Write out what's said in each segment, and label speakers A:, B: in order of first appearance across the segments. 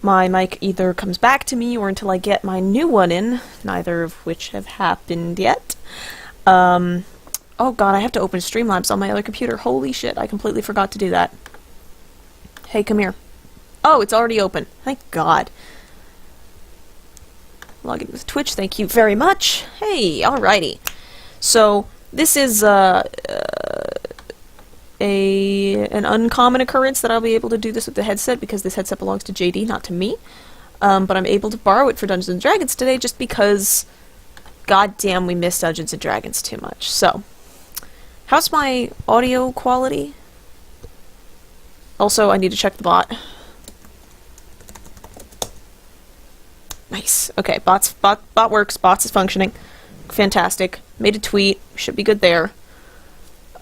A: my mic either comes back to me or until I get my new one in, neither of which have happened yet. Oh god, I have to open Streamlabs on my other computer. Holy shit, I completely forgot to do that. Hey, come here. Oh, it's already open. Thank god. Log in with Twitch, thank you very much. Hey, alrighty. So, this is an uncommon occurrence that I'll be able to do this with the headset because this headset belongs to JD, not to me. But I'm able to borrow it for Dungeons & Dragons today just because, goddamn, we miss Dungeons & Dragons too much. So, how's my audio quality? Also, I need to check the bot. Nice. Okay, bot works. Bots is functioning. Fantastic. Made a tweet. Should be good there.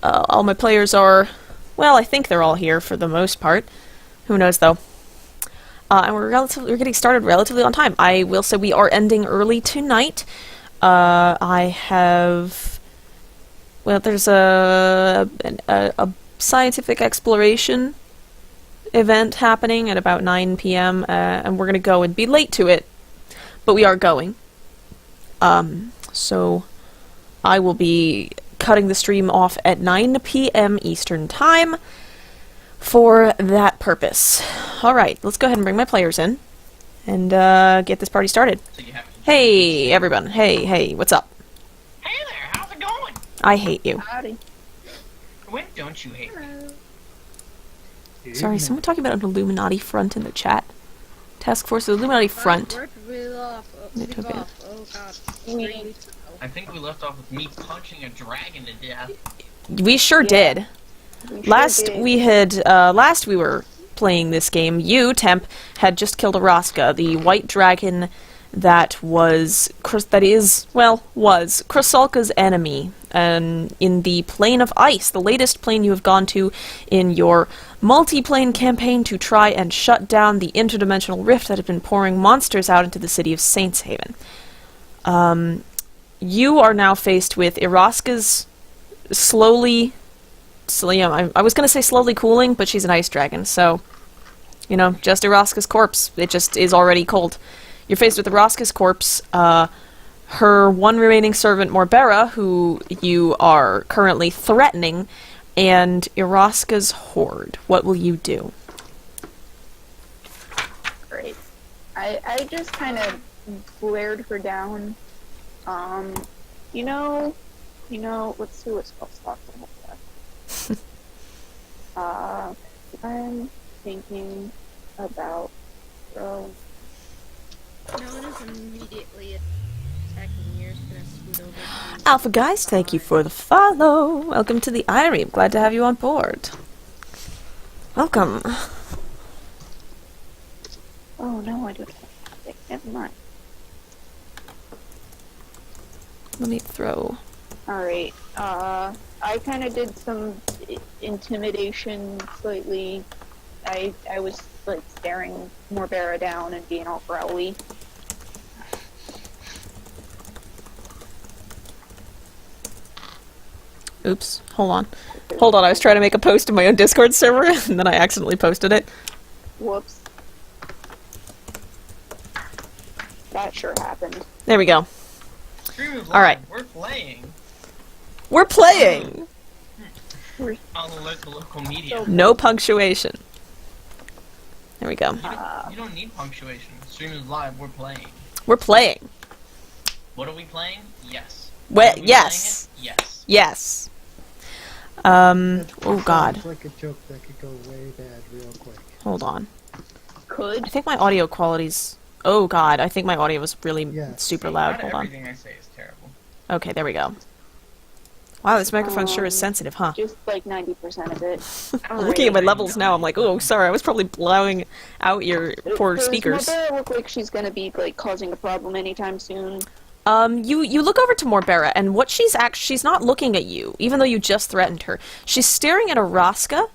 A: All my players are... Well, I think they're all here for the most part. Who knows, though. And we're getting started relatively on time. I will say we are ending early tonight. I have... Well, there's a scientific exploration event happening at about 9 p.m. And we're going to go and be late to it. But we are going. So I will be cutting the stream off at 9 p.m. Eastern Time for that purpose. Alright, let's go ahead and bring my players in and get this party started. Hey, everyone. Hey, what's up?
B: Hey there, how's it going?
A: I hate you.
C: Howdy.
B: When don't you hate me?
A: Sorry, someone talking about an Illuminati front in the chat. Task Force Illuminati front.
C: Where did we leave off? Oh god.
B: I think we left off with me punching a dragon to death.
A: We sure did. Last we were playing this game, you, Temp, had just killed Iraska, the white dragon that was Krasulka's enemy, in the Plane of Ice, the latest plane you have gone to in your multi-plane campaign to try and shut down the interdimensional rift that had been pouring monsters out into the city of Saints Haven. You are now faced with Iraska's I was going to say slowly cooling, but she's an ice dragon, so, you know, just Iraska's corpse. It just is already cold. You're faced with Iraska's corpse, her one remaining servant, Morbera, who you are currently threatening, and Iraska's hoard. What will you do?
C: Great. I just kind of glared her down. Let's see what spell slots I have left. I'm thinking about throwing.
D: No one is immediately attacking. You're just gonna scoot over.
A: Alpha Guys, thank you for the follow. Welcome to the Irene. Glad to have you on board. Welcome.
C: Oh no, I don't. Never mind.
A: Let me throw.
C: Alright, I kind of did some intimidation slightly. I was, like, staring Morbera down and being all growly.
A: Oops, hold on, I was trying to make a post in my own Discord server, and then I accidentally posted it.
C: Whoops. That sure happened.
A: There we go. Alright.
B: We're playing.
A: We're playing!
B: On the local media.
A: No punctuation. There we go.
B: You don't need punctuation. Stream is live, we're playing.
A: We're playing.
B: What are we playing? Yes.
A: Well,
B: Are we
A: yes.
B: playing it? Yes.
A: Yes. Oh god.
E: Sounds like a joke that could go way bad real quick.
A: Hold on.
C: Could?
A: I think my audio quality's... Oh god, I think my audio was really super loud.
B: Not
A: Hold on.
B: everything I say is terrible.
A: Okay, there we go. Wow, this microphone sure is sensitive, huh?
C: Just like 90% of it.
A: I'm looking at my levels now, I'm like, oh, sorry, I was probably blowing out your poor speakers.
C: Does Morbera look like she's gonna be, like, causing a problem anytime soon?
A: You look over to Morbera, and what she's not looking at you, even though you just threatened her. She's staring at Iraska,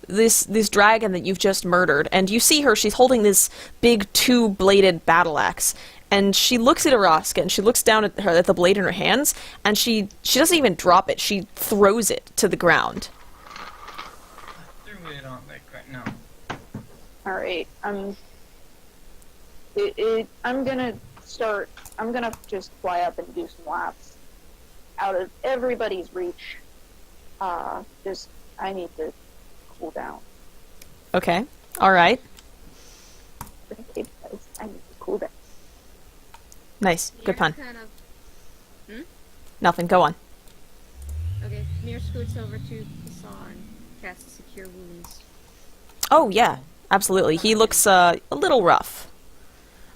A: this dragon that you've just murdered, and you see her, she's holding this big two-bladed battle axe, and she looks at Iraska, and she looks down at the blade in her hands, and she doesn't even drop it, she throws it to the ground.
B: I threw it on that no.
C: Alright, I'm gonna just fly up and do some laps out of everybody's reach. I need to cool down.
A: Okay. All right.
C: Okay, guys, I need to cool down.
A: Nice. Good pun.
D: Kind of...
A: Nothing. Go on.
D: Okay, Mir scoots over to Thaw and casts Secure Wounds.
A: Oh, yeah. Absolutely. He looks a little rough.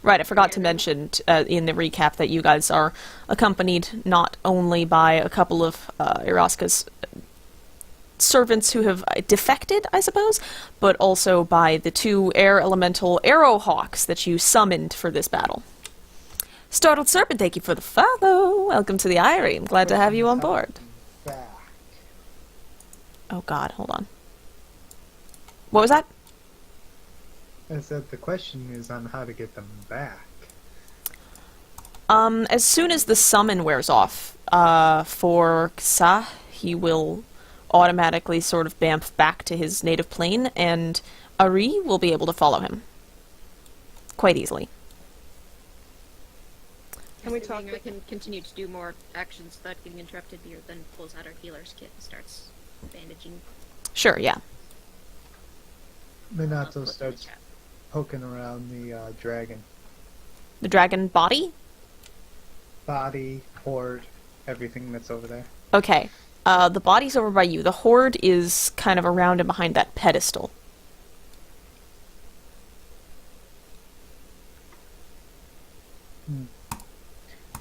A: Right, I forgot to mention in the recap that you guys are accompanied not only by a couple of Iraska's servants who have defected, I suppose, but also by the 2 air elemental arrowhawks that you summoned for this battle. Startled Serpent, thank you for the follow. Welcome to the Eyrie. I'm glad to have you on board.
E: Back.
A: Oh god, hold on. What was that?
E: I said the question is on how to get them back.
A: As soon as the summon wears off, for Ksa, he will automatically sort of bamf back to his native plane, and Ari will be able to follow him. Quite easily.
D: Can we talk? I can continue to do more actions without getting interrupted. Beer then pulls out our healer's kit and starts bandaging.
A: Sure, yeah.
E: Minato starts poking around the dragon.
A: The dragon body?
E: Body, hoard, everything that's over there.
A: Okay. The body's over by you. The hoard is kind of around and behind that pedestal.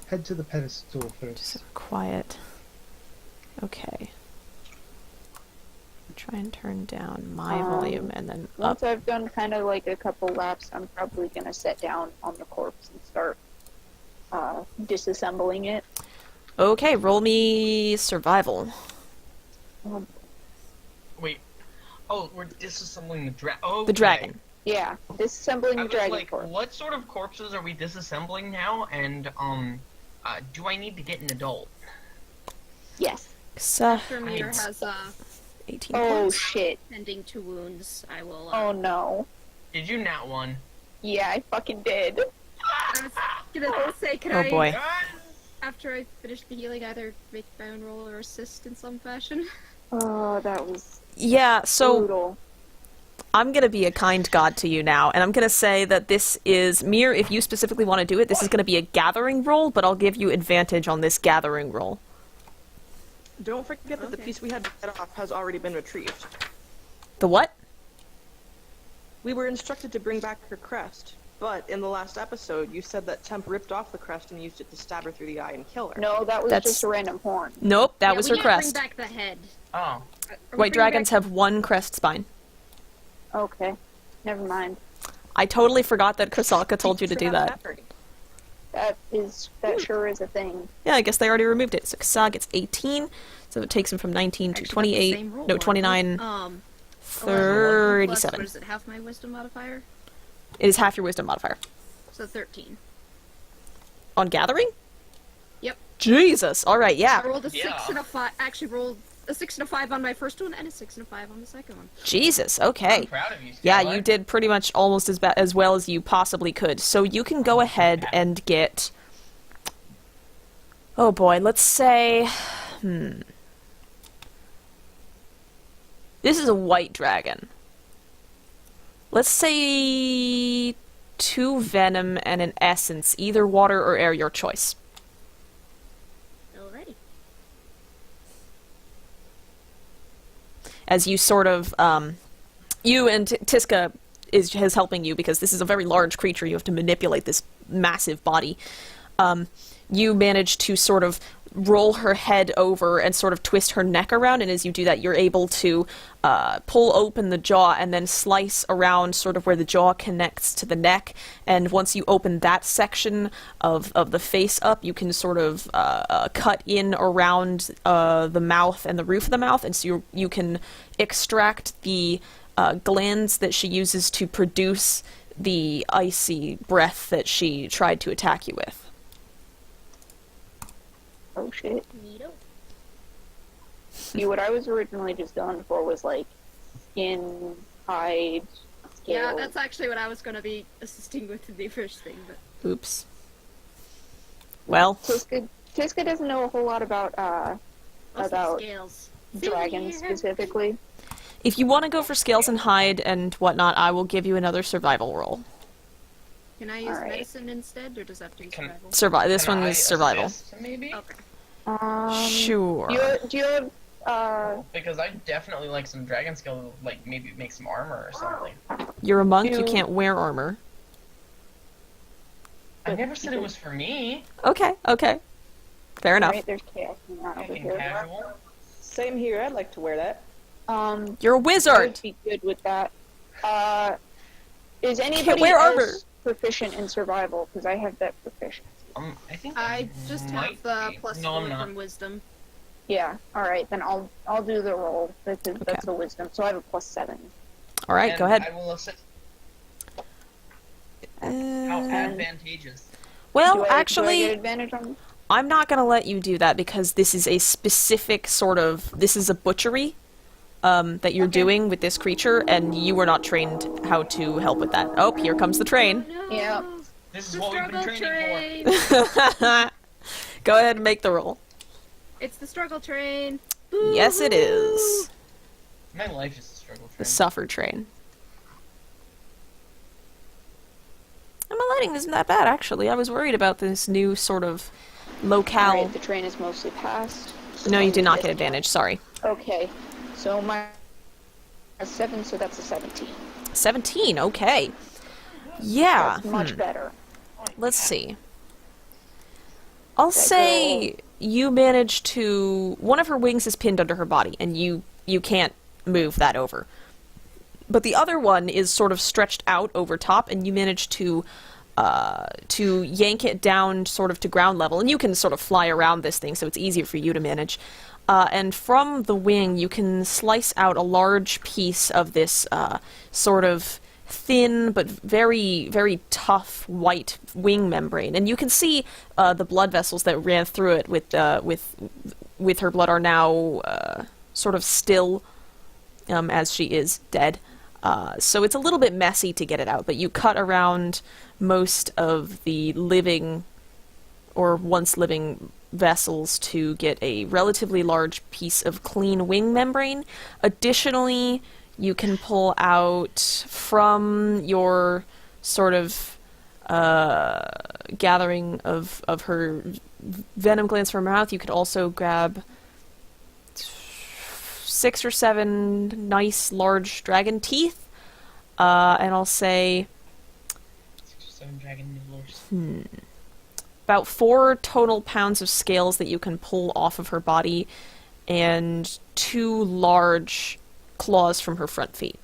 E: Head to the pedestal first.
A: Just quiet. Okay. Try and turn down my volume and then up.
C: Once I've done kind of like a couple laps, I'm probably gonna sit down on the corpse and start disassembling it.
A: Okay, roll me survival.
B: Wait. Oh, we're disassembling the dragon. Oh,
A: The dragon.
C: Yeah, disassembling
B: I
C: the
B: was
C: dragon
B: like,
C: corpse.
B: what sort of corpses are we disassembling now? And do I need to get an adult?
C: Yes.
A: Ksa,
D: After Mir has
A: 18
C: Oh
A: points.
C: shit.
D: tending to wounds, I will.
C: Oh no.
B: Did you nat one?
C: Yeah, I fucking did.
D: I was gonna say, can
A: Oh
D: I,
A: boy.
D: after I finish the healing, either make my own roll or assist in some fashion?
C: Oh, that was
A: Yeah, so
C: brutal.
A: I'm gonna be a kind god to you now, and I'm gonna say that this is, Mir, if you specifically want to do it, this is gonna be a gathering roll, but I'll give you advantage on this gathering roll.
F: Don't forget that the piece we had to get off has already been retrieved.
A: The what?
F: We were instructed to bring back her crest, but in the last episode, you said that Temp ripped off the crest and used it to stab her through the eye and kill her.
C: No, that was
A: That's-
C: just a random horn.
A: Nope, that
D: Yeah,
A: was
D: we
A: her
D: can't
A: crest.
D: Bring back the head.
B: Oh.
D: Are we
A: White
D: bringing
A: dragons
D: back-
A: have 1 crest spine.
C: Okay. Never mind.
A: I totally forgot that Krasalka told you to do that.
C: That sure is a thing.
A: Yeah, I guess they already removed it. So Ksa gets 18, so it takes him from 19 to
D: Actually, that's the
A: 28,
D: same roll,
A: no,
D: wasn't it?
A: 29,
D: 11 plus,
A: 37.
D: what is it, half my wisdom modifier?
A: It is half your wisdom modifier.
D: So 13.
A: On gathering?
D: Yep.
A: Jesus, alright, yeah.
D: I rolled a 6
B: Yeah.
D: and a 5, actually rolled a 6 and a 5 on my first one, and a 6 and a 5 on the second one.
A: Jesus,
B: I'm
A: okay.
B: proud of you,
A: Yeah,
B: Skylar.
A: you did pretty much almost as well as you possibly could. So you can go ahead and get... Oh boy, let's say... This is a white dragon. Let's say 2 venom and an essence, either water or air, your choice.
D: Alrighty.
A: As you sort of, you and Tiska is helping you because this is a very large creature. You have to manipulate this massive body. You manage to sort of roll her head over and sort of twist her neck around, and as you do that, you're able to pull open the jaw and then slice around sort of where the jaw connects to the neck, and once you open that section of the face up, you can sort of cut in around the mouth and the roof of the mouth, and so you can extract the glands that she uses to produce the icy breath that she tried to attack you with.
C: Oh shit.
D: Neato.
C: See, what I was originally just going for was like skin, hide,
D: Yeah,
C: scales.
D: that's actually what I was gonna be assisting with in the first thing, but
A: Oops. Well,
C: Tiska doesn't know a whole lot about
D: also
C: about
D: scales.
C: dragons
D: Here.
C: specifically.
A: if you want to go for scales and hide and whatnot, I will give you another survival roll.
D: Can I use
C: Alright.
D: medicine instead, or does that have to be
B: Can-
D: survival?
A: This
B: Can
A: one
B: I
A: is survival.
B: assist, maybe?
D: Okay.
A: Sure.
C: Do you have
B: Because I definitely like some dragon skill, like maybe make some armor or something.
A: You're a monk, you
C: You-
A: can't wear armor.
B: I never said it was for me.
A: Okay, okay. Fair enough.
C: right? There's chaos in that over
B: Fucking
C: here.
B: casual.
F: Same here. I'd like to wear that.
A: You're a
C: I
A: wizard!
C: would be good with that. Is anybody
A: wear
C: else
A: armor.
C: proficient in survival? Because I have that proficiency.
B: I think
D: I just
B: might
D: have the
B: be.
D: plus
B: No,
D: 4
B: I'm not.
D: from wisdom.
C: Yeah. All right, then I'll do the roll. That's the wisdom. So I have a +7.
A: Alright,
B: And
A: go ahead.
B: I will assist. How
A: Uh,
B: advantageous.
A: well,
C: do I get
A: actually,
C: advantage on?
A: I'm not gonna let you do that because this is a specific sort of... This is a butchery that you're doing with this creature, and you were not trained how to help with that. Oh, here comes the train.
D: No.
C: Yeah.
B: This is
D: The
B: what we've been
D: struggle
B: training
D: train.
A: Go ahead and make the roll.
D: It's the struggle train.
A: Yes, it is.
B: for. My life is a struggle
A: The
B: train.
A: suffer train. And my lighting isn't that bad, actually. I was worried about this new sort of locale.
C: Alright, the train is mostly passed.
A: No, you did not
C: This
A: get
C: one.
A: advantage, sorry.
C: Okay, so my 7, so that's a 17.
A: 17, okay. Yeah.
C: That's much better.
A: Let's see. I'll say you managed to... One of her wings is pinned under her body, and you can't move that over. But the other one is sort of stretched out over top, and you manage to yank it down sort of to ground level. And you can sort of fly around this thing, so it's easier for you to manage. And from the wing, you can slice out a large piece of this sort of thin but very, very tough white wing membrane. And you can see the blood vessels that ran through it with her blood are now sort of still as she is dead. So it's a little bit messy to get it out, but you cut around most of the living or once living vessels to get a relatively large piece of clean wing membrane. Additionally, you can pull out from your sort of gathering of her venom glands from her mouth, you could also grab 6 or 7 nice large dragon teeth. And I'll say
B: 6 or 7 dragon nibblers.
A: about 4 total pounds of scales that you can pull off of her body, and 2 large claws from her front feet.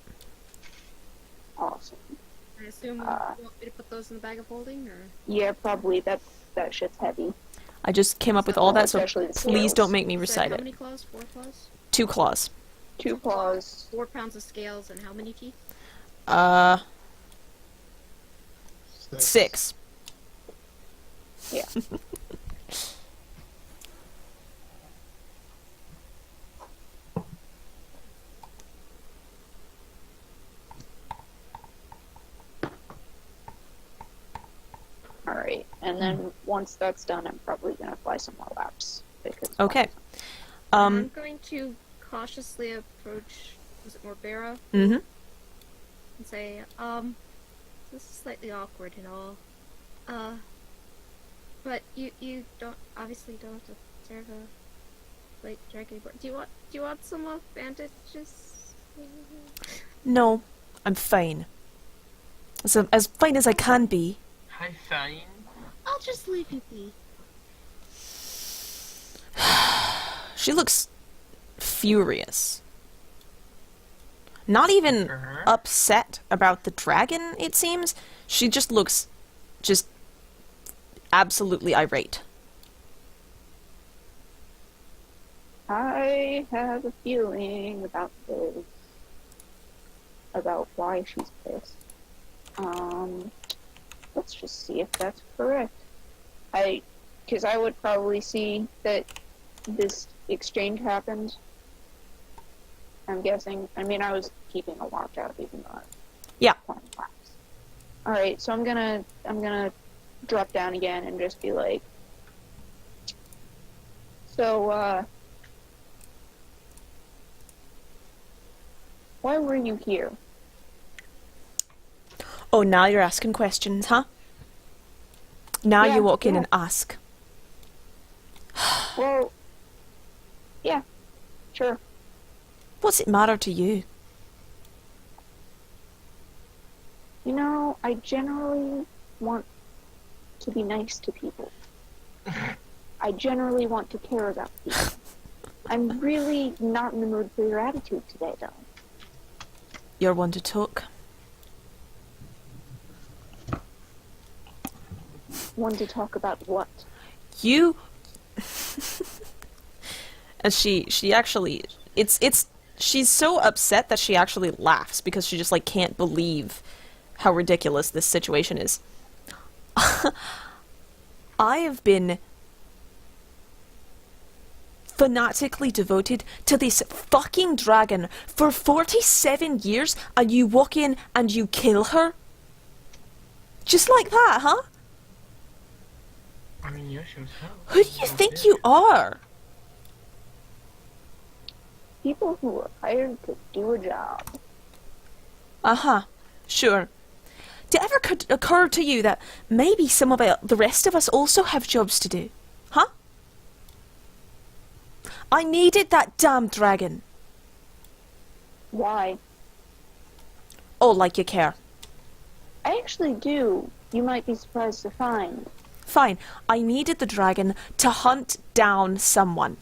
C: Awesome.
D: I assume you want me to put those in the bag of holding, or?
C: Yeah, probably. That shit's heavy.
A: I just came up with all that, so
C: Especially the
A: please
C: scales.
A: don't make me
D: Sorry,
A: recite
D: how
A: it.
D: many claws? 4 claws?
A: 2 claws.
C: 2 claws.
D: 4 pounds of scales, and how many teeth?
A: 6.
C: Yeah. Alright, and then once that's done, I'm probably gonna fly some more laps. Because
A: Okay.
D: I'm going to cautiously approach, was it Morbera?
A: Mm-hmm.
D: And say, this is slightly awkward and all. But you don't, obviously don't have to serve a late dragon anymore. Do you want some bandages?
A: No, I'm fine. As fine as I can be.
B: Hi, fine.
D: I'll just leave you be.
A: She looks furious. Not even
B: For her?
A: upset about the dragon, it seems. She just looks just absolutely irate.
C: I have a feeling about this. About why she's pissed. Let's just see if that's correct. Because I would probably see that this exchange happened. I'm guessing. I mean, I was keeping a watch out, even though
A: Yeah.
C: All right, so I'm gonna drop down again and just be like, so why were you here?
A: Oh, now you're asking questions, huh? Now
C: Yeah,
A: you walk in
C: yeah.
A: and ask.
C: Well, yeah, sure.
A: What's it matter to you?
C: You know, I generally want to be nice to people. I generally want to care about people. I'm really not in the mood for your attitude today, though.
A: You're one to talk.
C: One to talk about what?
A: You... And she actually... She's so upset that she actually laughs because she just, like, can't believe how ridiculous this situation is. I have been fanatically devoted to this fucking dragon for 47 years, and you walk in and you kill her? Just like that, huh?
B: I mean, yeah, she was
A: Who do you think you are?
C: People who are hired to do a job.
A: Uh-huh. Sure. Did it ever occur to you that maybe some of the rest of us also have jobs to do? Huh? I needed that damn dragon.
C: Why?
A: Oh, like you care.
C: I actually do. You might be surprised to find.
A: Fine. I needed the dragon to hunt down someone.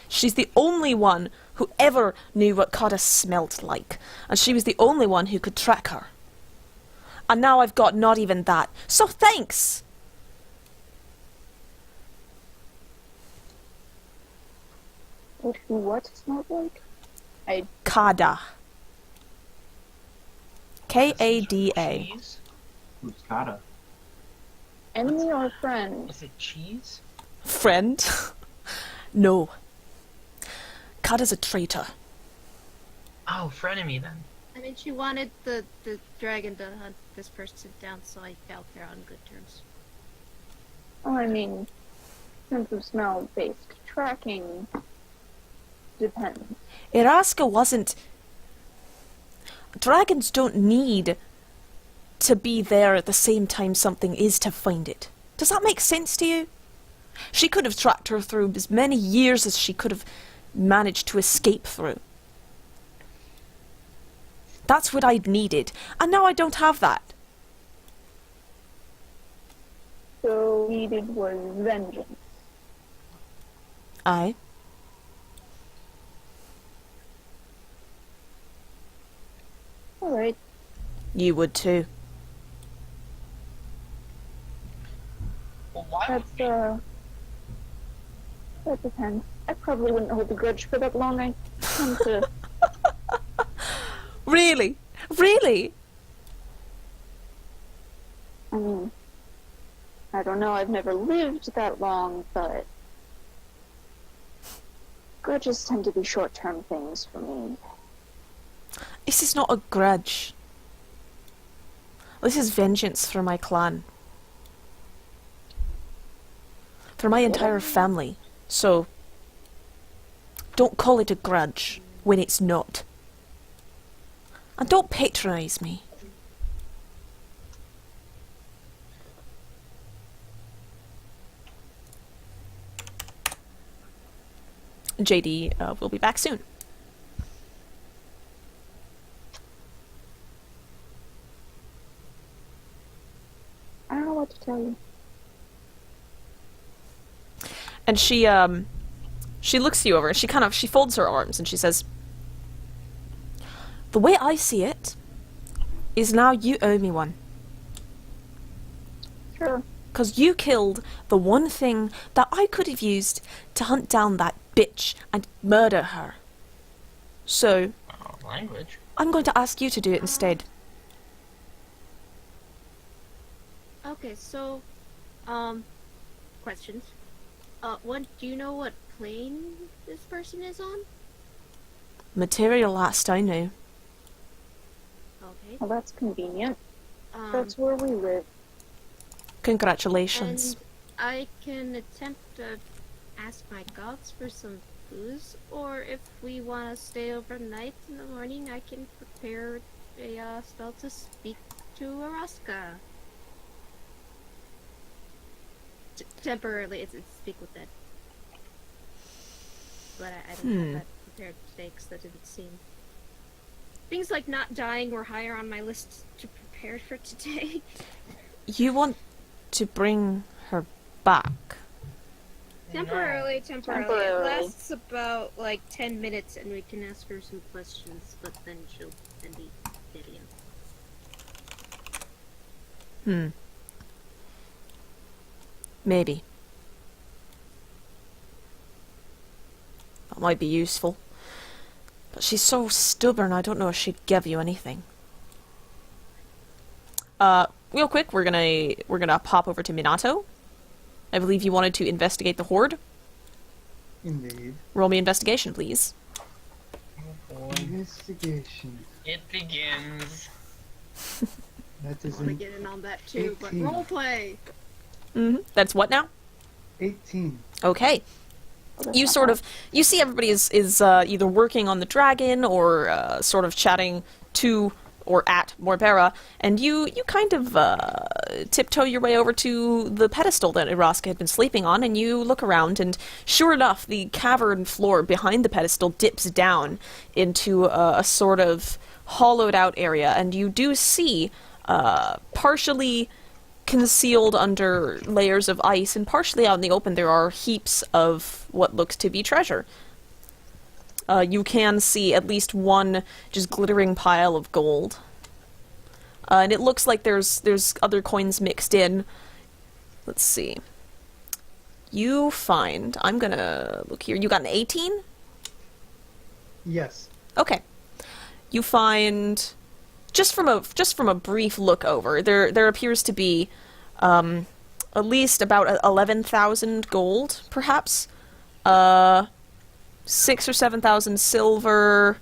A: She's the only one who ever knew what Kada smelt like, and she was the only one who could track her. And now I've got not even that, so thanks!
C: What smelled like?
A: Kada. K-A-D-A.
B: Cheese?
G: Who's Kata?
C: Enemy or friend?
B: Is it cheese?
A: Friend? No. Kada's a traitor.
B: Oh, frenemy then.
D: I mean, she wanted the dragon to hunt this person down, so I doubt they're on good terms.
C: Oh, I mean, sense of smell-based tracking depends.
A: Iraska wasn't... Dragons don't need to be there at the same time something is to find it. Does that make sense to you? She could have tracked her through as many years as she could have managed to escape through. That's what I'd needed, and now I don't have that.
C: So needed was vengeance.
A: Aye.
C: Alright.
A: You would too.
B: Well, why would
C: That's,
B: we?
C: that depends. I probably wouldn't hold the grudge for that long. I tend to...
A: Really? Really?
C: I mean, I don't know, I've never lived that long, but... grudges tend to be short-term things for me.
A: This is not a grudge. This is vengeance for my clan. For my entire family. So, don't call it a grudge when it's not. And don't patronise me. JD will be back soon.
C: I don't know what to tell you.
A: And she looks you over and she folds her arms and she says, "The way I see it is now you owe me one.
C: Sure.
A: 'Cause you killed the one thing that I could have used to hunt down that bitch and murder her. So,
B: Language.
A: I'm going to ask you to do it instead."
D: Okay, so, questions. One, do you know what plane this person is on?
A: material last I knew.
D: Okay.
C: Well, that's convenient.
D: Um,
C: That's where we live.
A: Congratulations.
D: and I can attempt to ask my gods for some booze, or if we want to stay overnight in the morning, I can prepare a spell to speak to Iraska. Temporarily, it's speak with dead. But I didn't have that prepared today because that didn't seem. Things like not dying were higher on my list to prepare for today.
A: You want to bring her back?
D: Temporarily. It
C: Temporarily.
D: lasts about like 10 minutes and we can ask her some questions, but then she'll then be dead again.
A: Maybe. That might be useful. But she's so stubborn, I don't know if she'd give you anything. Real quick, we're gonna pop over to Minato. I believe you wanted to investigate the hoard.
E: Indeed.
A: Roll me investigation, please.
E: Investigation.
B: It begins.
E: That
D: I
E: is
D: want to
E: an
D: get in on that too, but
E: 18.
D: roleplay!
A: That's what now?
E: 18.
A: Okay. You you see everybody is either working on the dragon or sort of chatting to or at Morbera, and you kind of tiptoe your way over to the pedestal that Iraska had been sleeping on, and you look around, and sure enough, the cavern floor behind the pedestal dips down into a sort of hollowed out area, and you do see partially concealed under layers of ice and partially out in the open there are heaps of what looks to be treasure. You can see at least one just glittering pile of gold. And it looks like there's other coins mixed in. Let's see. You find... I'm gonna look here. You got an 18?
E: Yes.
A: Okay. You find... Just from a brief look over, there appears to be at least about 11,000 gold, perhaps. 6 or 7,000 silver,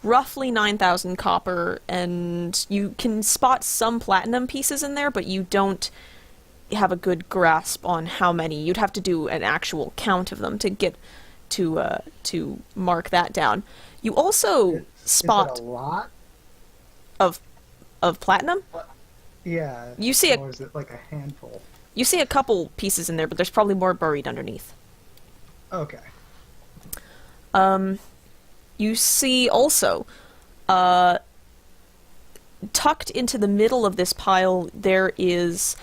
A: roughly 9,000 copper, and you can spot some platinum pieces in there, but you don't have a good grasp on how many. You'd have to do an actual count of them to get to mark that down. You also spot
E: Is it a lot?
A: of platinum.
E: Yeah.
A: You see
E: Or is it like a handful?
A: You see a couple pieces in there, but there's probably more buried underneath.
E: Okay.
A: You see also, tucked into the middle of this pile, there is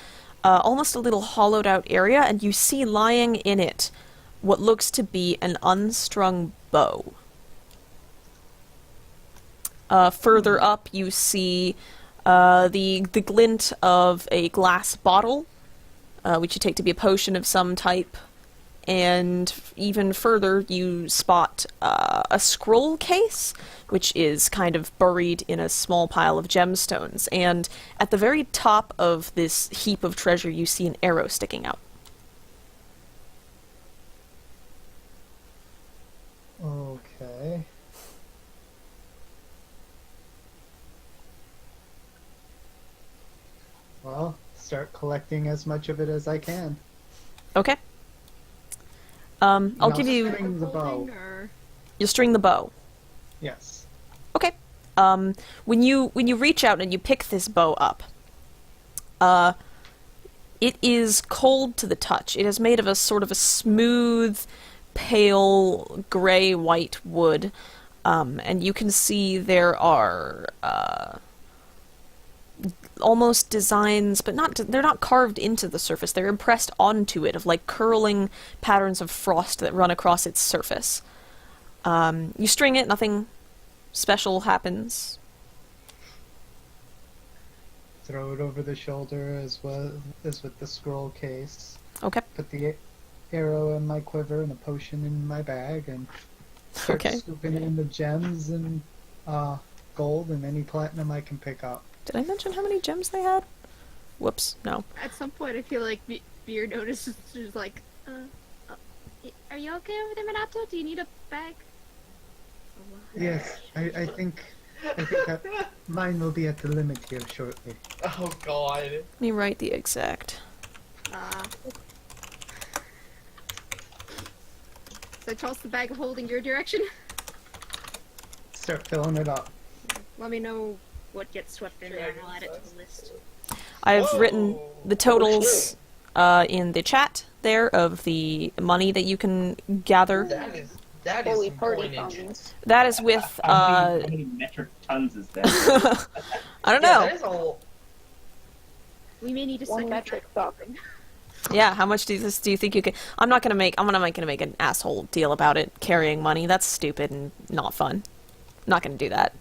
A: almost a little hollowed out area, and you see lying in it what looks to be an unstrung bow. Further up, you see the glint of a glass bottle, which you take to be a potion of some type. And even further, you spot a scroll case, which is kind of buried in a small pile of gemstones. And at the very top of this heap of treasure, you see an arrow sticking out.
E: Okay. Well, start collecting as much of it as I can.
A: Okay. I'll give you...
E: String the bow.
D: Holding or...
A: You string the bow.
E: Yes.
A: Okay. When you reach out and you pick this bow up, it is cold to the touch. It is made of a sort of a smooth, pale, gray-white wood, and you can see there are almost designs, but they're not carved into the surface. They're impressed onto it, of like curling patterns of frost that run across its surface. You string it, nothing special happens.
E: Throw it over the shoulder as well as with the scroll case.
A: Okay.
E: Put the arrow in my quiver and a potion in my bag, and start
A: Okay.
E: scooping in the gems and gold and any platinum I can pick up.
A: Did I mention how many gems they had? Whoops, no.
D: At some point, I feel like Beer notices, she's like, are you okay over there, Minato? Do you need a bag? a lot.
E: Yes, I think that mine will be at the limit here shortly.
B: Oh god.
A: Let me write the exact.
D: So I toss the bag of holding your direction.
E: Start filling it up.
D: Let me know what gets swept in there and I'll add it to the list.
A: I've
B: Whoa.
A: written the totals in the chat there of the money that you can gather.
B: That is
C: Holy
B: some
C: party
B: coinage.
C: funds.
A: That is with,
G: How many metric tons is that?
A: I don't
B: Yeah,
A: know.
B: that is all.
D: We may need a
C: 1
D: second
C: metric Falcon.
A: Yeah, how much do you think you can? I'm not gonna make an asshole deal about it carrying money. That's stupid and not fun. Not gonna do that.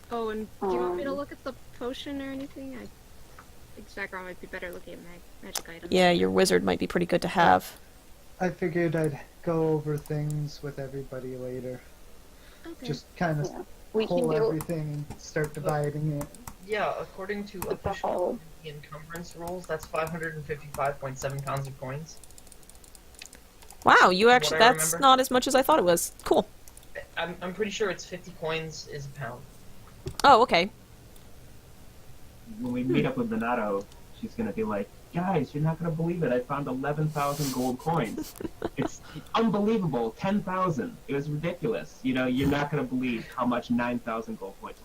D: Oh, and do you want me to look at the potion or anything? I think Zackrow might be better looking at magic items.
A: Yeah, your wizard might be pretty good to have.
E: I figured I'd go over things with everybody later.
D: Okay.
E: Just kind of
C: Yeah. We can
E: pull
C: do
E: everything and start dividing it.
B: Yeah, according to
C: the
B: official
C: whole.
B: encumbrance rules, that's 555.7 pounds of coins.
A: Wow, you actually,
B: I
A: that's
B: remember.
A: not as much as I thought it was. Cool.
B: I'm pretty sure it's 50 coins is a pound.
A: Oh, okay.
G: When we meet up with Minato, she's gonna be like, guys, you're not gonna believe it. I found 11,000 gold coins. It's unbelievable. 10,000. It was ridiculous. You know, you're not gonna believe how much 9,000 gold coins.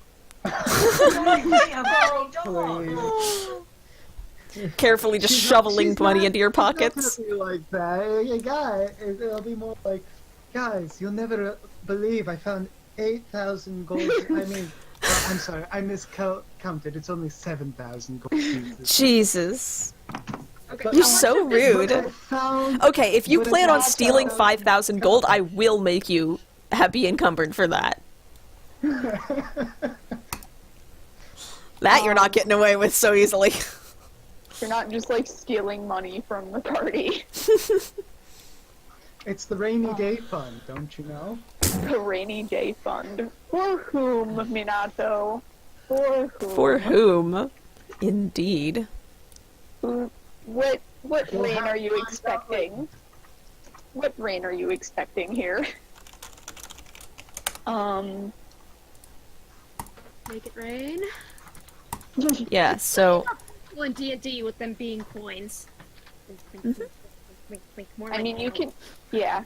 A: Carefully just
E: She's
A: shoveling
E: not-
A: money into your
E: she's not
A: pockets.
E: gonna be like that. Hey, guys, it'll be more like, guys, you'll never believe I found 8,000 gold. I mean, I'm sorry, I miscounted. It's only 7,000 gold pieces.
A: Jesus.
D: Okay.
E: But
A: You're
E: how much
A: so
E: of this would I
A: rude.
E: found-
A: Okay, if you
E: would
A: plan
E: have
A: on stealing
E: found-
A: 5,000 gold, I will make you be encumbered for that. That you're not getting away with so easily.
C: You're not just like stealing money from the party.
E: It's the rainy day fund, don't you know?
C: The rainy day fund. For whom, Minato? For whom?
A: For whom? Indeed.
C: What
E: You'll
C: rain
E: have
C: are you
E: to find out
C: expecting? What rain are you expecting here?
D: Make it rain.
A: Yeah, so
D: Well, in D&D with them being coins. More
C: I
D: like
C: mean, you
D: gold.
C: can, yeah,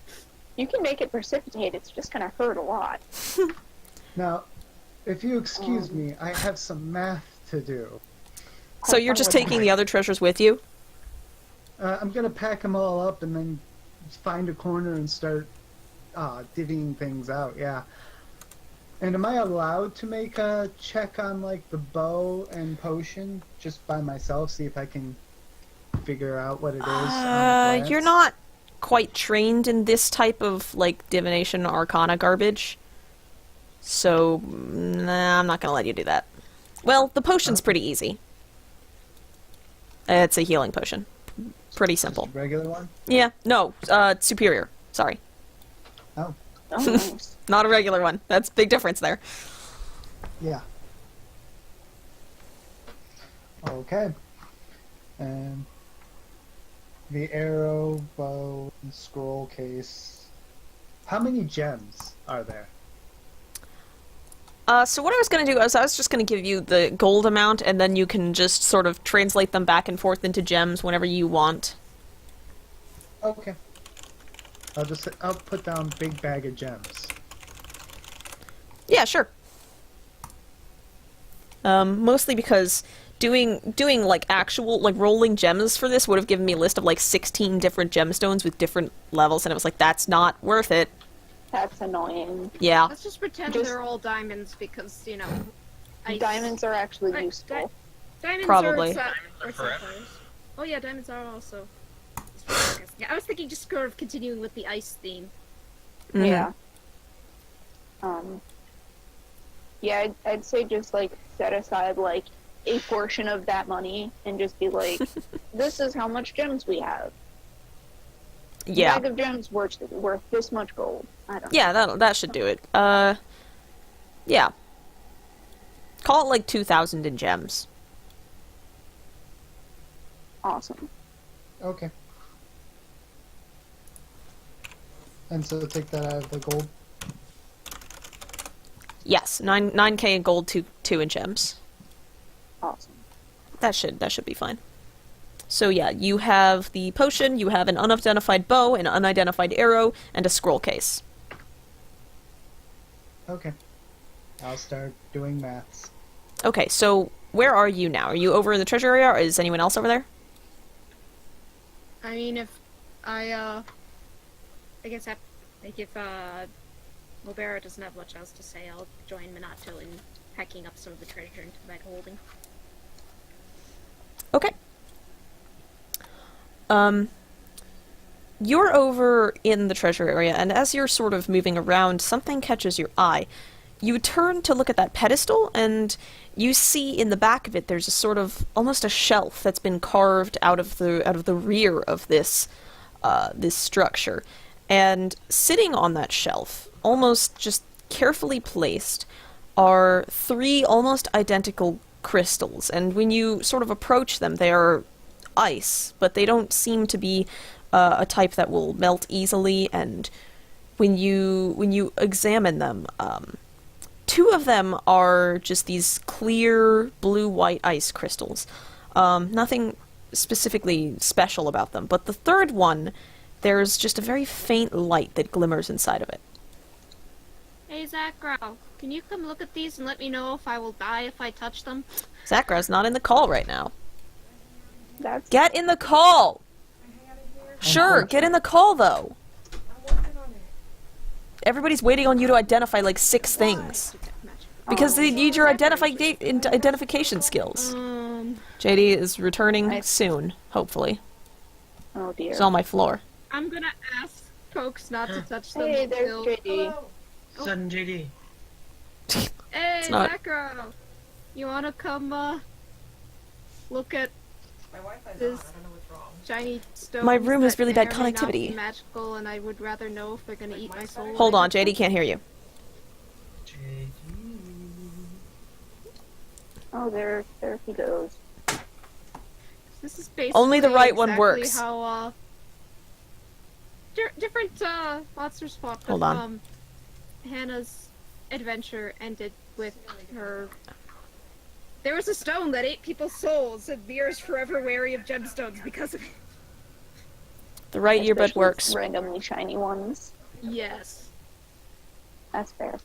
C: you can make it precipitate. It's just gonna hurt a lot.
E: Now, if you excuse me, I have some math to do.
A: so you're just taking the other treasures with you?
E: I'm gonna pack them all up and then find a corner and start divvying things out, yeah. And am I allowed to make a check on, like, the bow and potion just by myself, see if I can figure out what it is? on a glance?
A: You're not quite trained in this type of, like, divination arcana garbage. So, nah, I'm not gonna let you do that. Well, the potion's pretty easy. It's a healing potion. Pretty simple.
E: Just a regular one?
A: Yeah, no, superior. Sorry.
E: Oh,
C: Oh, nice.
A: Not a regular one. That's a big difference there.
E: yeah. Okay. And the arrow, bow, and scroll case. How many gems are there?
A: So what I was going to do is I was just going to give you the gold amount, and then you can just sort of translate them back and forth into gems whenever you want.
E: Okay. I'll put down big bag of gems.
A: Yeah, sure. Mostly because doing like actual like rolling gems for this would have given me a list of like 16 different gemstones with different levels, and it was like that's not worth it.
C: That's annoying.
A: Yeah.
D: Let's just pretend
C: Just-
D: they're all diamonds because, you know, ice.
C: Diamonds are actually
D: Right,
C: useful.
D: Diamonds
A: Probably.
D: are,
B: Diamonds are
D: or
B: forever.
D: sapphires. Oh yeah, diamonds are also. Yeah, I was thinking just sort of continuing with the ice theme.
A: Mhm.
C: Yeah. Yeah, I'd say just like set aside like a portion of that money and just be like, this is how much gems we have.
A: Yeah.
C: Bag of gems worth this much gold. I don't know.
A: Yeah, that should do it. Yeah. Call it like 2,000 in gems.
C: Awesome.
E: Okay. And so take that out of the gold.
A: Yes, 9k in gold, 2 in gems.
C: Awesome.
A: That should be fine. So yeah, you have the potion, you have an unidentified bow, an unidentified arrow, and a scroll case.
E: Okay. I'll start doing maths.
A: Okay, so where are you now? Are you over in the treasure area, or is anyone else over there?
D: I mean, if I guess if Lobera doesn't have much else to say, I'll join Minato in packing up some of the treasure into the bag holding.
A: Okay. You're over in the treasure area, and as you're sort of moving around, something catches your eye. You turn to look at that pedestal, and you see in the back of it there's a sort of almost a shelf that's been carved out of the rear of this this structure. And sitting on that shelf, almost just carefully placed, are 3 almost identical crystals. And when you sort of approach them, they are ice, but they don't seem to be a type that will melt easily. And when you examine them, 2 of them are just these clear blue-white ice crystals. Nothing specifically special about them, but the third one, there's just a very faint light that glimmers inside of it.
D: Hey Zackrow, can you come look at these and let me know if I will die if I touch them?
A: Zakrow's not in the call right now.
C: That's
A: Get in the call! Sure, get in the call, though. Everybody's waiting on you to identify, like, 6 things. Because they need your identification skills. JD is returning soon, hopefully.
C: oh dear.
A: He's on my floor.
D: I'm gonna ask folks not to touch them.
C: Hey, there's
D: until-
C: JD.
B: Sudden JD.
D: Hey,
A: not-
D: Zackrow! You wanna come, look at this shiny stone?
A: My room has really bad connectivity.
D: Magical, and I would rather know if they're gonna eat my soul.
A: Hold on, JD can't hear you.
B: JD.
C: Oh, there he goes.
D: This is basically
A: Only the right one
D: exactly
A: works.
D: How different monsters swapped.
A: Hold on.
D: Hannah's adventure ended with her. There was a stone that ate people's souls, and Mira's forever wary of gemstones because of it.
A: The right earbud
C: Especially
A: works.
C: Randomly shiny ones.
D: Yes.
C: That's fair.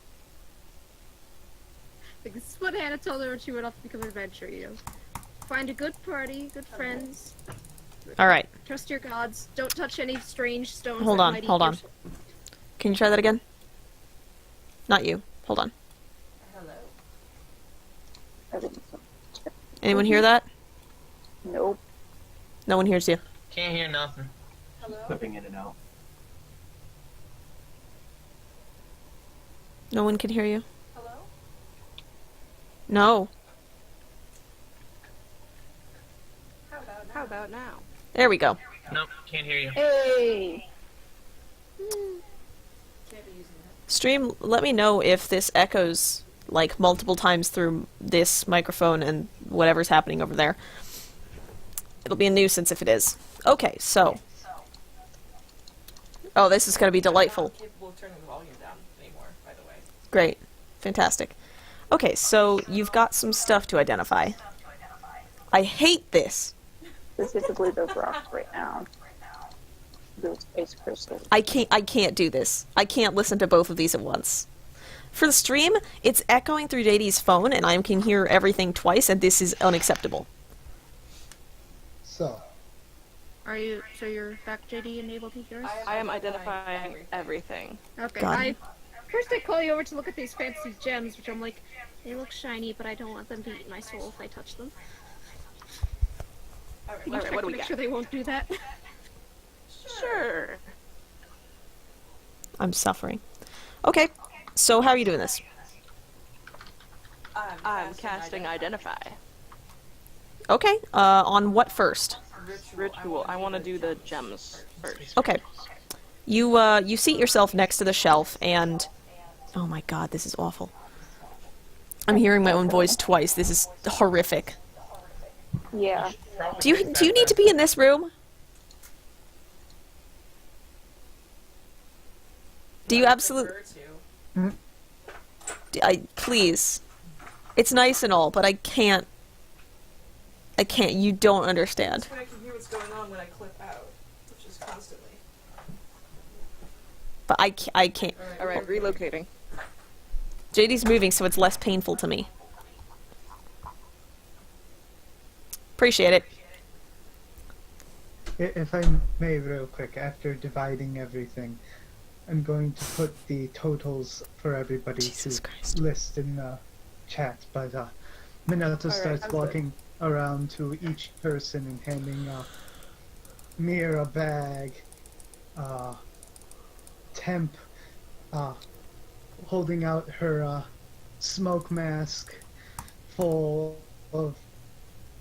D: Like, this is what Hannah told her when she went off to become an adventurer, you know. Find a good party, good friends,
A: Alright,
D: trust your gods, don't touch any strange stones.
A: Hold
D: that
A: on,
D: might eat
A: hold
D: your
A: on.
D: soul.
A: can you try that again? Not you. Hold on.
C: Everything's
A: Anyone hear that?
C: Nope.
A: No one hears you.
B: Can't hear nothing.
G: Clipping in and out.
A: No one can hear you? Hello? No.
F: How about now?
A: There we go.
B: Nope, can't hear you.
C: Hey!
A: Stream, let me know if this echoes, like, multiple times through this microphone and whatever's happening over there. It'll be a nuisance if it is. Okay, so. Oh, this is gonna be delightful.
H: Capable of turning the volume down anymore, by the way.
A: Great. Fantastic. Okay, so you've got some stuff to identify. I hate this.
C: Specifically those rocks right now. Those ice crystals.
A: I can't do this. I can't listen to both of these at once. For the stream, it's echoing through JD's phone, and I can hear everything twice, and this is unacceptable.
E: So,
D: So you're back, JD, and able to hear us?
F: I am identifying everything.
D: Okay,
A: God.
D: First I call you over to look at these fancy gems, which I'm like, they look shiny, but I don't want them to eat my soul if I touch them. Can you
F: Alright,
D: check
F: what
D: to
F: do we
D: make
F: got?
D: sure they won't do that?
F: Sure.
A: I'm suffering. Okay, so how are you doing this?
F: I'm casting Identify.
A: Okay, on what first?
F: Ritual. I want to do the gems first.
A: Okay. You seat yourself next to the shelf, and... Oh my god, this is awful. I'm hearing my own voice twice. This is horrific.
C: Yeah.
A: Do you need to be in this room? Do you absolutely...
H: Prefer to.
A: Please. It's nice and all, but I can't... You don't understand.
H: That's when I can hear what's going on when I clip out, which is constantly.
A: But I can't...
F: Alright, relocating.
A: JD's moving, so it's less painful to me. Appreciate it.
E: If I may, real quick, after dividing everything, I'm going to put the totals for everybody
A: Jesus
E: to
A: Christ.
E: list in the chat. But Minato starts
F: sounds
E: walking around to each person and handing Mir a bag. Temp holding out her smoke mask full of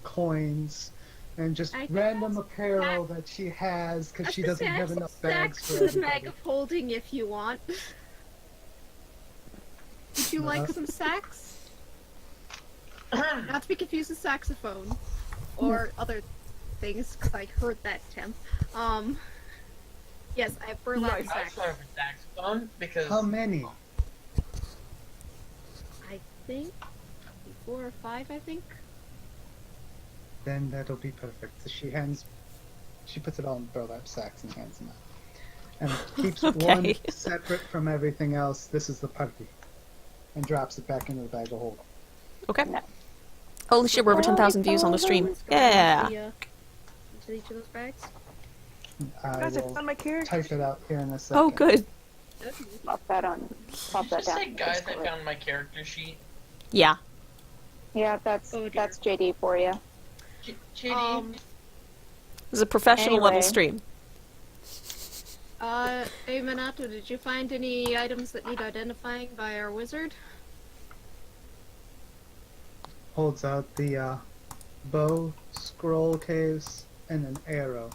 E: coins. And just
D: I
E: random
D: guess
E: apparel that she has because she doesn't have enough bags for
D: The bag
E: everybody.
D: of holding if you want. Would you like some sax? Not to be confused with saxophone. Or other things, because I heard that, Tim. Yes, I have burlap
B: I
D: sax.
B: started for saxophone because
E: How many?
D: I think 4 or 5, I think.
E: Then that'll be perfect. So she puts it all in burlap sacks and hands them out. And keeps
A: Okay.
E: one separate from everything else. This is the party. And drops it back into the bag of holding.
A: Okay. Holy shit, we're over 10,000 views on the stream. Yeah.
D: Into each of those bags.
E: I
F: Guys, I
E: will
F: found my character.
E: type it out here in a second.
A: Oh, good.
C: Pop that on. Pop that
B: just
C: down.
B: say, guys, I
C: Discord.
B: found my character sheet.
A: Yeah.
C: Yeah, that's
D: Oh, dear.
C: that's JD for you.
B: JD,
A: This is a professional level
C: Anyway.
A: stream.
D: Hey Minato, did you find any items that need identifying by our wizard?
E: Holds out the bow, scroll case, and an arrow.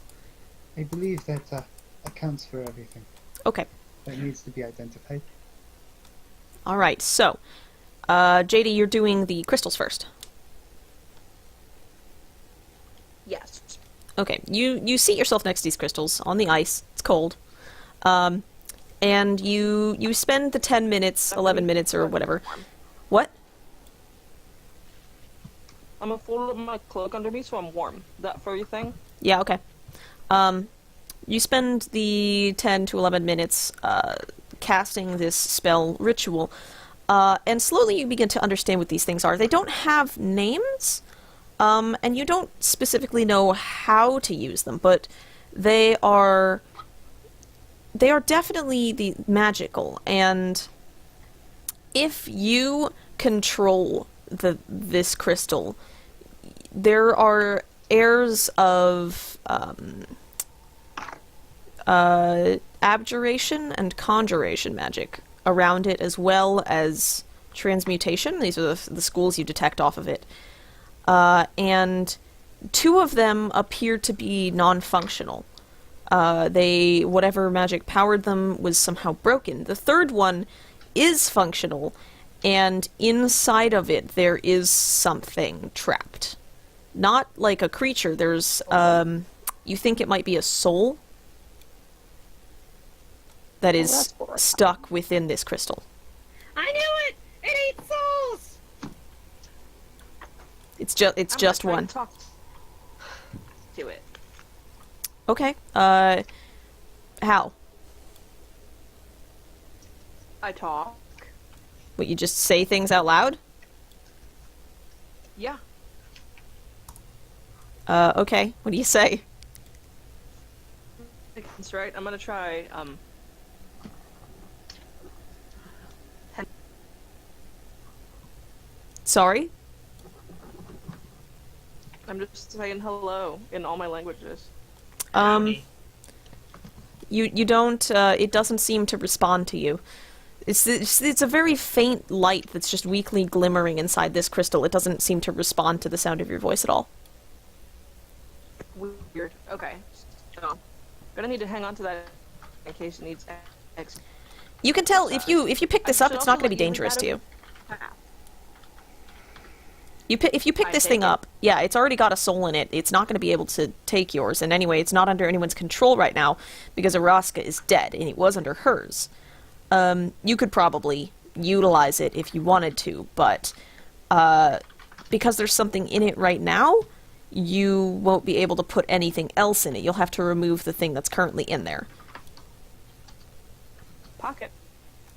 E: I believe that accounts for everything
A: Okay.
E: that needs to be identified.
A: Alright, so. JD, you're doing the crystals first.
F: Yes.
A: Okay, you seat yourself next to these crystals on the ice. It's cold. And you spend the 10 minutes, 11 minutes, or whatever. What?
F: I'm gonna fold up my cloak under me so I'm warm. That furry thing?
A: Yeah, okay. You spend the 10 to 11 minutes casting this spell ritual, and slowly you begin to understand what these things are. They don't have names, and you don't specifically know how to use them, but they are definitely magical, and if you control this crystal, there are airs of abjuration and conjuration magic around it, as well as transmutation. These are the schools you detect off of it. And 2 of them appear to be non-functional. Whatever magic powered them was somehow broken. The 3rd one is functional, and inside of it there is something trapped. Not like a creature, there's, you think it might be a soul that is
C: that's horrifying.
A: stuck within this crystal.
D: I knew it! It eats souls!
A: It's just one.
F: Talk to it.
A: Okay, how?
F: I talk.
A: What, you just say things out loud?
F: Yeah.
A: Okay, what do you say?
F: That's right. I'm gonna try,
A: Sorry?
F: I'm just saying hello in all my languages.
B: howdy.
A: You don't, it doesn't seem to respond to you. It's a very faint light that's just weakly glimmering inside this crystal. It doesn't seem to respond to the sound of your voice at all.
F: Weird. Okay. So, gonna need to hang on to that in case it needs X.
A: You can tell, if you pick this
F: I
A: up,
F: should
A: it's not
F: also
A: going to be
F: let you
A: dangerous to you.
F: Ah.
A: If you pick
F: I
A: this
F: take
A: thing
F: it.
A: up, yeah, it's already got a soul in it. It's not going to be able to take yours. And anyway, it's not under anyone's control right now because Iraska is dead, and it was under hers. you could probably utilize it if you wanted to, but because there's something in it right now, you won't be able to put anything else in it. You'll have to remove the thing that's currently in there.
F: Pocket.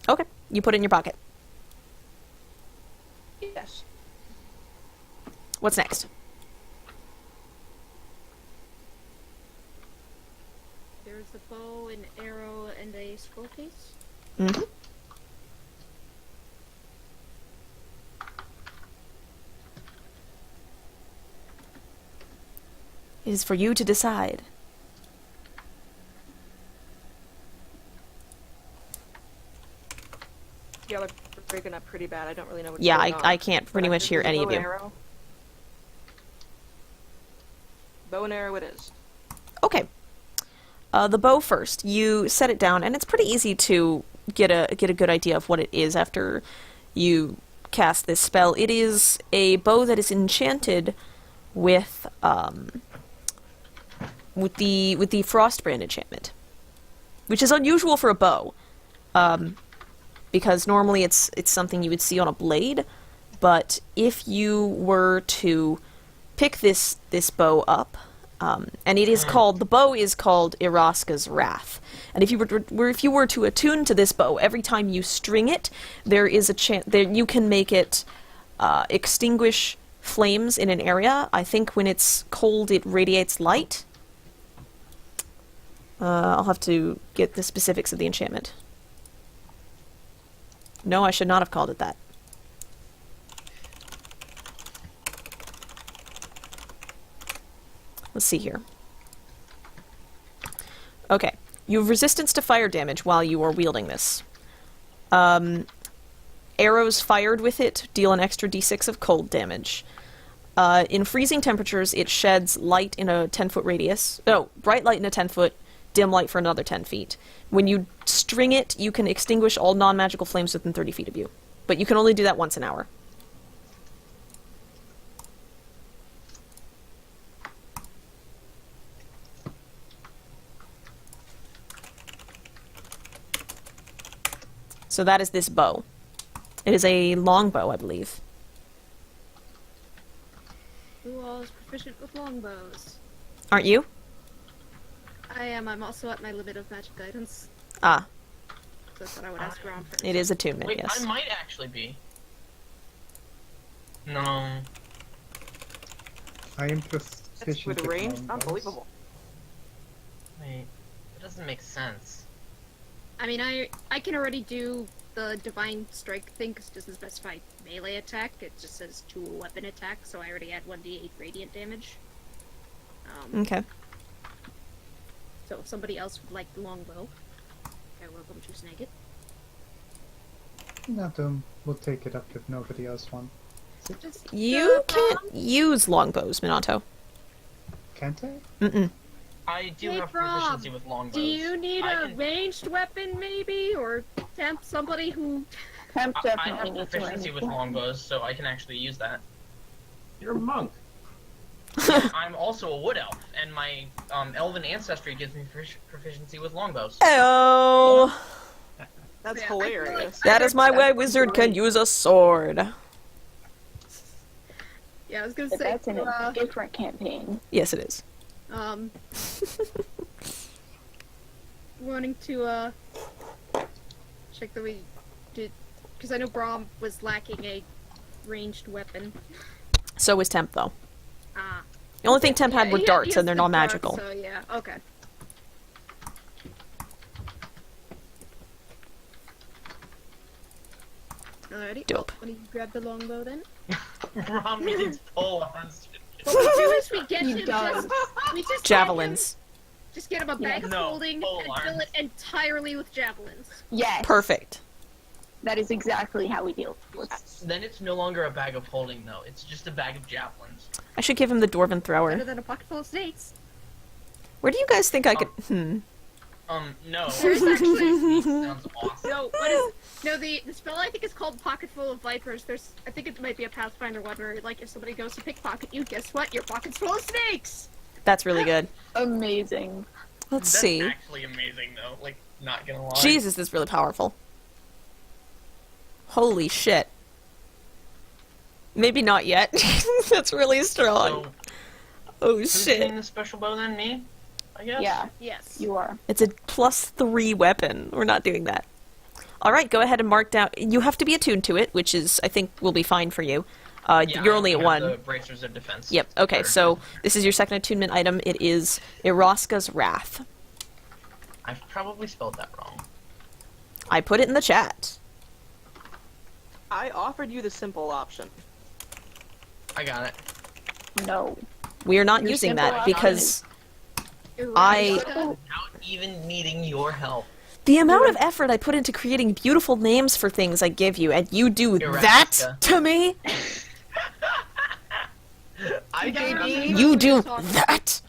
A: Okay, you put it in your pocket.
F: Yes.
A: What's next?
D: There's a bow, an arrow, and a scroll case.
A: Mm-hmm. It is for you to decide.
F: Yeah, they're breaking up pretty bad. I don't really know what's
A: Yeah,
F: going on.
A: I can't pretty
F: But
A: much hear
F: there's a
A: any of
F: bow and
A: you.
F: arrow. Bow and arrow it is.
A: Okay. The bow first. You set it down, and it's pretty easy to get a good idea of what it is after you cast this spell. It is a bow that is enchanted with the Frostbrand enchantment, which is unusual for a bow, because normally it's something you would see on a blade. But if you were to pick this bow up, and it is called, the bow is called Iraska's Wrath, and if you were to attune to this bow, every time you string it, there is a chance that you can make it extinguish flames in an area. I think when it's cold, it radiates light. I'll have to get the specifics of the enchantment. No, I should not have called it that. Let's see here. Okay. You have resistance to fire damage while you are wielding this. Arrows fired with it deal an extra d6 of cold damage. In freezing temperatures, it sheds light in a 10-foot radius. Oh, bright light in a 10-foot, dim light for another 10 feet. When you string it, you can extinguish all non-magical flames within 30 feet of you. But you can only do that once an hour. So that is this bow. It is a long bow, I believe.
D: Who all is proficient with longbows?
A: Aren't you?
D: I am. I'm also at my limit of magic guidance.
A: Ah,
D: That's what I would ask around first.
A: it is attunement,
B: Wait,
A: yes.
B: I might actually be. No.
E: I am
F: That's
E: proficient
F: with range?
E: longbows.
F: Unbelievable.
B: Wait, it doesn't make sense.
D: I mean, I can already do the divine strike thing because it doesn't specify melee attack. It just says tool weapon attack, so I already add 1d8 radiant damage.
A: Okay.
D: So if somebody else would like the longbow, you're welcome to snag it.
E: Minato will take it up if nobody else wants.
D: Just
A: You can't use longbows, Minato.
E: Can't I?
A: Mm-mm.
B: I do
D: Hey,
B: have
D: Rob,
B: proficiency with longbows.
D: Do you need
B: I
D: a
B: can-
D: ranged weapon, maybe, or tempt somebody who?
C: Temp
B: I
C: definitely
B: have
C: needs
B: proficiency with longbows, so I can actually use that.
G: You're a monk.
B: I'm also a wood elf, and my elven ancestry gives me proficiency with longbows.
A: Oh,
F: That's
D: Yeah, I feel like
F: hilarious.
A: that is my way. Wizard can use a sword.
D: Yeah, I was gonna
C: But
D: say.
C: that's in a different campaign.
A: Yes, it is.
D: Wanting to check that we did, because I know Braum was lacking a ranged weapon.
A: So is Temp, though.
D: Ah.
A: The only thing Temp had were
D: he
A: darts,
D: has
A: and they're
D: the
A: not
D: darts,
A: magical.
D: So yeah, okay. Alrighty.
A: Dope.
D: When you grab the longbow, then.
B: Rom needs full arms.
D: What we do is we get
C: He
D: him
C: does.
D: we just
A: Javelins.
D: Just get him a bag of
B: No,
D: holding
B: full
D: and fill
B: arms.
D: it entirely with javelins.
C: Yes.
A: Perfect.
C: That is exactly how we deal with that.
B: Then it's no longer a bag of holding, though. It's just a bag of javelins.
A: I should give him the Dwarven
D: Better
A: Thrower.
D: than a pocket full of snakes.
A: Where do you guys think I could...
B: No.
D: There's actually
B: Sounds awesome.
D: no. What is no the spell? I think is called Pocket Full of Vipers. I think it might be a Pathfinder one where like if somebody goes to pickpocket you, guess what? Your pocket's full of snakes.
A: That's really good.
C: Amazing.
A: Let's
B: That's
A: see.
B: actually amazing, though. Like, not gonna lie.
A: Jesus, that's really powerful. Holy shit. Maybe not yet. That's really strong.
B: So,
A: Oh
B: who's
A: shit.
B: getting the special bow then? Me? I guess?
C: Yeah,
D: Yes.
C: you are.
A: It's a +3 weapon. We're not doing that. Alright, go ahead and mark down. You have to be attuned to it, which is, I think, will be fine for you.
B: Yeah,
A: you're
B: I
A: only at
B: have
A: 1.
B: The bracers of defense.
A: Yep, okay,
B: Or-
A: so this is your second attunement item. It is Iraska's Wrath.
B: I've probably spelled that wrong.
A: I put it in the chat.
F: I offered you the simple option.
B: I got it.
C: No.
A: We are not
C: Your
A: using
C: simple
A: that
C: option
A: because
D: Iraska.
B: Without even needing your help.
A: the amount of effort I put into creating beautiful names for things I give you, and you do that
B: Iraska.
A: to me?
B: I
D: don't remember
B: JD.
A: You
D: what
A: do
D: we talked about.
A: that?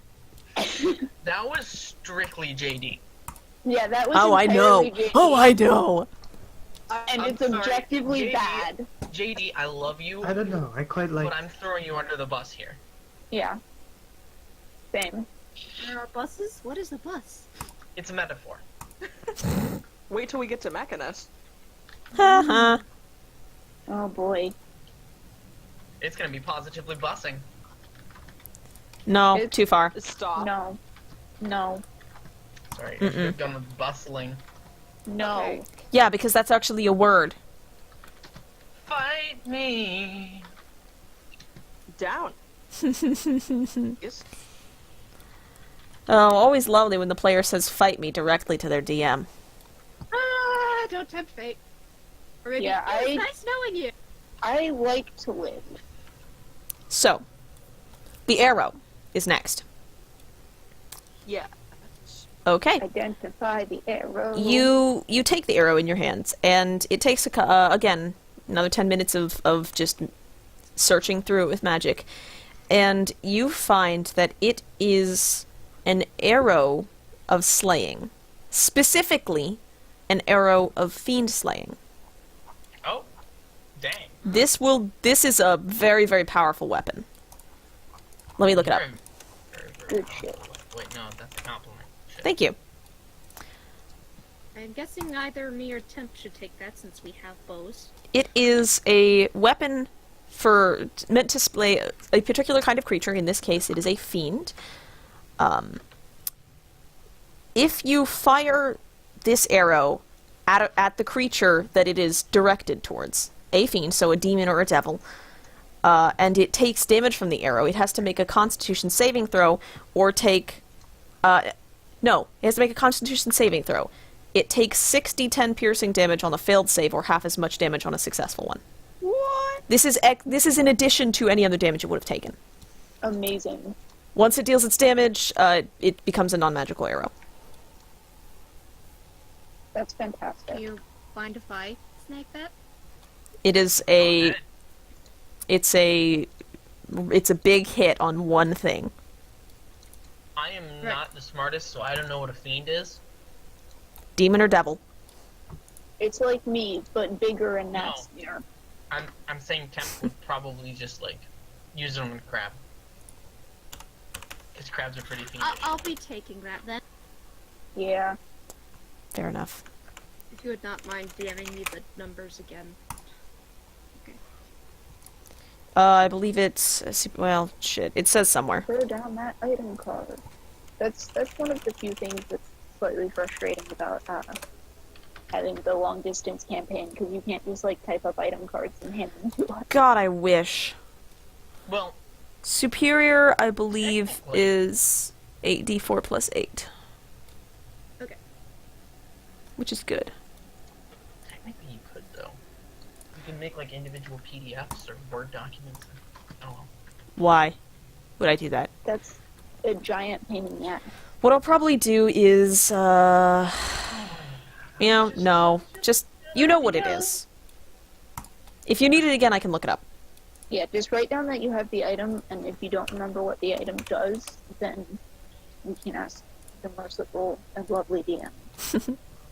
B: That was strictly JD.
C: Yeah, that was
A: Oh, I know.
C: entirely JD.
A: Oh, I know.
C: And
B: I'm
C: it's
B: sorry,
C: objectively
B: JD.
C: bad.
B: JD, I love you,
E: I don't know. I quite like.
B: but I'm throwing you under the bus here.
C: Yeah. Same.
D: There are buses? What is a bus?
B: It's a metaphor.
F: Wait till we get to Mechanus.
A: Haha.
C: Oh boy.
B: It's gonna be positively busing.
A: No,
C: It's-
A: too far.
F: Stop.
C: No. No.
B: Sorry,
A: Mm-mm.
B: we've done with bustling.
C: No.
F: Okay.
A: Yeah, because that's actually a word.
B: Fight me.
F: Down. Yes.
A: Oh, always lovely when the player says fight me directly to their DM.
D: Ah, don't tempt fate. Or maybe,
C: Yeah,
D: "It was
C: I-
D: nice knowing you."
C: I like to live.
A: So, the arrow is next.
F: Yeah.
A: Okay.
C: Identify the arrow.
A: You take the arrow in your hands, and it takes again another 10 minutes of just searching through it with magic, and you find that it is an arrow of slaying, specifically an arrow of fiend slaying.
B: Oh, dang.
A: This is a very, very powerful weapon. Let me look it up.
B: Very,
C: Good shit.
B: Wait, no, that's a compliment. Shit.
A: Thank you.
D: I'm guessing either me or Temp should take that since we have bows.
A: It is a weapon meant to slay a particular kind of creature. In this case, it is a fiend. If you fire this arrow at the creature that it is directed towards, a fiend, so a demon or a devil, and it takes damage from the arrow, it has to make a Constitution saving throw, or take... no, it has to make a Constitution saving throw. It takes 6d10 piercing damage on a failed save, or half as much damage on a successful one.
C: What?
A: This is in addition to any other damage it would have taken.
C: Amazing.
A: Once it deals its damage, it becomes a non-magical arrow.
C: That's
D: Do
C: fantastic.
D: you mind if I snag that?
A: It is a...
B: Okay.
A: It's a big hit on one thing.
B: I am
D: Right.
B: not the smartest, so I don't know what a fiend is.
A: Demon or devil.
C: It's like me, but bigger and
B: No.
C: nastier.
B: I'm saying Temp would probably just like use it on a crab. Because crabs are pretty fiendish.
D: I'll be taking that then.
C: Yeah.
A: Fair enough.
D: If you would not mind DMing me the numbers again.
A: I believe it's... well, shit. It says somewhere.
C: Throw down that item card. That's one of the few things that's slightly frustrating about having the long distance campaign, because you can't just like type up item cards and hand them to us.
A: God, I wish.
B: Well,
A: Superior, I believe,
B: Technically.
A: is 8d4 plus 8.
D: Okay.
A: Which is good.
B: technically you could though. You can make like individual PDFs or Word documents. I don't know.
A: Why would I do that?
C: That's a giant pain in the ass.
A: What I'll probably do is, no. Just, you know what it is. If you need it again, I can look it up.
C: Yeah, just write down that you have the item, and if you don't remember what the item does, then you can ask the merciful and lovely DM.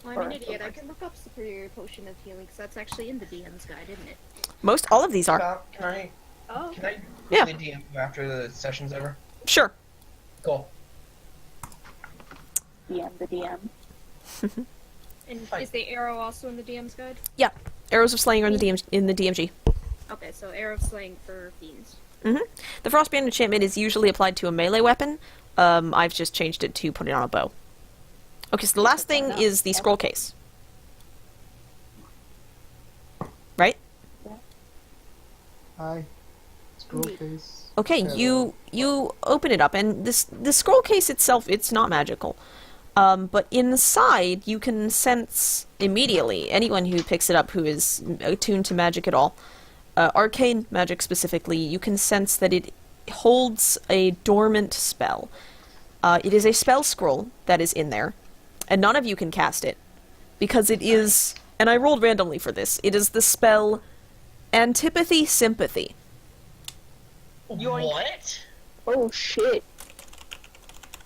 D: Well, I'm an
C: Or-
D: idiot. I can look up Superior Potion of Healing, because that's actually in the DM's guide, isn't it?
A: All of these are.
B: Stop. Can I
D: Oh,
A: Yeah.
B: quickly DM you after the session's over?
A: Sure.
B: Cool.
C: DM the DM.
D: and
B: Fine.
D: is the arrow also in the DM's guide?
A: Arrows of Slaying are in the DMG.
D: Okay, so arrow of slaying for fiends.
A: The Frostbrand enchantment is usually applied to a melee weapon. I've just changed it to put it on a bow. Okay, so the last thing is the scroll case. Right?
E: Hi. Scroll case.
A: Okay, you open it up, and the scroll case itself, it's not magical. But inside, you can sense immediately, anyone who picks it up who is attuned to magic at all, arcane magic specifically, you can sense that it holds a dormant spell. It is a spell scroll that is in there, and none of you can cast it, because it is, and I rolled randomly for this, it is the spell Antipathy Sympathy.
B: What?
C: Oh shit.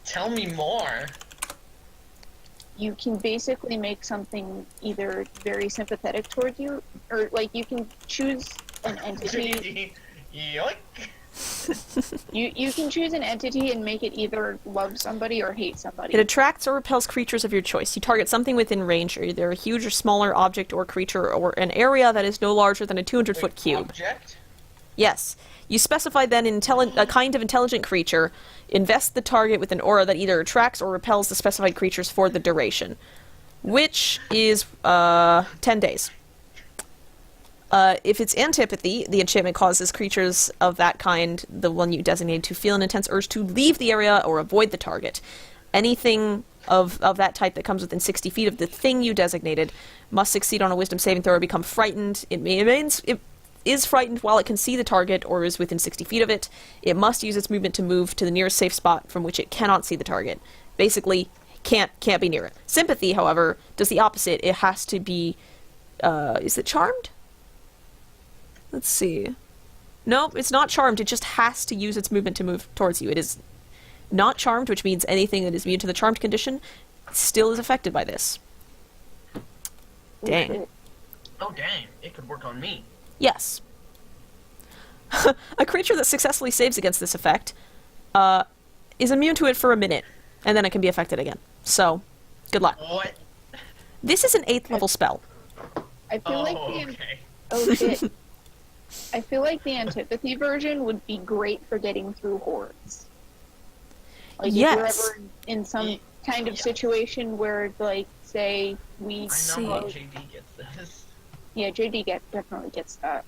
B: Tell me more.
C: You can basically make something either very sympathetic towards you, or like you can choose an entity.
B: Yoink.
C: You can choose an entity and make it either love somebody or hate somebody.
A: It attracts or repels creatures of your choice. You target something within range, either a huge or smaller object or creature, or an area that is no larger than a 200-foot cube.
B: Object?
A: Yes. You specify then a kind of intelligent creature, invest the target with an aura that either attracts or repels the specified creatures for the duration, which is 10 days. If it's antipathy, the enchantment causes creatures of that kind, the one you designated, to feel an intense urge to leave the area or avoid the target. Anything of that type that comes within 60 feet of the thing you designated must succeed on a wisdom saving throw or become frightened. It is frightened while it can see the target or is within 60 feet of it. It must use its movement to move to the nearest safe spot from which it cannot see the target. Basically, can't be near it. Sympathy, however, does the opposite. It has to be... is it charmed? Let's see. Nope, it's not charmed. It just has to use its movement to move towards you. It is not charmed, which means anything that is immune to the charmed condition still is affected by this. Dang.
B: Oh, dang. It could work on me.
A: Yes. A creature that successfully saves against this effect is immune to it for a minute, and then it can be affected again. So, good luck.
B: What?
A: This is an 8th level spell.
C: I feel like
B: okay.
C: oh shit. I feel like the antipathy version would be great for getting through hordes. Like
A: Yes.
C: if you're ever in some kind of situation where, like, say we
B: I know how JD gets this.
C: Yeah, JD definitely gets that.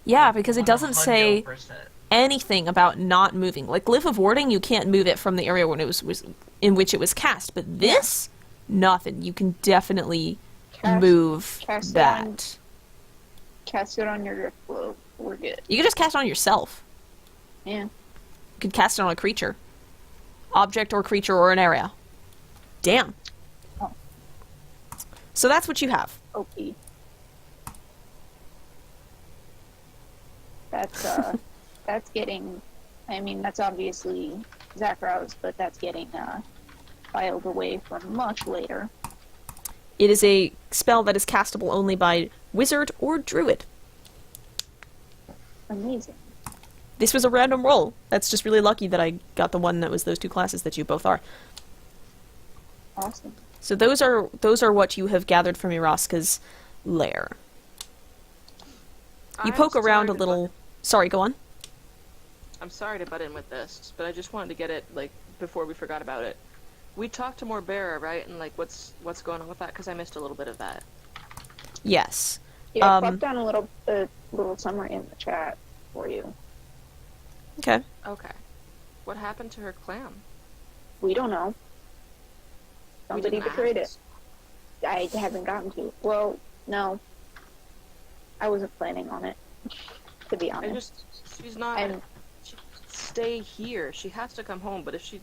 A: Yeah, because it doesn't say
B: 100%.
A: anything about not moving. Like, Glyph of Warding, you can't move it from the area when it was in which it was cast. But this, nothing. You can definitely move
C: cast
A: that.
C: Cast it on your drift globe. We're good.
A: You can just cast it on yourself.
C: Yeah.
A: You can cast it on a creature. Object or creature or an area. Damn.
C: Oh.
A: So that's what you have.
C: Okay. That's getting, I mean, that's obviously Zackrow's, but that's getting filed away for much later.
A: It is a spell that is castable only by wizard or druid.
C: Amazing.
A: This was a random roll. That's just really lucky that I got the one that was those two classes that you both are.
C: Awesome.
A: So those are what you have gathered from Iraska's lair. You poke around a little... Sorry, go on.
F: I'm sorry to butt in with this, but I just wanted to get it, like, before we forgot about it. We talked to Morbera, right? And, like, what's going on with that? Because I missed a little bit of that.
A: Yes.
C: Yeah, I popped down a little summary in the chat for you.
A: Okay.
F: Okay. What happened to her clan?
C: We don't know.
F: We
C: Somebody
F: didn't
C: betrayed
F: ask.
C: it. I haven't gotten to. Well, no. I wasn't planning on it, to be honest.
F: She's not... She stay here. She has to come home, but if she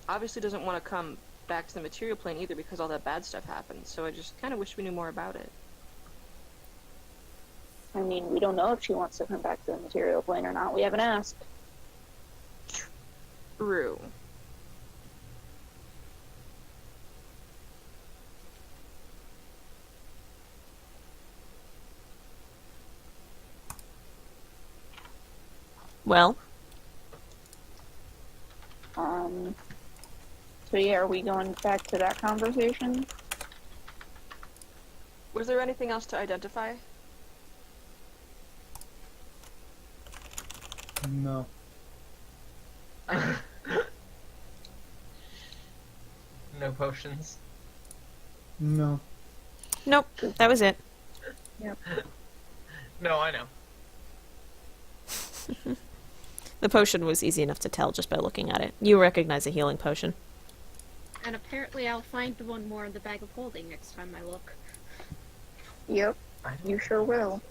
F: obviously doesn't want to come back to the material plane either because all that bad stuff happened, so I just kind of wish we knew more about it.
C: I mean, we don't know if she wants to come back to the material plane or not. We haven't asked.
F: True.
A: Well,
C: so yeah, are we going back to that conversation?
F: Was there anything else to identify?
E: No.
B: No potions.
E: No.
A: Nope, that was it.
B: No, I know.
A: The potion was easy enough to tell just by looking at it. You recognize a healing potion.
D: And apparently I'll find one more in the bag of holding next time I look.
C: Yep,
B: I don't
C: you sure will.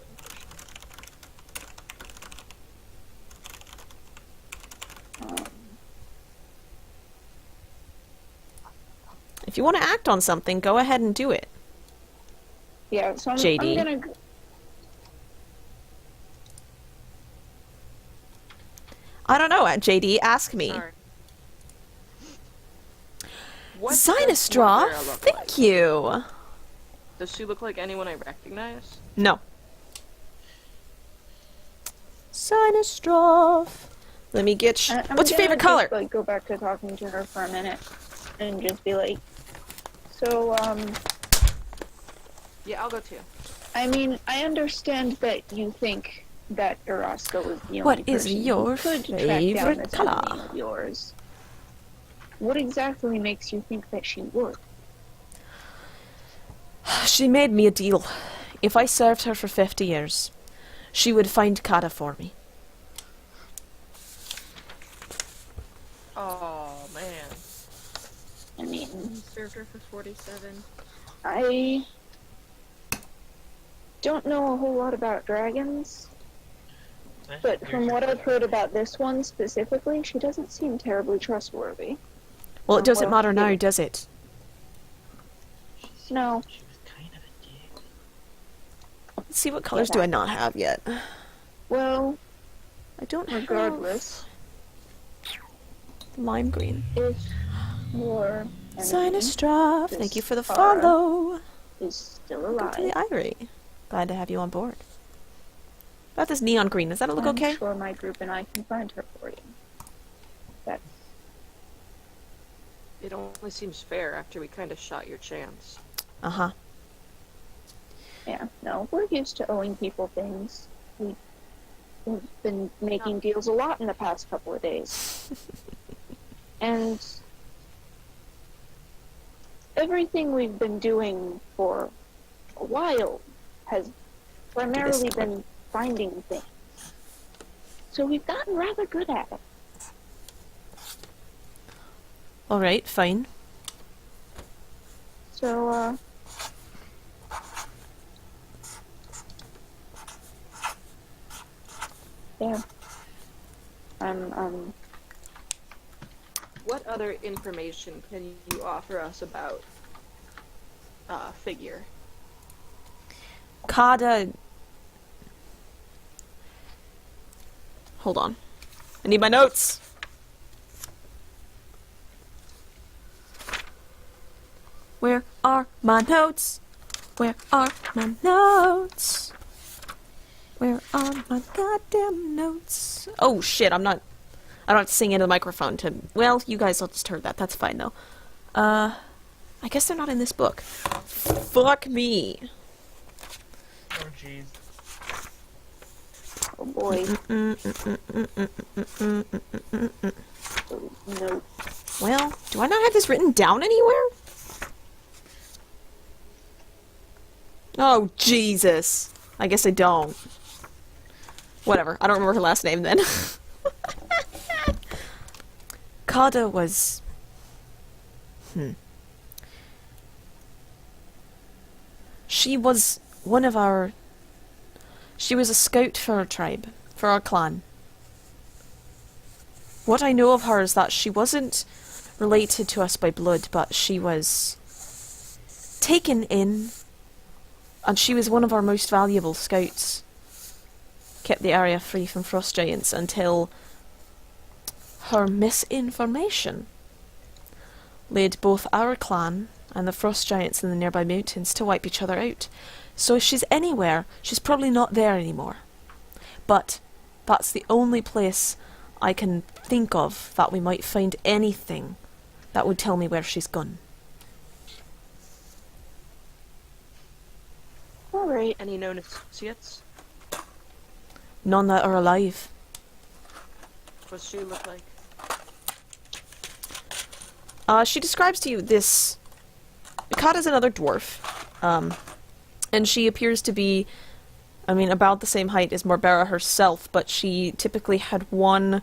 A: If you want to act on something, go ahead and do it.
C: Yeah, so I'm
A: JD.
C: gonna...
A: I don't know, JD, ask me.
F: Sorry. What does
A: Sinustraw,
F: Moira look
A: thank
F: like?
A: you.
F: Does she look like anyone I recognize?
A: No. Sinustraw. Let me get...
C: I'm
A: What's your
C: gonna
A: favorite color?
C: Just, like, go back to talking to her for a minute and just be like, so,
F: Yeah, I'll go too.
C: I mean, I understand that you think that Iraska was the only
A: What is
C: person
A: your
C: who could track down
A: favorite
C: this
A: color?
C: enemy of yours. What exactly makes you think that she would?
A: She made me a deal. If I served her for 50 years, she would find Kata for me.
F: Oh man.
C: I mean,
D: Served her for 47.
C: I don't know a whole lot about dragons, but from what I've heard about this one specifically, she doesn't seem terribly trustworthy.
A: Well, it doesn't
C: well,
A: matter now,
C: yeah.
A: does it?
C: No.
B: She was kind of a dick.
A: Let's see, what colors do I not have yet?
C: Well,
A: I don't have
C: regardless,
A: lime green.
C: if your enemy
A: Sinustraw, thank you for the
C: This
A: follow.
C: is still
A: Welcome to
C: alive,
A: the Ivory. Glad to have you on board. About this neon green, does that look okay?
C: I'm sure my group and I can find her for you. That's
F: It only seems fair after we kind of shot your chance.
A: Uh-huh.
C: yeah. No, we're used to owing people things. We've been making deals a lot in the past couple of days, and everything we've been doing for a while has primarily been finding things. So we've gotten rather good at it.
A: Alright, fine.
C: So, yeah.
F: What other information can you offer us about Figure?
A: Kada... Hold on. I need my notes! Where are my notes? Where are my notes? Where are my goddamn notes? Oh shit, I don't have to sing into the microphone to... Well, you guys all just heard that. That's fine, though. I guess they're not in this book. Fuck me.
B: Oh jeez.
C: Oh boy. No.
A: Well, do I not have this written down anywhere? Oh, Jesus. I guess I don't. Whatever. I don't remember her last name then. Kada was... She was one of our... She was a scout for our tribe, for our clan. What I know of her is that she wasn't related to us by blood, but she was taken in, and she was one of our most valuable scouts. Kept the area free from frost giants until her misinformation led both our clan and the frost giants in the nearby mountains to wipe each other out. So if she's anywhere, she's probably not there anymore. But that's the only place I can think of that we might find anything that would tell me where she's gone.
C: Alright.
F: Any known associates?
A: None that are alive.
F: What's she look like?
A: She describes to you this... Mikata's another dwarf. And she appears to be, I mean, about the same height as Morbera herself, but she typically had one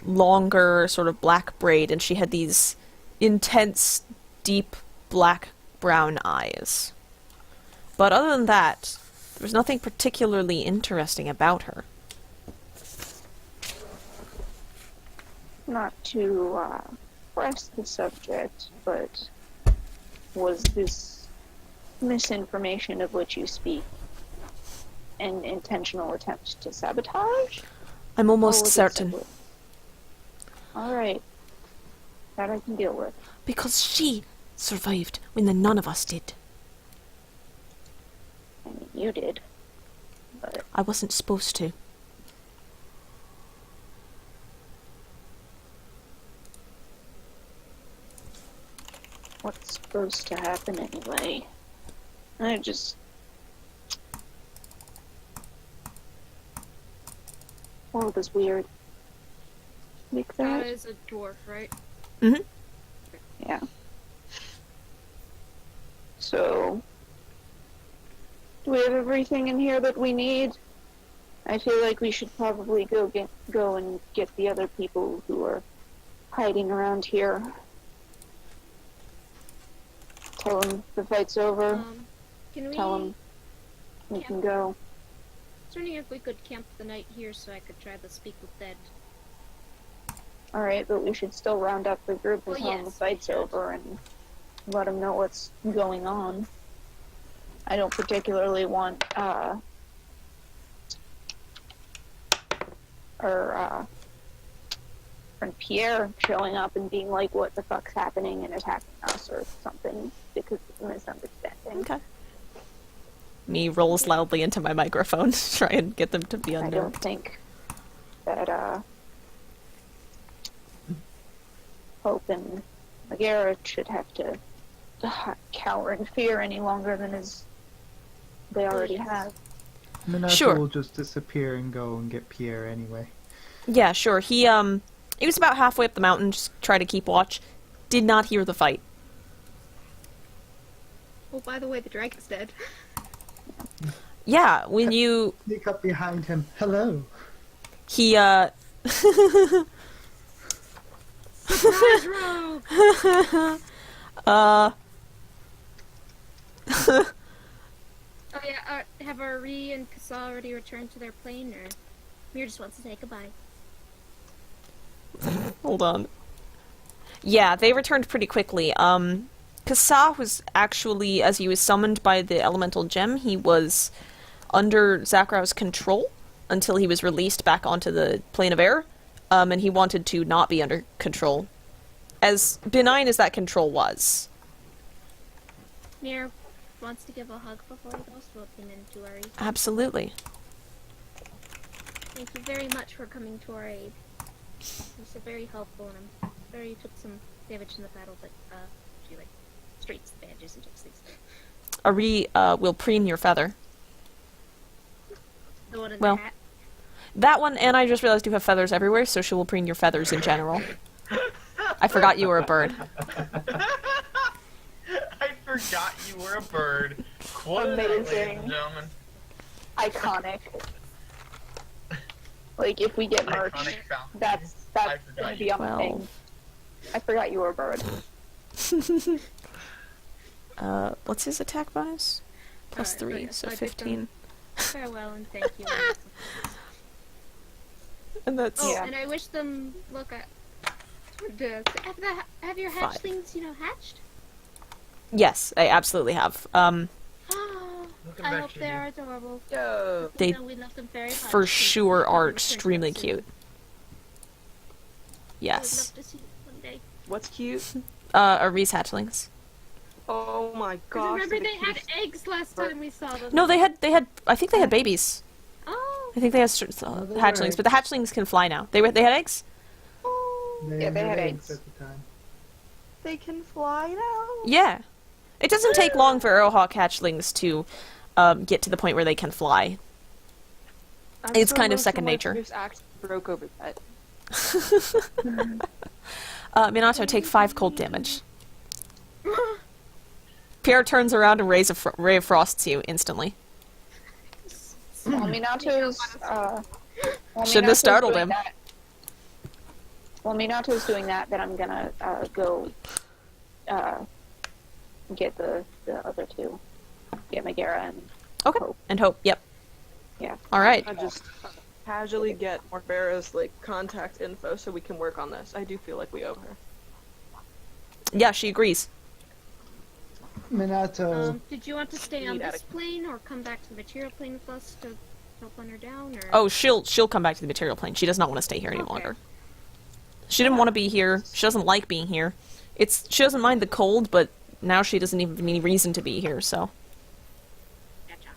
A: longer sort of black braid, and she had these intense, deep, black-brown eyes. But other than that, there was nothing particularly interesting about her.
C: Not to press the subject, but was this misinformation of which you speak an intentional attempt to sabotage?
A: I'm almost
C: Or was it
A: certain.
C: separate? Alright. That I can deal with.
A: Because she survived when the none of us did.
C: I mean, you did. But
A: I wasn't supposed to.
C: what's supposed to happen anyway? I just... world is weird. Like
D: That
C: that?
D: is a dwarf, right?
A: Mm-hmm.
C: Yeah. So... do we have everything in here that we need? I feel like we should probably go and get the other people who are hiding around here. Tell them the fight's over.
D: Can we...
C: Tell them we can go.
D: I was wondering if we could camp the night here so I could try to speak with Dead.
C: Alright, but we should still round up the group and
D: Well,
C: tell them the
D: yes,
C: fight's
D: we should.
C: over and let them know what's going on. I don't particularly want, friend Pierre showing up and being like, what the fuck's happening, and attacking us or something because of a misunderstanding.
A: Okay. Me rolls loudly into my microphone to try and get them to be
C: I don't
A: unnerved.
C: think that, Hope and Megara should have to cower in fear any longer than they already have.
E: Minato
A: Sure.
E: will just disappear and go and get Pierre anyway.
A: Yeah, sure. He was about halfway up the mountain, just try to keep watch. Did not hear the fight.
D: Oh, by the way, the dragon's dead.
A: Yeah, when you...
E: Sneak up behind him. Hello.
A: He,
D: Surprise row! Oh yeah, have Ari and Kasa already returned to their plane, or Mir just wants to say goodbye?
A: Hold on. Yeah, they returned pretty quickly. Kasa was actually, as he was summoned by the elemental gem, he was under Zackrow's control until he was released back onto the plane of air, and he wanted to not be under control. As benign as that control was.
D: Mir wants to give a hug before he goes floating into Ari.
A: Absolutely.
D: Thank you very much for coming to our aid. You were very helpful, and I'm sorry you took some damage in the battle, but she like straights the bandages and takes things.
A: Ari will preen your feather.
D: The one in
A: Well.
D: the hat.
A: That one, and I just realized you have feathers everywhere, so she will preen your feathers in general. I forgot you were a bird.
B: I forgot you were a bird. Quote that, ladies
C: Amazing.
B: and gentlemen.
C: Iconic. Like, if we get merch,
B: Iconic Falcon.
C: that's
B: I forgot
C: gonna
B: you.
C: be on the
A: Well.
C: thing. I forgot you were a bird.
A: What's his attack bonus? Plus
D: Alright,
A: 3,
D: so
A: so
D: I give
A: 15.
D: Farewell and thank you.
A: And that's...
D: Oh,
C: Yeah.
D: and I wish them luck. Have your
A: Five.
D: hatchlings, hatched?
A: Yes, I absolutely have.
B: Looking
D: I
B: back
D: hope
B: to
D: they
B: you.
D: are adorable.
F: Yo.
A: They
D: We love them very much.
A: for sure are
D: Return to
A: extremely
D: them soon.
A: cute.
D: I
A: Yes.
D: would love to see them one day.
F: What's cute?
A: Ari's hatchlings.
F: Oh my
D: 'Cause
F: gosh.
D: remember
F: they're the
D: they had
F: cutest-
D: eggs last time we saw them.
A: No, they had, I think they had babies.
D: Oh.
A: I think they had
E: they were
A: hatchlings, but the hatchlings can fly now. They had eggs?
C: Yeah, they had eggs.
E: at the time.
F: They can fly now.
A: Yeah. It doesn't take long for Arrowhawk hatchlings to get to the point where they can fly.
F: I'm
A: It's
F: so
A: kind of
F: moved to
A: second
F: my
A: nature.
F: fierce broke over that.
A: Minato, take 5 cold damage. Pierre turns around and Ray of Frosts you instantly.
C: While Minato's,
A: Shouldn't have startled him.
C: While Minato's doing that, then I'm gonna go get the other two. Get Megara and
A: Okay.
C: Hope.
A: And Hope, yep.
C: Yeah.
A: Alright.
F: I just casually get Morfera's like contact info so we can work on this. I do feel like we owe her.
A: Yeah, she agrees.
E: Minato.
D: Did you want to stay on
F: Need
D: this
F: adequate-
D: plane or come back to the material plane with us to help run her down? Or
A: Oh, she'll come back to the material plane. She does not want to stay here any
D: Okay.
A: longer. She didn't want to be here. She doesn't like being here. She doesn't mind the cold, but now she doesn't even have any reason to be here, so.
D: Gotcha.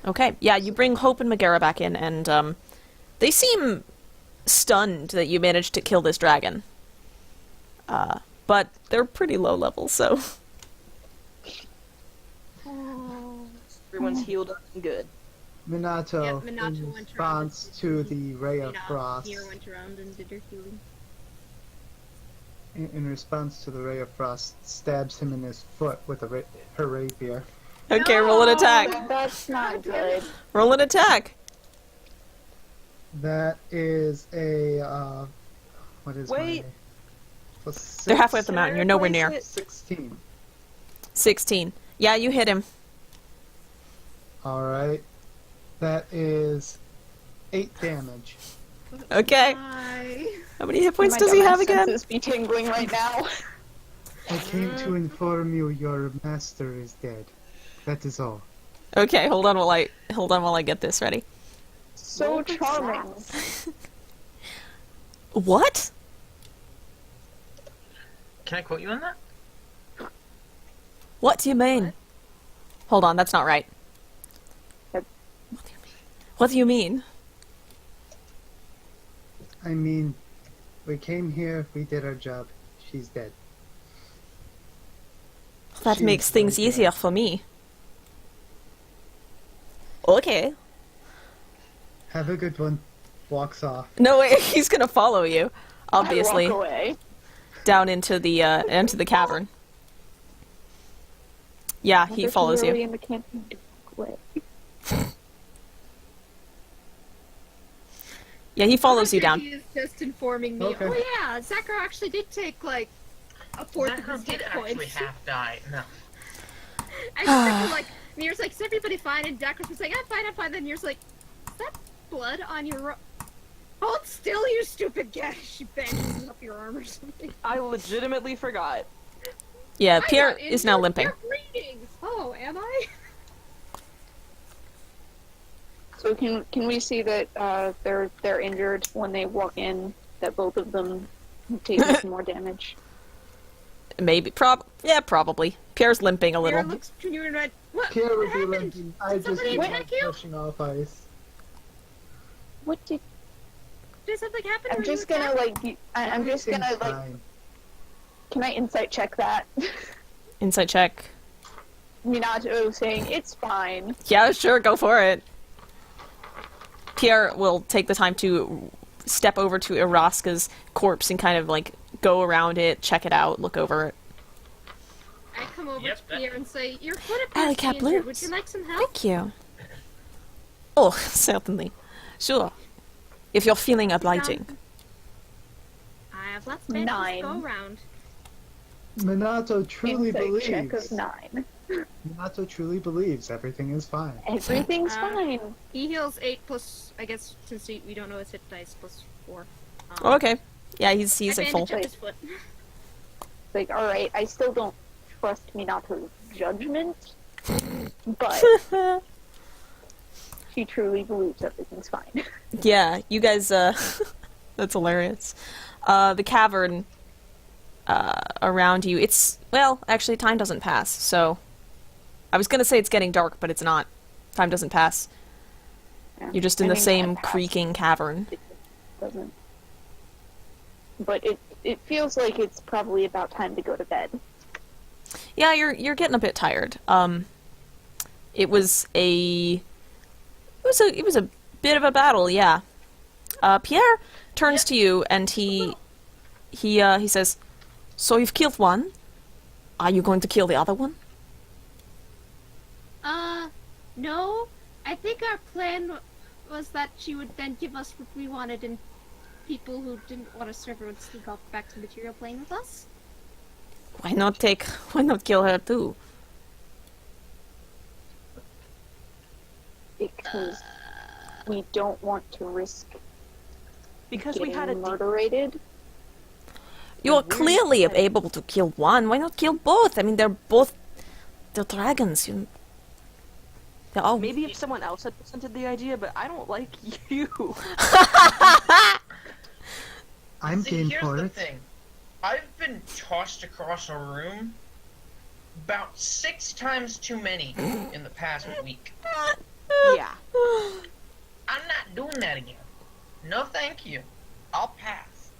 A: Okay, yeah, you bring Hope and Megara back in, and they seem stunned that you managed to kill this dragon. But they're pretty low level, so.
F: Everyone's healed up and good.
E: Minato,
D: Yep, Minato
E: in
D: went around
E: response to the Ray of Frost.
D: Pierre went around and did her healing.
E: In response to the Ray of Frost, stabs him in his foot with her rapier.
A: Okay, roll an attack.
C: That's not good.
A: Roll an attack.
E: That is a what is
F: Wait.
E: my plus 6?
A: They're halfway up the mountain. You're nowhere near.
E: 16.
A: 16. Yeah, you hit him.
E: All right, that is 8 damage.
A: Okay.
D: Hi.
A: How many hit points
C: My
A: does he
C: dumbass
A: have again?
C: senses be tingling right now.
E: I came to inform you your master is dead. That is all.
A: Okay, hold on while I get this ready.
C: So charming.
A: What?
B: Can I quote you on that?
A: What do you mean? Hold on, that's not right.
C: That-
A: What do you mean?
E: I mean, we came here, we did our job. She's dead.
A: That
E: She's
A: makes things
E: very
A: easier
E: dead.
A: for me. Okay.
E: Have a good one. Walks off.
A: No way, he's gonna follow you. Obviously,
C: I walk away.
A: down into the cavern. Yeah, he follows
C: Really
A: you.
C: in the campaign. Quit.
A: Yeah, he follows you down.
D: He's just informing me.
E: Okay.
D: Oh yeah, Zackrow actually did take like a fourth of
B: Zackrow
D: his
B: did
D: hit
B: actually
D: points.
B: half die. No.
D: I just like Mir's like, is everybody fine? And Zackrow was like, I'm fine, I'm fine. Then Mir's like, is that blood on your hold still, you stupid guy. She bangs up your arm or something.
F: I legitimately forgot.
A: Yeah,
D: I
A: Pierre
D: got
A: is now
D: injured.
A: limping.
D: You're bleeding. Oh, am I?
C: So can we see that they're injured when they walk in? That both of them take some more damage.
A: Maybe, probably. Pierre's limping a
D: Mir
A: little.
D: looks to you and went, what?
E: Pierre
D: What
E: would be
D: happened?
E: limping. I
D: Did
E: just
D: somebody
E: keep
D: attack you?
E: pushing off ice.
C: What did?
D: Did something happen?
C: I'm
D: Were
C: just
D: you
C: gonna
D: attacked?
C: like. I'm just gonna
E: Everything's
C: like.
E: fine.
C: Can I insight check that?
A: Insight check.
C: Minato saying it's fine.
A: Yeah, sure, go for it. Pierre will take the time to step over to Iraska's corpse and kind of like go around it, check it out, look over it.
D: I come over
B: Yep,
D: to
B: that-
D: Pierre and say, your foot
A: Alley
D: appears to
A: Cat
D: be injured. Would
A: Blues.
D: you like some help?
A: Thank you. Oh, certainly. Sure. If you're feeling obliging.
D: I have lots of bandages to
C: 9.
D: go around.
E: Minato truly
C: Insight check of
E: believes.
C: 9.
E: Minato truly believes everything is fine.
C: Everything's
D: Uh,
C: fine.
D: He heals 8 plus, I guess, since we don't know his hit dice, plus 4.
A: Oh, okay. Yeah, he's
D: I
A: like full.
D: bandaged up his foot.
C: Like, alright, I still don't trust Minato's judgment, but she truly believes everything's fine.
A: Yeah, you guys, that's hilarious. The cavern, around you, well, actually, time doesn't pass, so. I was gonna say it's getting dark, but it's not. Time doesn't pass.
C: Yeah.
A: You're just in
C: I
A: the
C: mean,
A: same
C: that passed.
A: creaking cavern.
C: Doesn't. But it feels like it's probably about time to go to bed.
A: Yeah, you're getting a bit tired. It was a bit of a battle, yeah. Pierre turns to you and he says, "So you've killed one? Are you going to kill the other one?"
D: No. I think our plan was that she would then give us what we wanted, and people who didn't want to serve her would sneak off back to the material plane with us.
A: Why not kill her too?
C: Because we don't want to risk
F: Because we
C: getting
F: had a
C: murderated.
A: You are clearly able to kill one. Why not kill both? I mean, they're dragons. They're all...
F: Maybe if someone else had presented the idea, but I don't like you.
E: I'm
B: See,
E: game
B: here's
E: for
B: the
E: it.
B: thing. I've been tossed across a room about 6 times too many in the past week.
F: Yeah.
B: I'm not doing that again. No, thank you. I'll pass.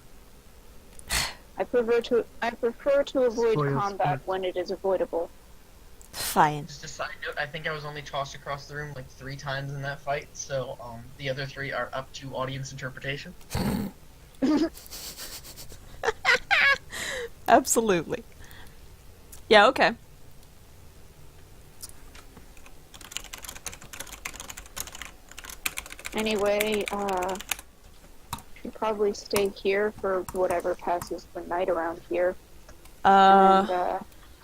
C: I prefer to avoid
E: Spoils
C: combat
E: sport.
C: when it is avoidable.
A: Fine.
B: Just a side note, I think I was only tossed across the room like 3 times in that fight, so the other 3 are up to audience interpretation.
A: Absolutely. Yeah, okay.
C: Anyway, should probably stay here for whatever passes the night around here, and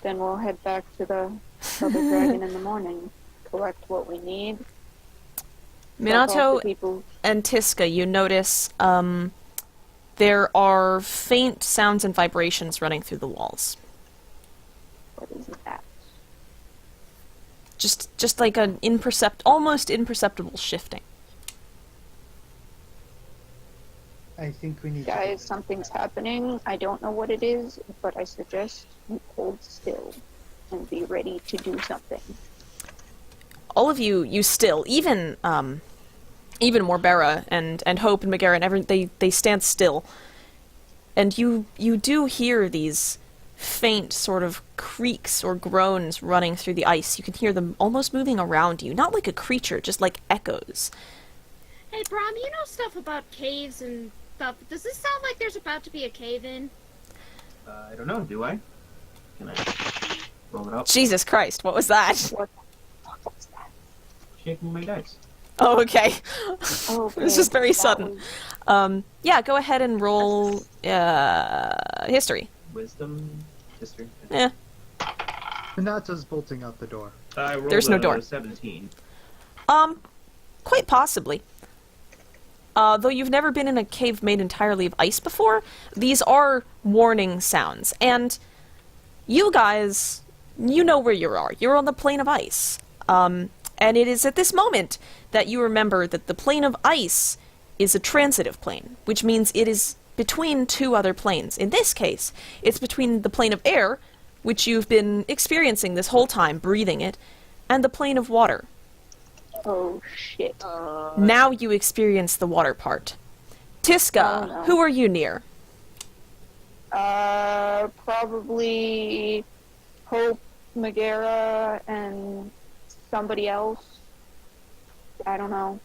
C: then we'll head back to the other dragon in the morning, collect what we need. Talk off
A: Minato
C: the people.
A: and Tiska, you notice there are faint sounds and vibrations running through the walls.
C: What is that?
A: Just like an almost imperceptible shifting.
E: I think we need to
C: Guys, something's happening. I don't know what it is, but I suggest you hold still and be ready to do something.
A: All of you still, even Morbera and Hope and Megara and everyone, they stand still. And you do hear these faint sort of creaks or groans running through the ice. You can hear them almost moving around you. Not like a creature, just like echoes.
D: Hey, Brom, you know stuff about caves and stuff. Does this sound like there's about to be a cave-in?
G: I don't know, do I? Can I roll it up?
A: Jesus Christ, what was that?
C: What the fuck was that?
G: Shaking my dice.
A: Oh, okay.
C: Oh,
A: This is very
C: that
A: sudden.
C: was-
A: Yeah, go ahead and roll history.
G: Wisdom, history.
A: Yeah.
E: Minato's bolting out the door.
G: I rolled
A: There's no
G: a
A: door.
G: 17.
A: Quite possibly. Though you've never been in a cave made entirely of ice before, these are warning sounds. And you guys, you know where you are. You're on the plane of ice. And it is at this moment that you remember that the plane of ice is a transitive plane, which means it is between 2 other planes. In this case, it's between the plane of air, which you've been experiencing this whole time, breathing it, and the plane of water.
C: Oh shit.
A: Now you experience the water part. Tiska,
C: Oh, no.
A: who are you near?
C: Probably Hope, Megara, and somebody else. I don't know.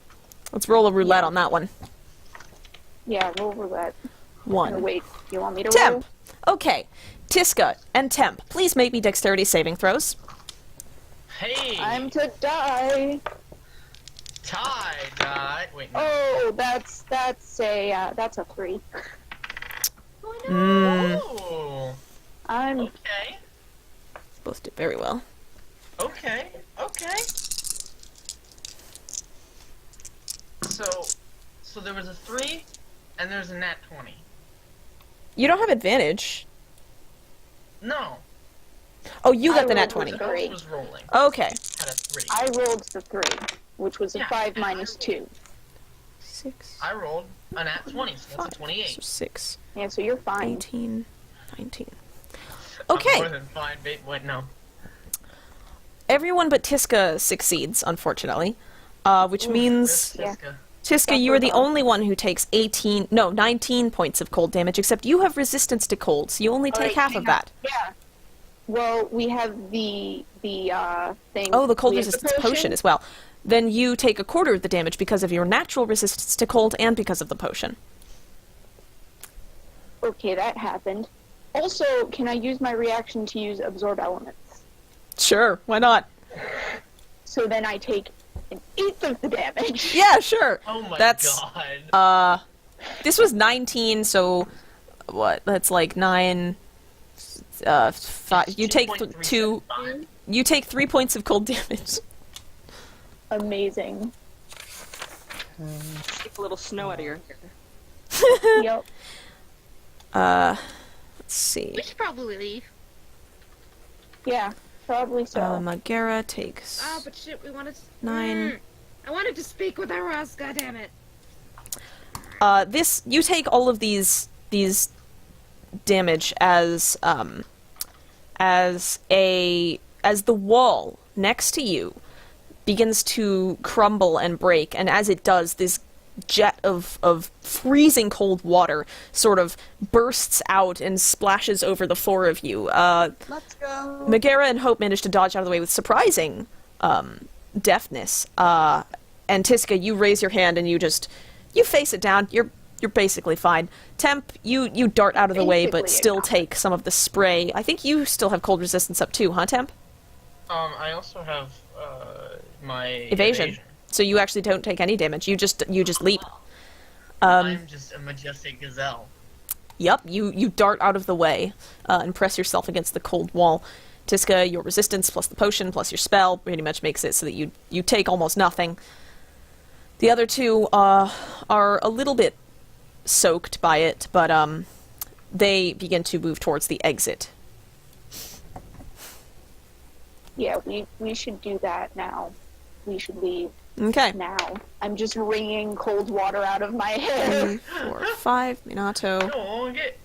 A: Let's roll a roulette on that one.
C: Yeah, roll roulette. Or
A: 1.
C: wait, you want me to
A: Temp.
C: roll?
A: Okay. Tiska and Temp, please make me dexterity saving throws.
B: Hey!
C: I'm to die.
B: tie. Wait, no.
C: Oh, that's a 3.
D: Oh, no.
B: Oh,
C: I'm
B: okay.
A: Both did very well.
B: Okay. So there was a 3, and there's a nat 20.
A: You don't have advantage.
B: No.
A: Oh, you got
C: I
A: the nat
C: rolled
A: 20.
C: a
B: Else
C: 3.
B: was rolling.
A: Okay.
B: Had a 3.
C: I rolled the 3, which was a
B: Yeah,
C: 5
B: and I
C: minus
B: rolled-
C: 2.
A: 6.
B: I rolled a nat 20, so that's a 28.
A: So 6.
C: Yeah, so you're fine.
A: 18. 19.
B: I'm
A: Okay.
B: more than fine. Wait, no.
A: Everyone but Tiska succeeds, unfortunately. Which means...
C: Yeah.
B: Tiska.
A: Tiska, you are the only one who takes 19 points of cold damage, except you have resistance to cold, so you only take
C: Alright,
A: half
C: hang
A: of that.
C: Yeah. Well, we have the thing.
A: Oh, the cold
C: we have the
A: resistance potion as well. then you take a quarter of the damage because of your natural resistance to cold and because of the potion.
C: Okay, that happened. Also, can I use my reaction to use absorb elements?
A: Sure, why not?
C: So then I take an eighth of the damage.
A: Yeah, sure.
B: Oh my
A: That's,
B: god.
A: This was 19, so what? That's like 9. 5. You take
B: 2.375.
A: You take 3 points of cold damage.
C: Amazing.
F: Take a little snow out of your hair.
C: Yep.
A: Let's see.
D: We should probably leave.
C: Yeah, probably so.
A: Megara takes
D: Oh, but shit, we wanted to...
A: 9.
D: I wanted to speak with Iraska, damn it.
A: You take all of these damage as the wall next to you begins to crumble and break, and as it does, this jet of freezing cold water sort of bursts out and splashes over the four of you.
F: Let's go.
A: Megara and Hope manage to dodge out of the way with surprising deftness. And Tiska, you raise your hand and you face it down. You're basically fine. Temp, you dart out of the way, but
C: Basically,
A: still
C: yeah.
A: take some of the spray. I think you still have cold resistance up too, huh, Temp?
B: I also have my
A: Evasion. So you actually don't take any damage. You just leap.
B: I'm just a majestic gazelle.
A: Yep, you dart out of the way and press yourself against the cold wall. Tiska, your resistance plus the potion plus your spell pretty much makes it so that you take almost nothing. The other two are a little bit soaked by it, but they begin to move towards the exit.
C: Yeah, we should do that now. We should leave
A: Okay.
C: now. I'm just wringing cold water out of my hair.
A: 3, 4, 5, Minato.
B: Don't get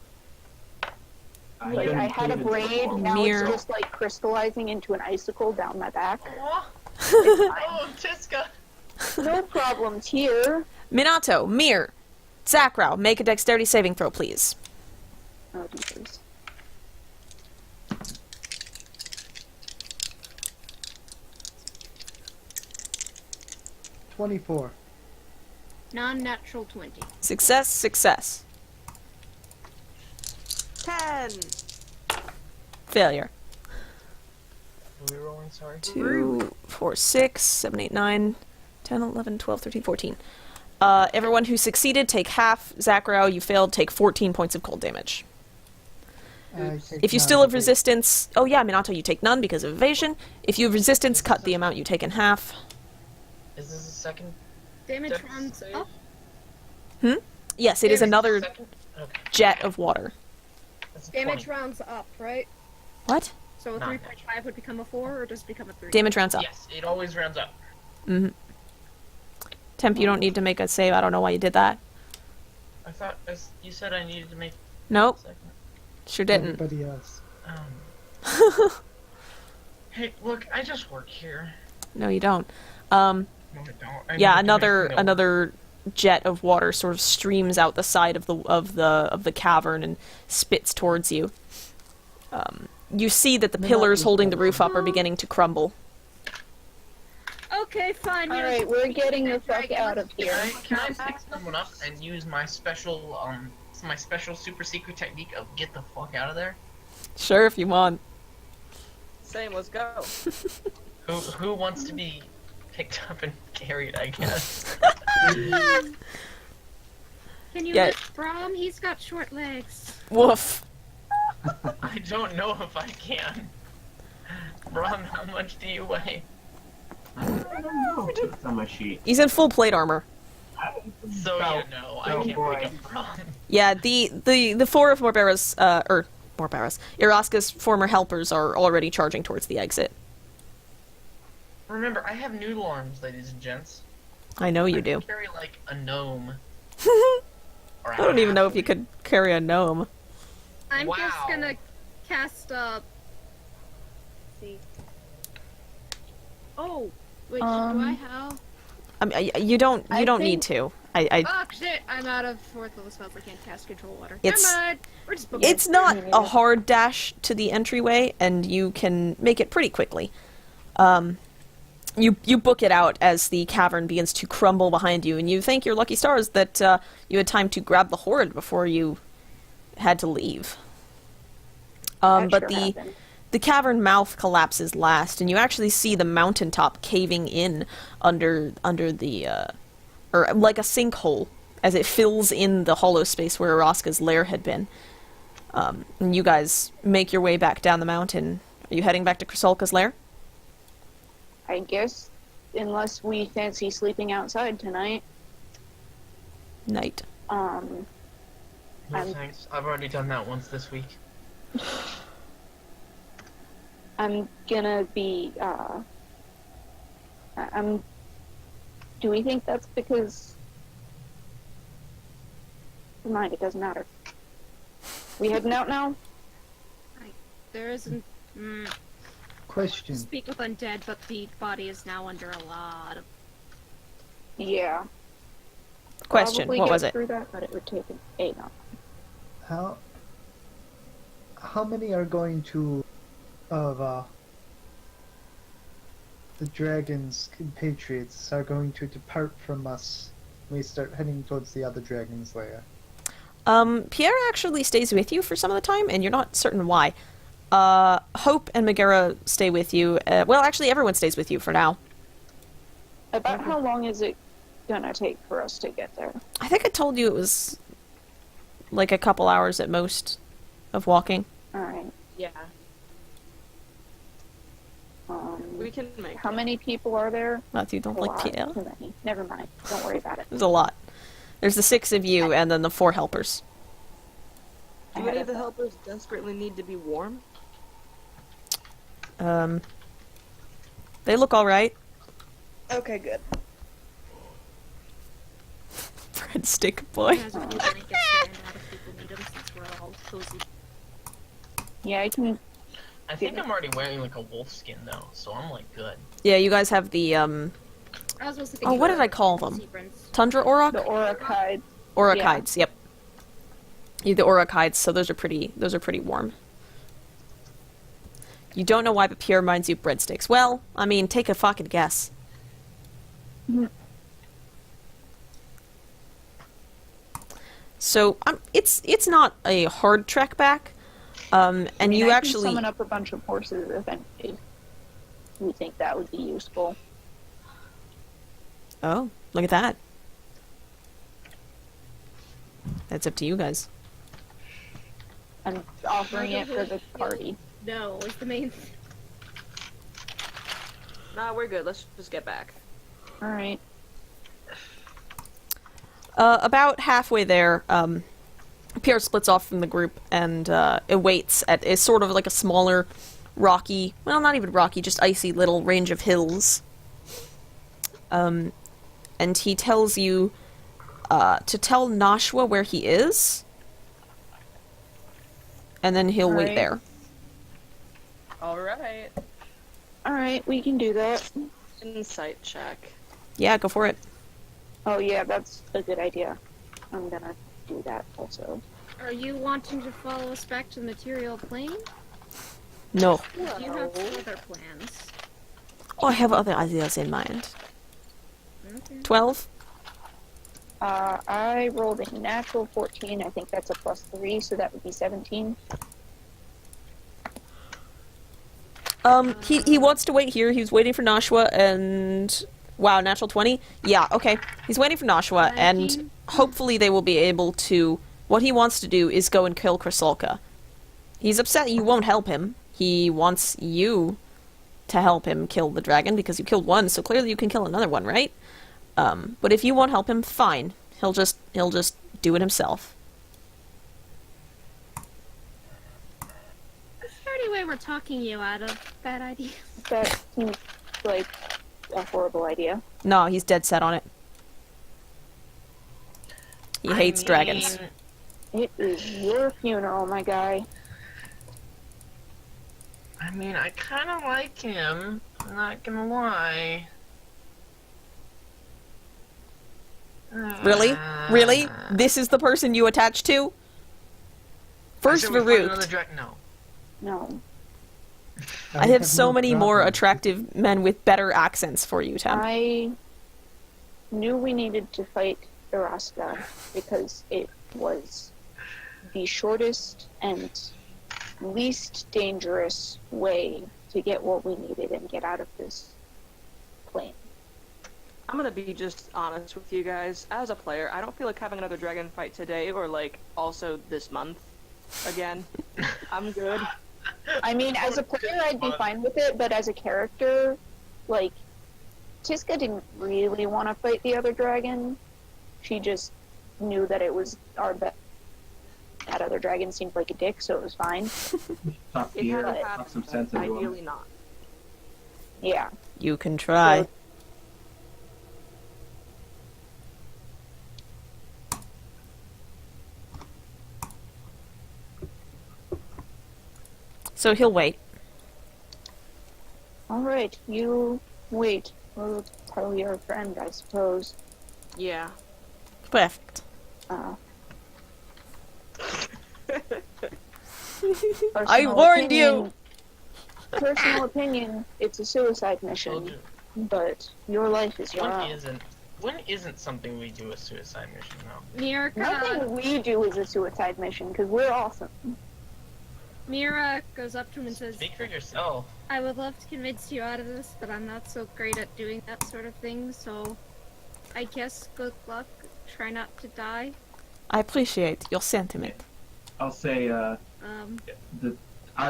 C: Like, I had a braid, now
A: Mirror.
C: it's just like crystallizing into an icicle down my back.
B: Aw. Oh, Tiska.
C: No problems here.
A: Minato, Mir, Zackrow, make a dexterity saving throw, please.
C: Oh, jeepers.
E: $24.
D: Non-natural 20.
A: Success.
F: 10.
A: Failure.
B: Are we rolling? Sorry.
A: 2, 4, 6, 7, 8, 9, 10, 11, 12, 13, 14. Everyone who succeeded, take half. Zackrow, you failed, take 14 points of cold damage. If you still have resistance... Oh yeah, Minato, you take none because of evasion. If you have resistance, cut the amount you take in half.
B: Is this a second?
D: Damage
B: dex
D: runs
B: save?
D: up.
A: Yes, it is another
B: Second? Okay.
A: jet of water.
B: That's a
D: Damage
B: 20.
D: rounds up, right?
A: What?
D: So a
B: Not
D: 3.5 would become a 4, or does it become a 3?
A: Damage rounds up.
B: Yes, it always rounds up.
A: Mm-hmm. Temp, you don't need to make a save. I don't know why you did that.
B: I thought you said I needed to make
A: Nope,
B: a second.
A: sure didn't.
E: Everybody else.
B: Hey, look, I just work here.
A: No, you don't.
B: No, I don't. I
A: Yeah,
B: need to make no-
A: another jet of water sort of streams out the side of the cavern and spits towards you. You see that the pillars holding the roof up are beginning to crumble.
D: Okay, fine.
C: Alright, we're getting the fuck out of here.
B: Can I pick someone up and use my special super secret technique of get the fuck out of there?
A: Sure, if you want.
F: Same, let's go.
B: Who wants to be picked up and carried, I guess.
D: Can you
A: Yeah.
D: lift Brom? He's got short legs.
A: Woof.
B: I don't know if I can. Ron, how much do you weigh?
G: I don't know. It's on my sheet.
A: He's in full plate armor.
B: So
G: Oh,
B: you know, I
G: oh
B: can't
G: boy.
B: pick up Ron.
A: Yeah, the four of Iraska's former helpers are already charging towards the exit.
B: Remember, I have noodle arms, ladies and gents.
A: I know you
B: I
A: do.
B: can carry like a gnome. Or
A: I don't even know if you could carry a gnome.
D: I'm just
B: Wow.
D: gonna cast see. Oh, wait, do I have?
A: You don't
C: I
A: need to.
D: Oh shit! I'm out of fourth level spells. I can't cast control water.
A: It's-
D: Never mind. We're just booking.
A: It's not a hard dash to the entryway, and you can make it pretty quickly. You book it out as the cavern begins to crumble behind you, and you thank your lucky stars that you had time to grab the hoard before you had to leave.
C: That
A: But
C: sure happened.
A: the cavern mouth collapses last, and you actually see the mountaintop caving in under the or like a sinkhole as it fills in the hollow space where Iraska's lair had been. And you guys make your way back down the mountain. Are you heading back to Chrysolka's lair?
C: I guess, unless we fancy sleeping outside tonight.
A: Night.
B: No
C: I'm-
B: thanks. I've already done that once this week.
C: I'm gonna be, do we think that's because... Never mind, it doesn't matter. We heading out now?
D: There isn't.
E: Question.
D: Speak with undead, but the body is now under a lot of.
C: Yeah.
A: Question,
C: Probably
A: what
C: get
A: was it?
C: through that, but it would take a no.
E: How many are going to of the dragon's compatriots are going to depart from us when we start heading towards the other dragon's lair?
A: Pierre actually stays with you for some of the time, and you're not certain why. Hope and Megara stay with you. Well, actually, everyone stays with you for now.
C: About how long is it gonna take for us to get there?
A: I think I told you it was like a couple hours at most of walking.
C: Alright.
F: Yeah, we can make
C: How
F: it.
C: many people are there?
A: Matthew, don't
C: A
A: like
C: lot.
A: Pierre.
C: Too many. Never mind. Don't worry about it.
A: There's a lot. There's the 6 of you, and then the 4 helpers.
F: Do any of the helpers desperately need to be warm?
A: They look alright.
H: Okay, good.
A: Breadstick boy.
D: Has a few blankets stand out if people need them since we're all cozy.
C: Yeah, I can.
B: I think I'm already wearing like a wolf skin though, so I'm like good.
A: Yeah, you guys have the,
D: I was supposed to
A: oh, what did I call them? Tundra Auroch?
C: The Aurachide.
A: Aurochides, yep. You have the Aurochides, so those are pretty warm. You don't know why, but Pierre reminds you of breadsticks. Well, I mean, take a fucking guess. So, it's not a hard trek back, and
C: I mean,
A: you
C: I
A: actually...
C: can summon up a bunch of horses if we think that would be useful.
A: Oh, look at that. That's up to you guys.
C: I'm offering it for the party.
D: No, it's the main.
F: Nah, we're good. Let's just get back.
C: Alright.
A: About halfway there, Pierre splits off from the group and it waits at is sort of like a smaller, rocky, well, not even rocky, just icy little range of hills. And he tells you to tell Nashua where he is, and then he'll wait
C: Alright.
A: there.
H: Alright.
C: Alright, we can do that.
F: Insight check.
A: Yeah, go for it.
C: Oh yeah, that's a good idea. I'm gonna do that also.
D: Are you wanting to follow us back to the material plane?
A: No.
D: Do you have other plans?
A: I have other ideas in mind.
D: Okay.
A: 12?
C: I rolled a natural 14. I think that's a +3, so that would be 17.
A: He wants to wait here. He's waiting for Nashua, and... Wow, natural 20? Yeah, okay. He's waiting for Nashua, and
D: 19.
A: hopefully they will be able to... What he wants to do is go and kill Chrysolka. He's upset you won't help him. He wants you to help him kill the dragon, because you killed one, so clearly you can kill another one, right? But if you won't help him, fine. He'll just do it himself.
D: Is there any way we're talking you out of that idea?
C: That seems like a horrible idea.
A: No, he's dead set on it. He hates dragons.
C: It is your funeral, my guy.
B: I mean, I kind of like him. I'm not gonna lie.
A: Really? Really? This is the person you attach to? First
B: I said we find
A: Varut.
B: another no.
C: No.
A: I have so
E: no
A: many more
E: problem.
A: attractive men with better accents for you, Tem.
C: I knew we needed to fight Iraska because it was the shortest and least dangerous way to get what we needed and get out of this plane.
F: I'm gonna be just honest with you guys. As a player, I don't feel like having another dragon fight today or like also this month again. I'm good.
C: I mean, as a player, I'd be fine with it, but as a character, like, Tiska didn't really want to fight the other dragon. She just knew that it was our best. That other dragon seemed like a dick, so it was fine.
G: Talk
F: It
G: gear,
F: hadn't
G: talk
F: happened,
G: some
F: but
G: sense into him.
F: ideally not.
C: Yeah.
A: You can try. So he'll wait.
C: Alright, you wait. We'll tell your friend, I suppose.
F: Yeah.
A: Perfect. I
C: Personal
A: warned
C: opinion- Personal opinion, it's a suicide
B: Told
C: mission,
B: you.
C: but your life is your
B: When
C: own.
B: isn't something we do a suicide mission though?
C: Nothing we do is a suicide mission, because we're awesome.
D: Mira goes up to him and says,
B: Speak for yourself.
D: I would love to convince you out of this, but I'm not so great at doing that sort of thing, so I guess good luck. Try not to die.
A: I appreciate your sentiment.
G: I'll say our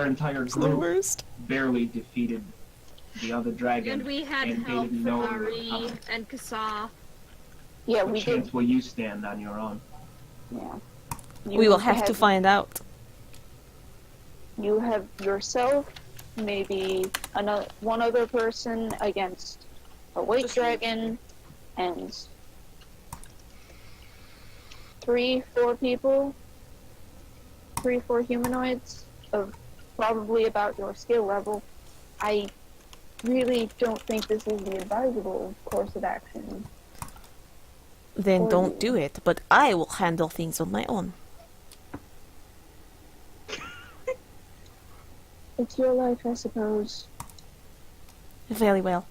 G: entire
A: It's the
G: group
A: worst.
G: barely defeated the other dragon.
D: And we had
G: and
D: help
G: didn't
D: from
G: know
D: Ari and Kasa.
C: Yeah,
G: what
C: we
G: chance
C: did.
G: will you stand on your own?
C: Yeah.
A: We will have to find out.
C: You have yourself, maybe one other person against a white
F: Just
C: dragon, and 3-4 people, 3-4 humanoids of probably about your skill level. I really don't think this is the advisable course of action.
A: Then
C: Or
A: don't
C: you.
A: do it, but I will handle things on my own.
C: It's your life, I suppose.
A: Very well.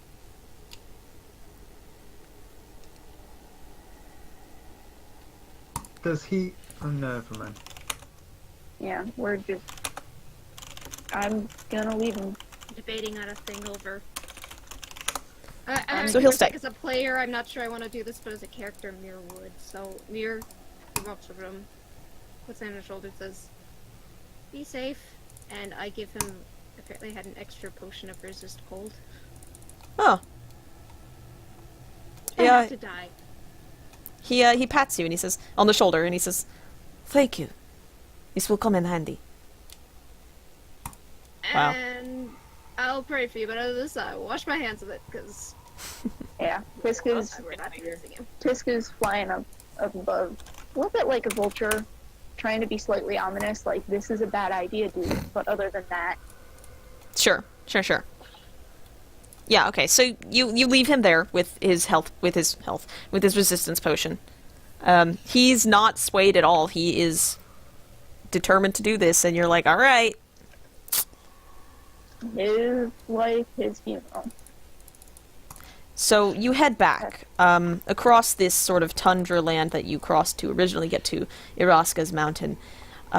E: Does he? Oh, no, never mind.
C: Yeah, we're just. I'm gonna leave him.
D: Debating on a thing over.
A: So he'll stay.
D: As a player, I'm not sure I want to do this, but as a character, Mir would. So Mir walks over to him, puts him on his shoulder, says, "Be safe," and I give him. Apparently, I had an extra potion of resist cold.
A: Oh.
D: Try
A: Yeah.
D: not to die.
A: He pats you and he says on the shoulder and he says, "Thank you. This will come in handy." Wow.
D: And I'll pray for you, but other than this, I wash my hands of it because
C: Yeah, Tiska's
D: we're not using him.
C: Tiska's flying up above, a little bit like a vulture, trying to be slightly ominous, like, this is a bad idea, dude. But other than that,
A: Sure. Yeah, okay, so you leave him there with his resistance potion. He's not swayed at all. He is determined to do this, and you're like, alright.
C: his life, his funeral.
A: So you head back across this sort of tundra land that you crossed to originally get to Iraska's mountain.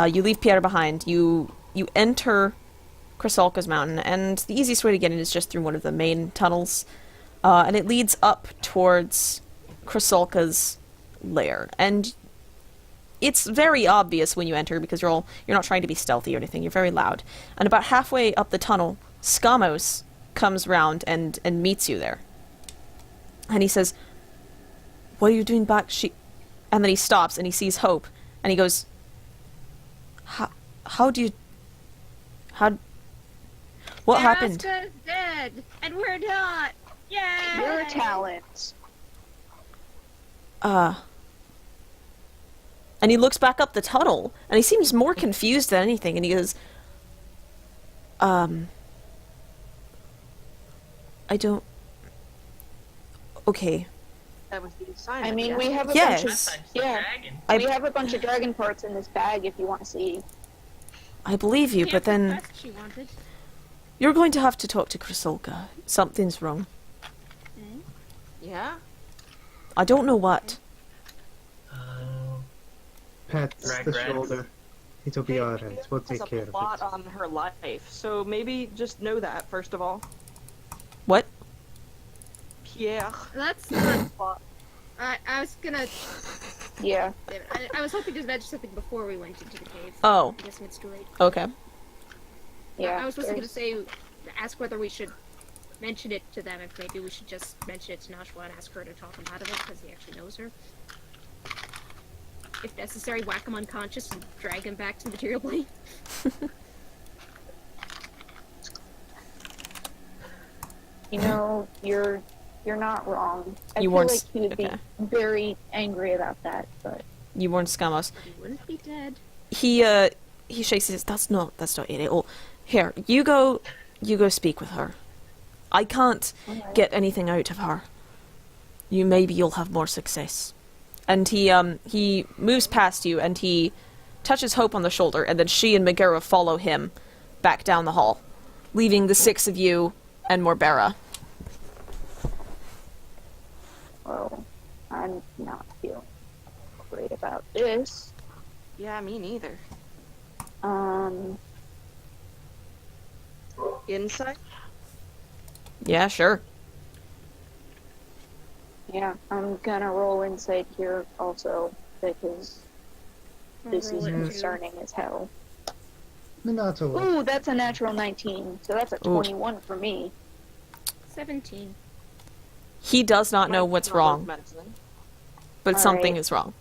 A: You leave Pierre behind. You enter Chrysalka's mountain, and the easiest way to get in is just through one of the main tunnels, and it leads up towards Chrysalka's lair. And it's very obvious when you enter because you're not trying to be stealthy or anything. You're very loud. And about halfway up the tunnel, Skamos comes round and meets you there. And he says, "What are you doing back?" And then he stops and he sees Hope, and he goes, How do you... What happened?"
D: Iraska's dead, and we're not. Yay!
C: Your talent.
A: And he looks back up the tunnel, and he seems more confused than anything, and he goes, I don't... Okay.
F: That was the assignment.
C: I mean,
F: yeah.
C: we have a
A: Yes.
C: bunch
B: Last
C: of
B: time it's the dragon.
C: we have a bunch of dragon parts in this bag if you want to see.
A: I believe you, but then...
D: She wanted.
A: You're going to have to talk to Chrysolka. Something's wrong.
F: Yeah?
A: I don't know what.
E: Pats the
B: Regrets.
E: shoulder. It'll be alright. We'll take care
F: Has
E: of
F: a lot
E: it.
F: on her life, so maybe just know that, first of all.
A: What?
F: Pierre.
D: That's not. I was gonna.
C: Yeah.
D: I was hoping to mention something before we went into the cave.
A: Oh,
D: I guess it's too late.
A: okay.
C: Yeah.
D: I was supposed to
C: there's-
D: say, ask whether we should mention it to them. If maybe we should just mention it to Nashua and ask her to talk him out of it because he actually knows her. If necessary, whack him unconscious and drag him back to the material plane.
C: You know, you're not wrong. I
A: You
C: feel
A: weren't
C: like
A: s-
C: he would
A: okay.
C: be very angry about that, but
A: You warned Scamos.
D: He wouldn't be dead.
A: He shakes his. That's not it at all. Here, you go speak with her. I can't
C: alright.
A: get anything out of her. Maybe you'll have more success. And he moves past you and he touches Hope on the shoulder, and then she and Megara follow him back down the hall, leaving the 6 of you and Morbera.
C: Well, I'm not feeling great about this.
F: Yeah, me neither. Insight?
A: Yeah, sure.
C: Yeah, I'm gonna roll insight here also, because this is
D: Roll it too.
C: concerning as hell.
E: Minato will.
C: Ooh, that's a natural 19, so that's a 21 for me.
D: 17.
A: He does not know
F: Might
A: what's
F: not
A: wrong,
F: worth mentioning.
A: but
C: All
A: something
C: right.
A: is wrong.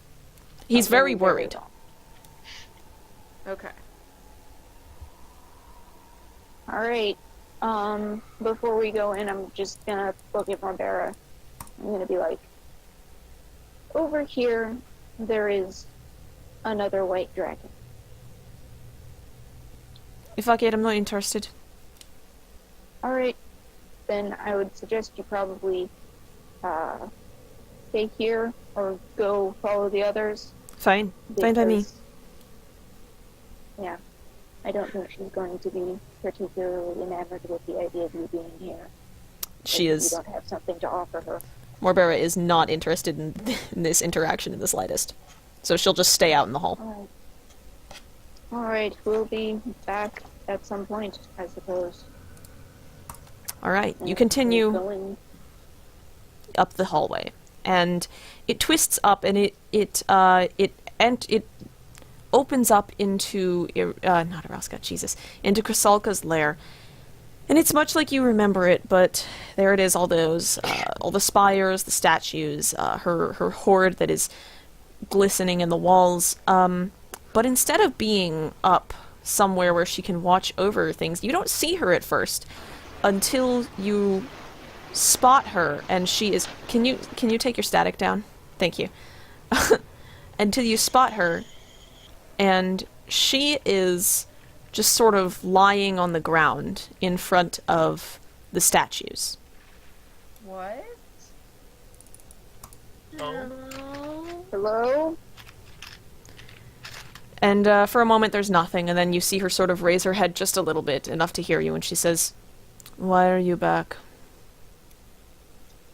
A: He's
C: I'm
A: very
C: doing
A: worried.
C: wrong.
F: Okay.
C: Alright, before we go in, I'm just gonna look at Morbera. I'm gonna be like, over here, there is another white dragon.
A: If I get, I'm not interested.
C: Alright, then I would suggest you probably, stay here, or go follow the others.
A: Fine. Fine by me.
C: because- Yeah, I don't think she's going to be particularly enamored with the idea of you being here.
A: She
C: if
A: is.
C: You don't have something to offer her.
A: Morbera is not interested in this interaction in the slightest. So she'll just stay out in the hall.
C: Alright. Alright, we'll be back at some point, I suppose.
A: Alright, you
C: And
A: continue
C: we'll go in.
A: up the hallway. And it twists up and it opens up into not Iraska, Jesus, into Chrysolka's lair. And it's much like you remember it, but there it is, all those, all the spires, the statues, her hoard that is glistening in the walls. But instead of being up somewhere where she can watch over things, you don't see her at first until you spot her, and she is. Can you take your static down? Thank you. Until you spot her, and she is just sort of lying on the ground in front of the statues.
B: What?
D: Hello?
C: Hello?
A: And for a moment there's nothing, and then you see her sort of raise her head just a little bit, enough to hear you, and she says, "Why are you back?"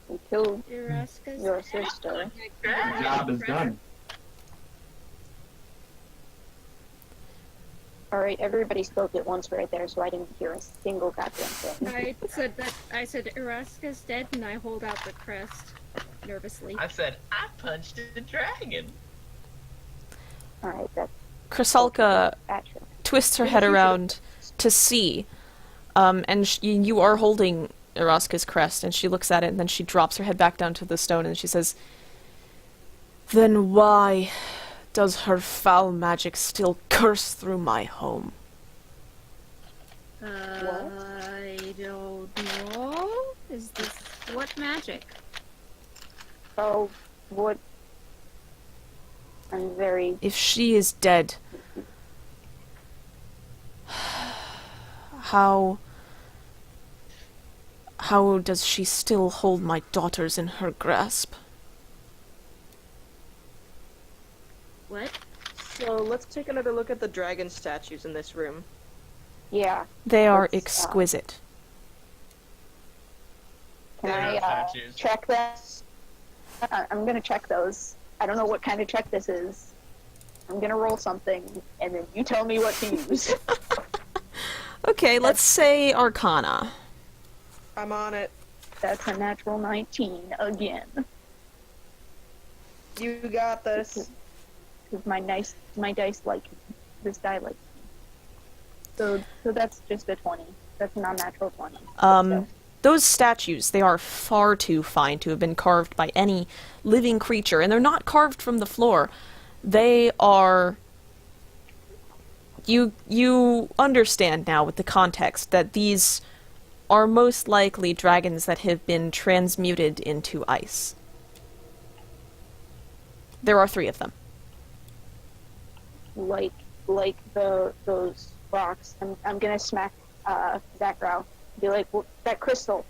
C: We killed
D: Iraska's
C: your sister.
G: The job is done.
C: Alright, everybody spoke at once right there, so I didn't hear a single goddamn thing.
D: I said Iraska's dead, and I hold out the crest nervously.
B: I said, I punched a dragon.
C: Alright, that's
A: Chrysolka
C: actually.
A: twists her head around to see, and you are holding Iraska's crest, and she looks at it, and then she drops her head back down to the stone, and she says, "Then why does her foul magic still curse through my home?"
D: I don't know. Is this what magic?
C: Oh, what? I'm very.
A: If she is dead, how does she still hold my daughters in her grasp?
D: What?
F: So let's take another look at the dragon statues in this room.
C: Yeah.
A: They are
C: Let's,
A: exquisite.
C: Can
B: They're
C: I
B: statues.
C: check that? I'm gonna check those. I don't know what kind of check this is. I'm gonna roll something, and then you tell me what to use.
A: Okay, let's say Arcana.
F: I'm on it.
C: That's a natural 19 again.
F: You got this.
C: Because my dice like this die like. So that's just a 20. That's a non-natural 20. So,
A: Those statues, they are far too fine to have been carved by any living creature, and they're not carved from the floor. They are... You understand now with the context that these are most likely dragons that have been transmuted into ice. There are 3 of them.
C: like those rocks. I'm gonna smack Zackrow. Be like, well, that crystal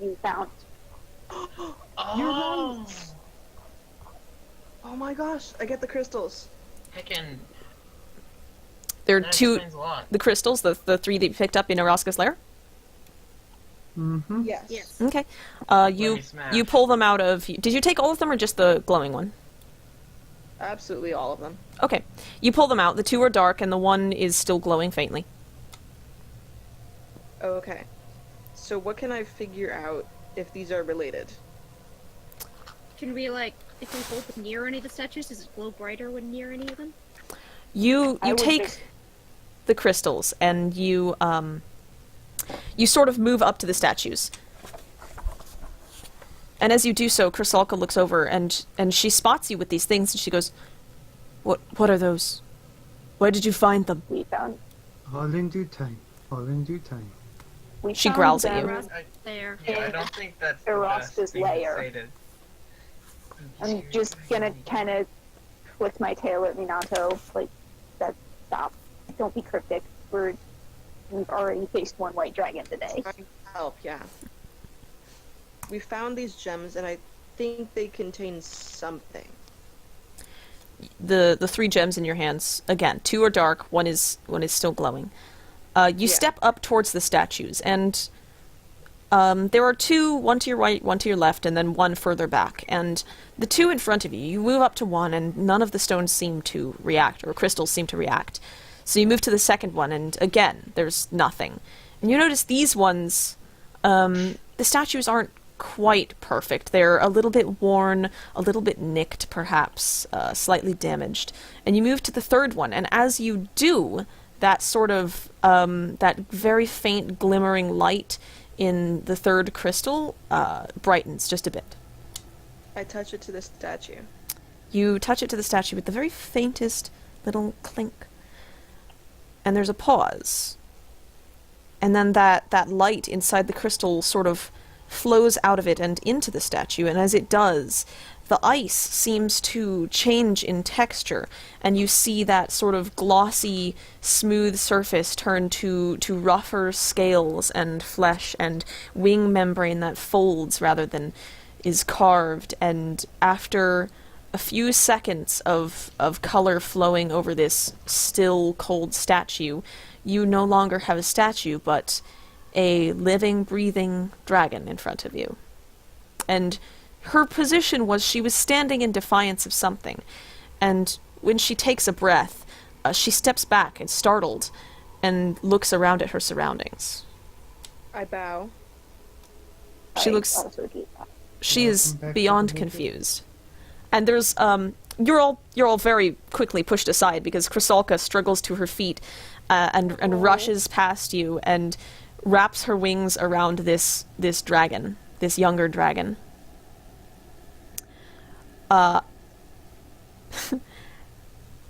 C: you found.
B: Oh,
F: Oh my gosh, I get the crystals.
B: heckin'.
A: There are
B: That
A: 2...
B: explains a lot.
A: The crystals, the 3 that you picked up in Iraska's lair?
E: Mm-hmm.
F: Yes.
D: Yes.
A: Okay.
B: me smash.
A: You pull them out of... Did you take all of them or just the glowing one?
F: Absolutely all of them.
A: Okay. You pull them out. The 2 are dark and the 1 is still glowing faintly.
F: Oh, okay. So what can I figure out if these are related?
D: Can we, like, if we hold them near any of the statues, does it glow brighter when near any of them?
A: You
C: I would
A: take
C: just-
A: the crystals and you sort of move up to the statues. And as you do so, Chrysalka looks over and she spots you with these things and she goes, What are those? Where did you find them?
C: We found.
E: All in due time. All in due time.
C: We
A: She
C: found
A: growls at
C: them.
A: you.
B: I,
D: There.
B: yeah, I don't think that's the
C: Iraska's
B: best thing
C: lair.
B: to say to...
C: I'm just gonna kind of flick my tail at Minato, like, stop. Don't be cryptic. We've already faced one white dragon today.
F: Trying to help, yeah. We found these gems and I think they contain something.
A: The 3 gems in your hands, again, 2 are dark, one is still glowing. You step up towards the statues, and there are 2, one to your right, one to your left, and then 1 further back. And the 2 in front of you, you move up to 1, and none of the stones seem to react, or crystals seem to react. So you move to the second one, and again, there's nothing. And you notice these ones, the statues aren't quite perfect. They're a little bit worn, a little bit nicked, perhaps, slightly damaged. And you move to the third one, and as you do, that sort of, that very faint glimmering light in the third crystal brightens just a bit.
F: I touch it to the statue.
A: You touch it to the statue with the very faintest little clink. And there's a pause. And then that light inside the crystal sort of flows out of it and into the statue, and as it does, the ice seems to change in texture, and you see that sort of glossy, smooth surface turn to rougher scales and flesh and wing membrane that folds rather than is carved, and after a few seconds of color flowing over this still, cold statue, you no longer have a statue, but a living, breathing dragon in front of you. And her position was she was standing in defiance of something, and when she takes a breath, she steps back and startled and looks around at her surroundings.
F: I bow.
A: She looks...
C: Also do that.
A: She is
E: Welcome back to
A: beyond
E: the movie.
A: confused. And there's, you're all very quickly pushed aside because Chrysalka struggles to her feet and rushes past you and wraps her wings around this dragon, this younger dragon.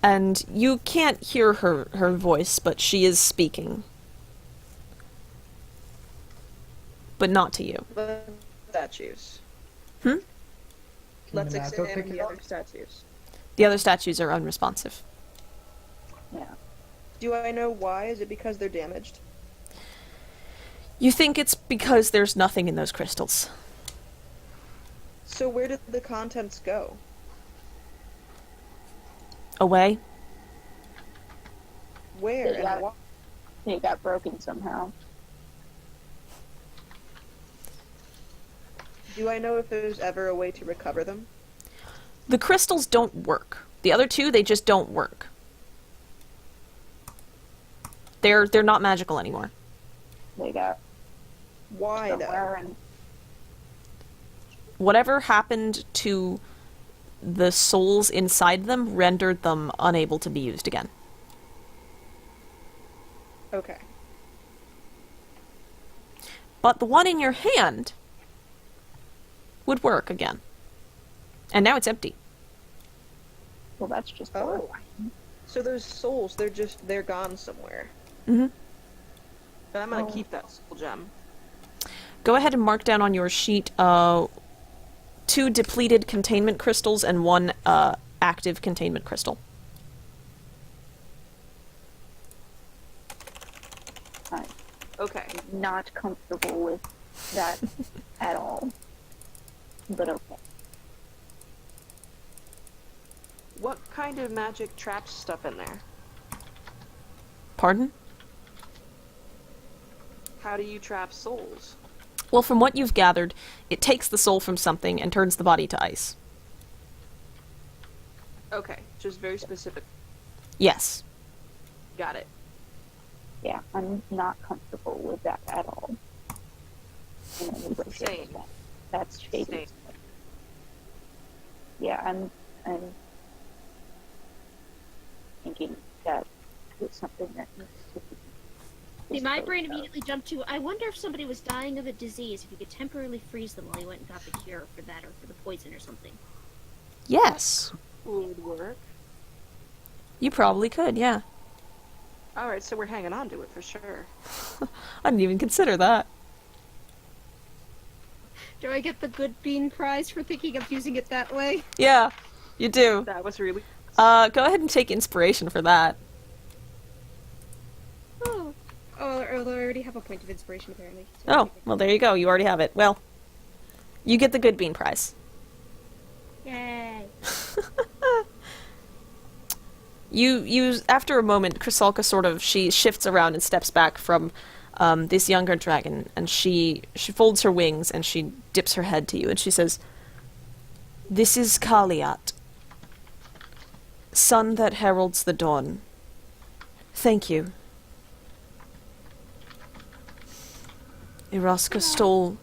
A: And you can't hear her voice, but she is speaking. But not to you.
F: The statues.
A: Hmm?
F: Let's
E: Minato
F: examine
E: pick it
F: the
E: up?
F: other statues.
A: The other statues are unresponsive.
C: Yeah.
F: Do I know why? Is it because they're damaged?
A: You think it's because there's nothing in those crystals.
F: So where did the contents go?
A: Away?
F: Where
C: Yeah.
F: and why?
C: It got broken somehow.
F: Do I know if there's ever a way to recover them?
A: The crystals don't work. The other two, they just don't work. They're not magical anymore.
C: They got
F: Why
C: somewhere
F: though?
C: and
A: Whatever happened to the souls inside them rendered them unable to be used again.
F: Okay.
A: But the one in your hand would work again. And now it's empty.
C: well, that's just
F: Oh.
C: horrifying.
F: So those souls, they're gone somewhere.
A: Mm-hmm.
F: But I'm gonna
C: Oh.
F: keep that soul gem.
A: Go ahead and mark down on your sheet 2 depleted containment crystals and 1 active containment crystal.
C: I'm
F: Okay.
C: not comfortable with that at all. But okay.
F: What kind of magic traps stuff in there?
A: Pardon?
F: How do you trap souls?
A: Well, from what you've gathered, it takes the soul from something and turns the body to ice.
F: Okay, just very specific.
A: Yes.
F: Got it.
C: Yeah, I'm not comfortable with that at all. In any way, shape, or
F: Same.
C: form. That's shady.
F: Same.
C: Yeah, I'm thinking that is something that needs to be.
D: See, my
C: disposed
D: brain
C: of.
D: immediately jumped to, I wonder if somebody was dying of a disease, if you could temporarily freeze them while you went and got the cure for that or for the poison or something.
A: Yes.
F: Would work.
A: You probably could, yeah.
F: Alright, so we're hanging on to it for sure.
A: I didn't even consider that.
D: Do I get the good bean prize for thinking of using it that way?
A: Yeah, you do.
F: That was really...
A: Go ahead and take inspiration for that.
D: Oh. Oh, although I already have a point of inspiration apparently. So
A: Oh, well there you go, you already have it. Well, you get the good bean prize.
D: Yay.
A: You after a moment, Chrysalka she shifts around and steps back from this younger dragon, and she folds her wings and she dips her head to you and she says, "This is Kaliat, sun that heralds the dawn. Thank you. Iraska stole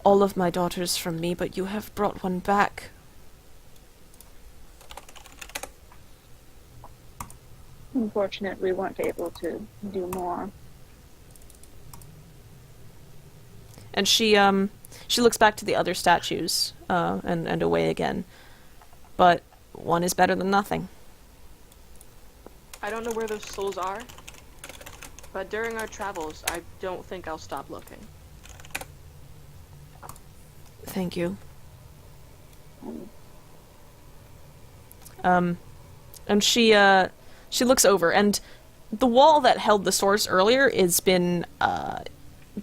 A: all of my daughters from me, but you have brought one back.
C: Unfortunately, we weren't able to do more.
A: And she looks back to the other statues, and away again. But one is better than nothing.
F: I don't know where those souls are, but during our travels, I don't think I'll stop looking.
A: Thank you.
C: Um,
A: And she looks over, and the wall that held the source earlier has been,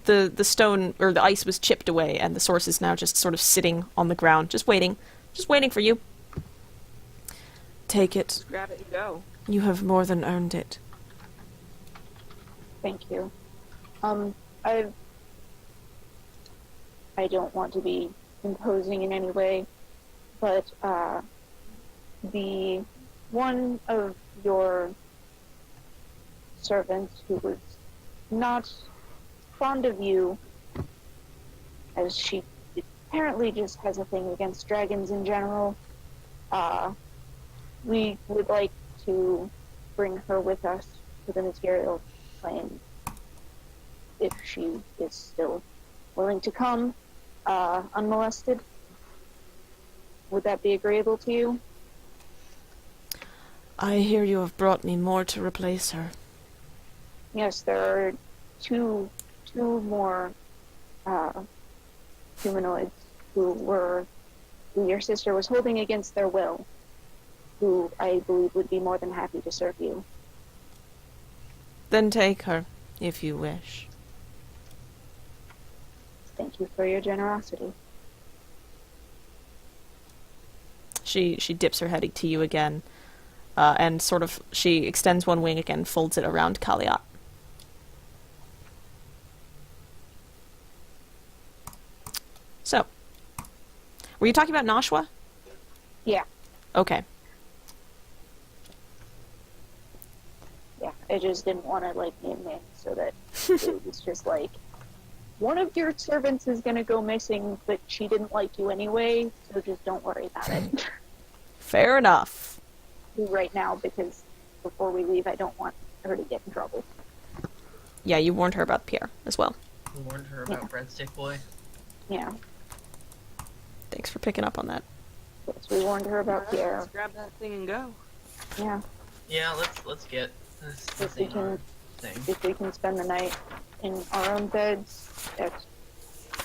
A: the stone, or the ice was chipped away, and the source is now just sort of sitting on the ground, just waiting for you. Take it.
F: Just grab it and go.
A: You have more than earned it.
C: Thank you. I don't want to be imposing in any way, but the one of your servants who was not fond of you, as she apparently just has a thing against dragons in general, we would like to bring her with us to the material plane if she is still willing to come unmolested. Would that be agreeable to you?
A: I hear you have brought me more to replace her.
C: Yes, there are two more humanoids who your sister was holding against their will, who I believe would be more than happy to serve you.
A: Then take her, if you wish.
C: Thank you for your generosity.
A: She dips her head to you again, and she extends one wing again, folds it around Kaliat. Were you talking about Nashua?
C: Yeah,
A: Okay.
C: yeah. I just didn't want to like name names so that it was just like one of your servants is gonna go missing, but she didn't like you anyway, so just don't worry about it
A: Fair enough.
C: right now because before we leave, I don't want her to get in trouble.
A: Yeah, you warned her about Pierre as well.
B: Warned her about Breadstick Boy.
C: Yeah,
A: Thanks for picking up on that.
C: yes, we warned her about
F: Alright,
C: Pierre.
F: let's grab that thing and go.
C: Yeah,
B: Yeah, let's get this
C: if we
B: thing.
C: can,
B: Thing.
C: if we can spend the night in our own beds at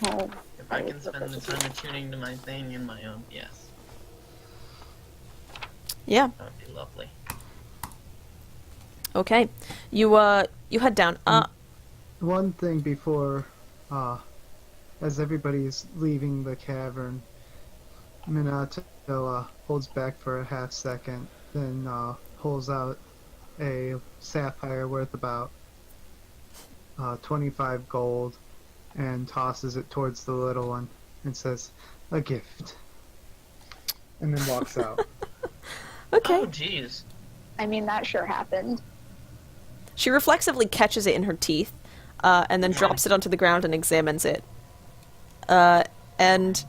C: home.
B: If I can spend the time attuning to my thing in my own, yes,
A: Yeah.
B: that would be lovely.
A: Okay. You head down.
E: One thing before, as everybody's leaving the cavern, Minato holds back for a half second, then pulls out a sapphire worth about 25 gold and tosses it towards the little one and says, "A gift." And then walks out.
A: Okay.
B: Oh, jeez.
C: I mean, that sure happened.
A: She reflexively catches it in her teeth, and then drops it onto the ground and examines it. And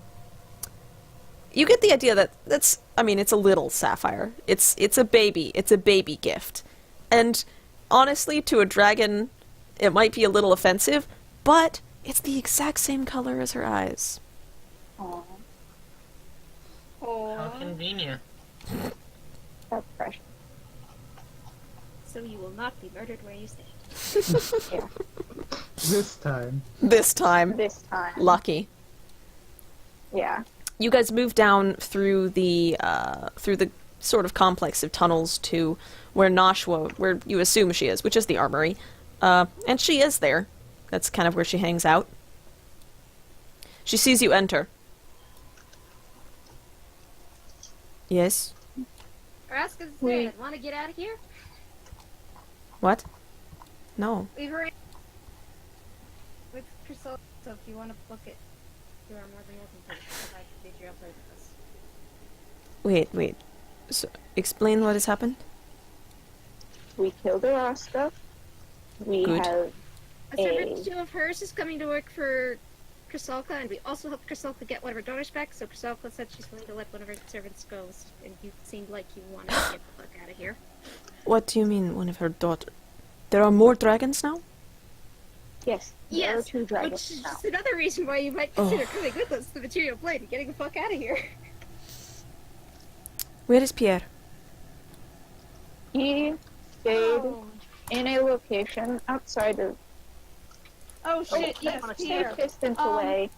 A: you get the idea that it's a little sapphire. It's a baby. It's a baby gift. And honestly, to a dragon, it might be a little offensive, but it's the exact same color as her eyes.
C: Aw,
B: How convenient.
C: that's precious.
D: So you will not be murdered where you stand.
C: Yeah,
E: This time.
A: This time.
C: this time.
A: Lucky.
C: Yeah.
A: You guys move down through the sort of complex of tunnels to where Nashua, where you assume she is, which is the armory. And she is there. That's kind of where she hangs out. She sees you enter. Yes?
D: Iraska's
C: Wait.
D: dead. Want to get out of here?
A: What? No.
D: We've already... With Priscilla, so if you want to book it, you are more than welcome to provide the Patreon play with us.
A: Wait. So, explain what has happened?
C: We killed Iraska. We
A: Good.
C: have
D: A servant of hers is coming to work for Chrysalka, and we also helped Chrysalka get one of her daughters back, so Chrysalka said she's willing to let one of her servants go, and you seemed like you wanted to get the fuck out of here.
A: What do you mean, one of her daughters? There are more dragons now?
C: yes, there are
D: Yes,
C: 2
D: which
C: dragons
D: is
C: now.
D: just another reason why you might consider coming with us to the material plane and getting the fuck out of here.
A: Where is Pierre?
C: He stayed in a location outside of
H: Oh shit, yes,
C: a
H: Pierre.
C: safe distance
H: Um,
C: away,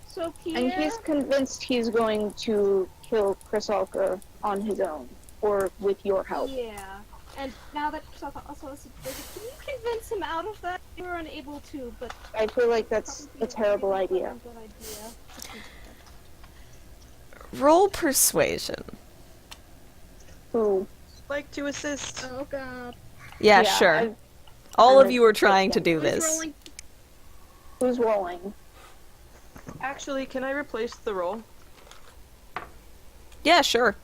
H: So
C: and
H: Pierre,
C: he's convinced he's going to kill Chrysalka on his own, or with your help.
H: yeah. And now that Chrysalka also has a baby, can you convince him out of that? You were unable to, but
C: I feel like that's
H: probably
C: a terrible
H: maybe
C: idea.
H: a good idea.
A: Roll persuasion.
C: Who?
F: Like to assist.
D: Oh god.
A: Yeah, sure.
C: I've-
A: All of
C: I've-
A: you are trying to do
D: Who's
A: this.
D: rolling?
C: Who's rolling?
F: Actually, can I replace the roll?
A: Yeah, sure.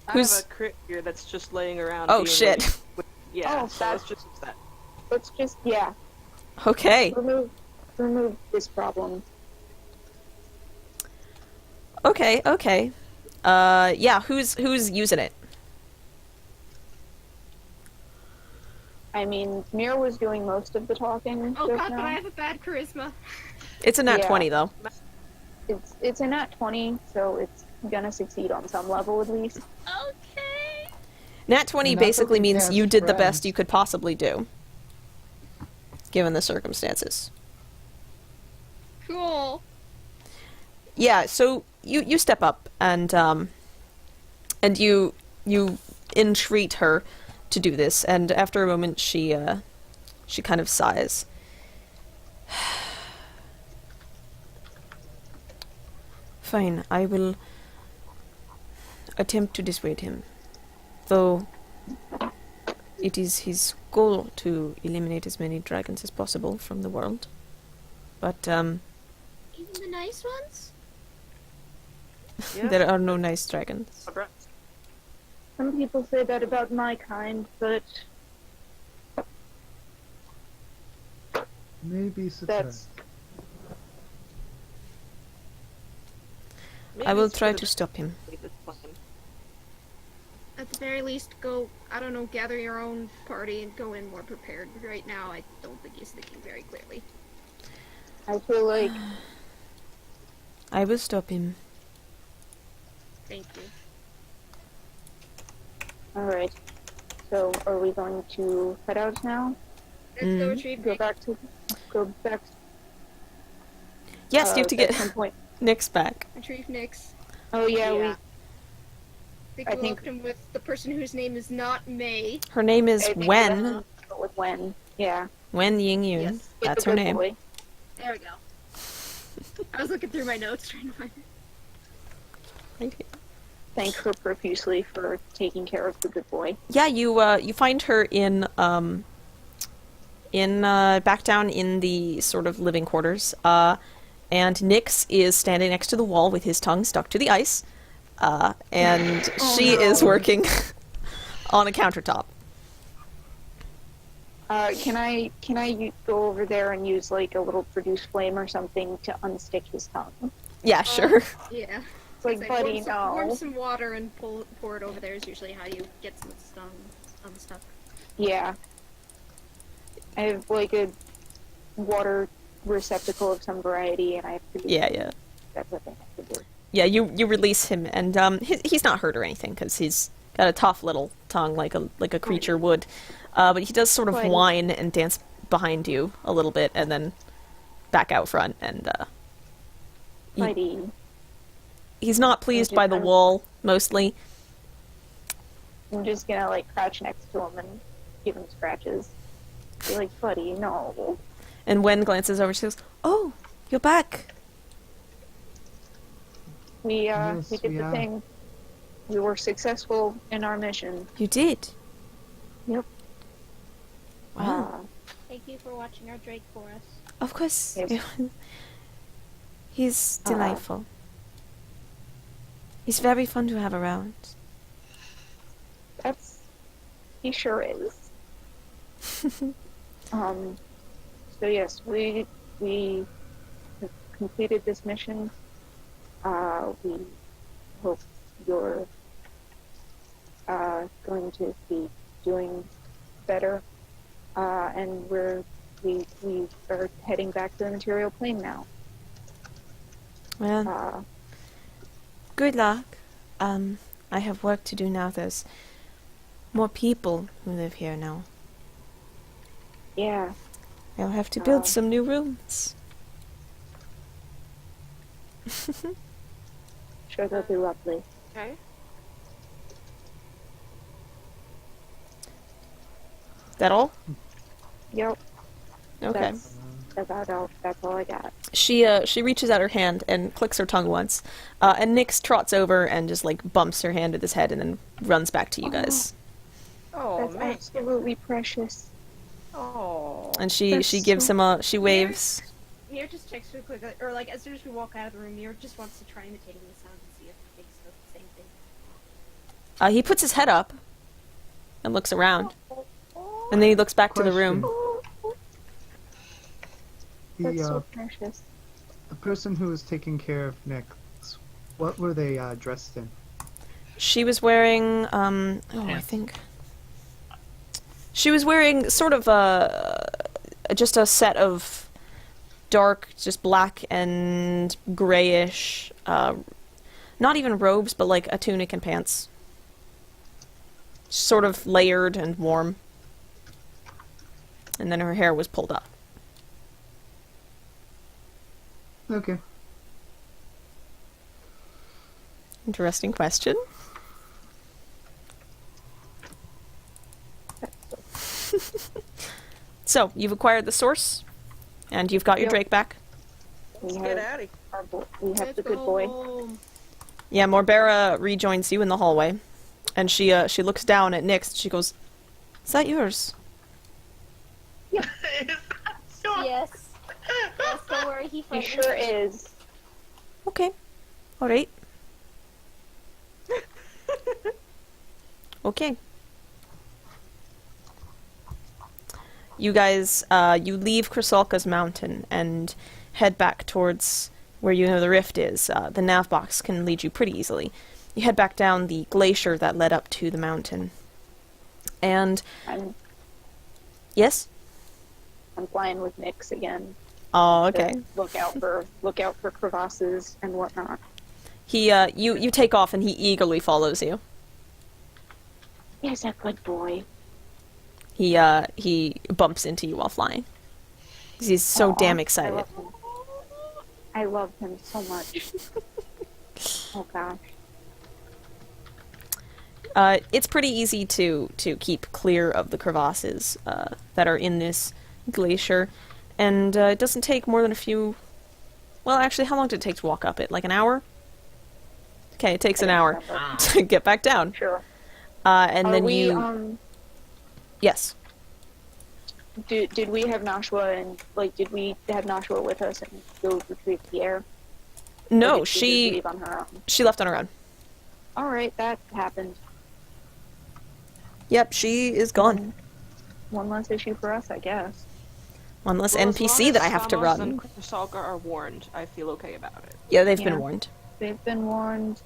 F: I
A: Who's-
F: have a crit here that's just laying around.
A: Oh,
F: being
A: shit.
F: waiting. Yeah,
C: Oh,
F: so
C: that-
F: let's just use that.
C: Let's just, yeah,
A: Okay.
C: remove this problem.
A: Okay. Yeah, who's using it?
C: I mean, Mir was doing most of the talking
D: Oh
C: just
D: god,
C: now.
D: but I have a bad charisma.
A: It's a nat
C: Yeah.
A: 20 though.
C: It's a nat 20, so it's gonna succeed on some level at least.
D: Okay.
A: Nat 20
E: And that's
A: basically
E: what we
A: means
E: cast
A: you did the
E: friends.
A: best you could possibly do. Given the circumstances.
D: Cool.
A: Yeah, so you step up and you entreat her to do this, and after a moment she kind of sighs. Fine, I will attempt to dissuade him. Though it is his goal to eliminate as many dragons as possible from the world. But
D: Even the nice ones?
F: Yeah.
A: There are no nice dragons.
F: Abrupt.
C: Some people say that about my kind, but
E: Maybe it's a
C: that's
F: Maybe
A: I will
F: it's
A: try
F: for
A: to
F: the
A: stop him.
F: best of this plan.
D: At the very least, go, I don't know, gather your own party and go in more prepared. Right now, I don't think he's thinking very clearly.
C: I feel like
A: I will stop him.
D: Thank you.
C: alright. So are we going to head out now?
D: Let's go
A: Mhm.
D: retrieve
C: Go
D: Nick.
C: back to
A: Yes, you have to
C: at
A: get
C: some point.
A: Nick's back.
D: Retrieve Nick's.
C: Oh yeah,
F: Yeah.
D: I
C: I
D: think we
C: think-
D: left him with the person whose name is not May.
A: Her name is
C: I think
A: Wen.
C: that's with Wen. Yeah.
A: Wen Ying Yun.
D: Yes.
C: It's
A: That's
C: a
A: her
C: good
A: name.
C: boy.
D: There we go. I was looking through my notes trying to find it.
C: Thank her profusely for taking care of the good boy.
A: Yeah, you find her in back down in the sort of living quarters. And Nyx is standing next to the wall with his tongue stuck to the ice. And she is working on a countertop.
C: Can I go over there and use like a little produce flame or something to unstick his tongue?
A: Yeah, sure.
D: Yeah.
C: It's like,
D: Say,
C: buddy,
D: warm
C: no.
D: some water and pour it over there is usually how you get some stuff.
C: Yeah. I have like a water receptacle of some variety, and I have produce.
A: Yeah.
C: That's what I have to do.
A: Yeah, you release him, and he's not hurt or anything because he's got a tough little tongue like a creature would. But he does sort of
C: Fine.
A: whine and dance behind you a little bit, and then back out front. And
C: Buddy,
A: he's not pleased
C: you
A: by the
C: kind of-
A: wall mostly.
C: I'm just gonna like crouch next to him and give him scratches. Be like, buddy, no.
A: And Wen glances over, she goes, "Oh, you're back."
C: We
E: Yes,
C: we did
E: we
C: the
E: are.
C: thing. We were successful in our mission.
A: You did.
C: Yep.
A: Wow.
D: Thank you for watching our Drake for us.
A: Of course.
C: Yes.
A: He's delightful. He's very fun to have around.
C: He sure is. So yes, we have completed this mission. We hope you're going to be doing better. And we are heading back to the material plane now.
A: Well, good luck. I have work to do now. There's more people who live here now.
C: Yeah.
A: I'll have to build
C: Oh.
A: some new rooms.
C: Sure, they'll be lovely.
F: Okay.
A: That all?
C: Yep.
A: Okay.
C: That's all I got.
A: She reaches out her hand and clicks her tongue once, and Nyx trots over and just like bumps her hand with his head and then runs back to you guys.
F: Oh
C: That's
F: man.
C: absolutely precious.
F: Oh.
A: And she
C: That's
A: gives
C: so-
A: him a she waves.
H: Mir just checks real quick, or like as soon as we walk out of the room, Mir just wants to try imitating the sound and see if it makes the same thing.
A: He puts his head up and looks around, and then he looks back to the room.
C: That's so
E: The
C: precious.
E: the person who was taking care of Nick, what were they dressed in?
A: She was wearing I think she was wearing sort of just a set of dark, just black and grayish, not even robes, but like a tunic and pants. Sort of layered and warm. And then her hair was pulled up.
E: Okay.
A: Interesting question. So, you've acquired the source, and you've got your
C: Yep.
A: Drake back.
C: We
F: Get
C: have
F: out of here.
C: we have
D: Let's
C: the good
D: go
C: boy.
D: home.
A: Yeah, Morbera rejoins you in the hallway, and she looks down at Nyx. She goes, "Is that yours?"
H: Yes. Yes, don't worry, he
C: He
H: finally
C: sure is.
A: Okay, all right. Okay. You guys, you leave Chrysalka's mountain and head back towards where you know the rift is. The nav box can lead you pretty easily. You head back down the glacier that led up to the mountain. And... Yes?
C: I'm flying with Nyx again.
A: Oh, okay.
C: To look out for crevasses and whatnot.
A: He, you take off and he eagerly follows you.
C: Yes, a good boy.
A: He bumps into you while flying. 'Cause he's so
C: Aw,
A: damn excited.
C: I love him so much. Oh gosh.
A: It's pretty easy to keep clear of the crevasses that are in this glacier, and it doesn't take more than a few... Well, actually, how long did it take to walk up it? Like an hour? Okay, it takes an hour to get back down.
C: Sure.
A: And then
C: we,
A: you... Yes.
C: Did we have Nashua and, like, did we have Nashua with us and go retrieve the air?
A: No,
C: Or did
A: she
C: just leave on her own?
A: she left on her own.
C: Alright, that happened.
A: Yep, she is gone.
C: One less issue for us, I guess.
A: One less
F: Well, as
A: NPC
F: long
A: that
F: as
A: I have to
F: Samos
A: run.
F: and Chrysalka are warned, I feel okay about it.
A: Yeah, they've
C: Yeah.
A: been warned.
C: They've been warned.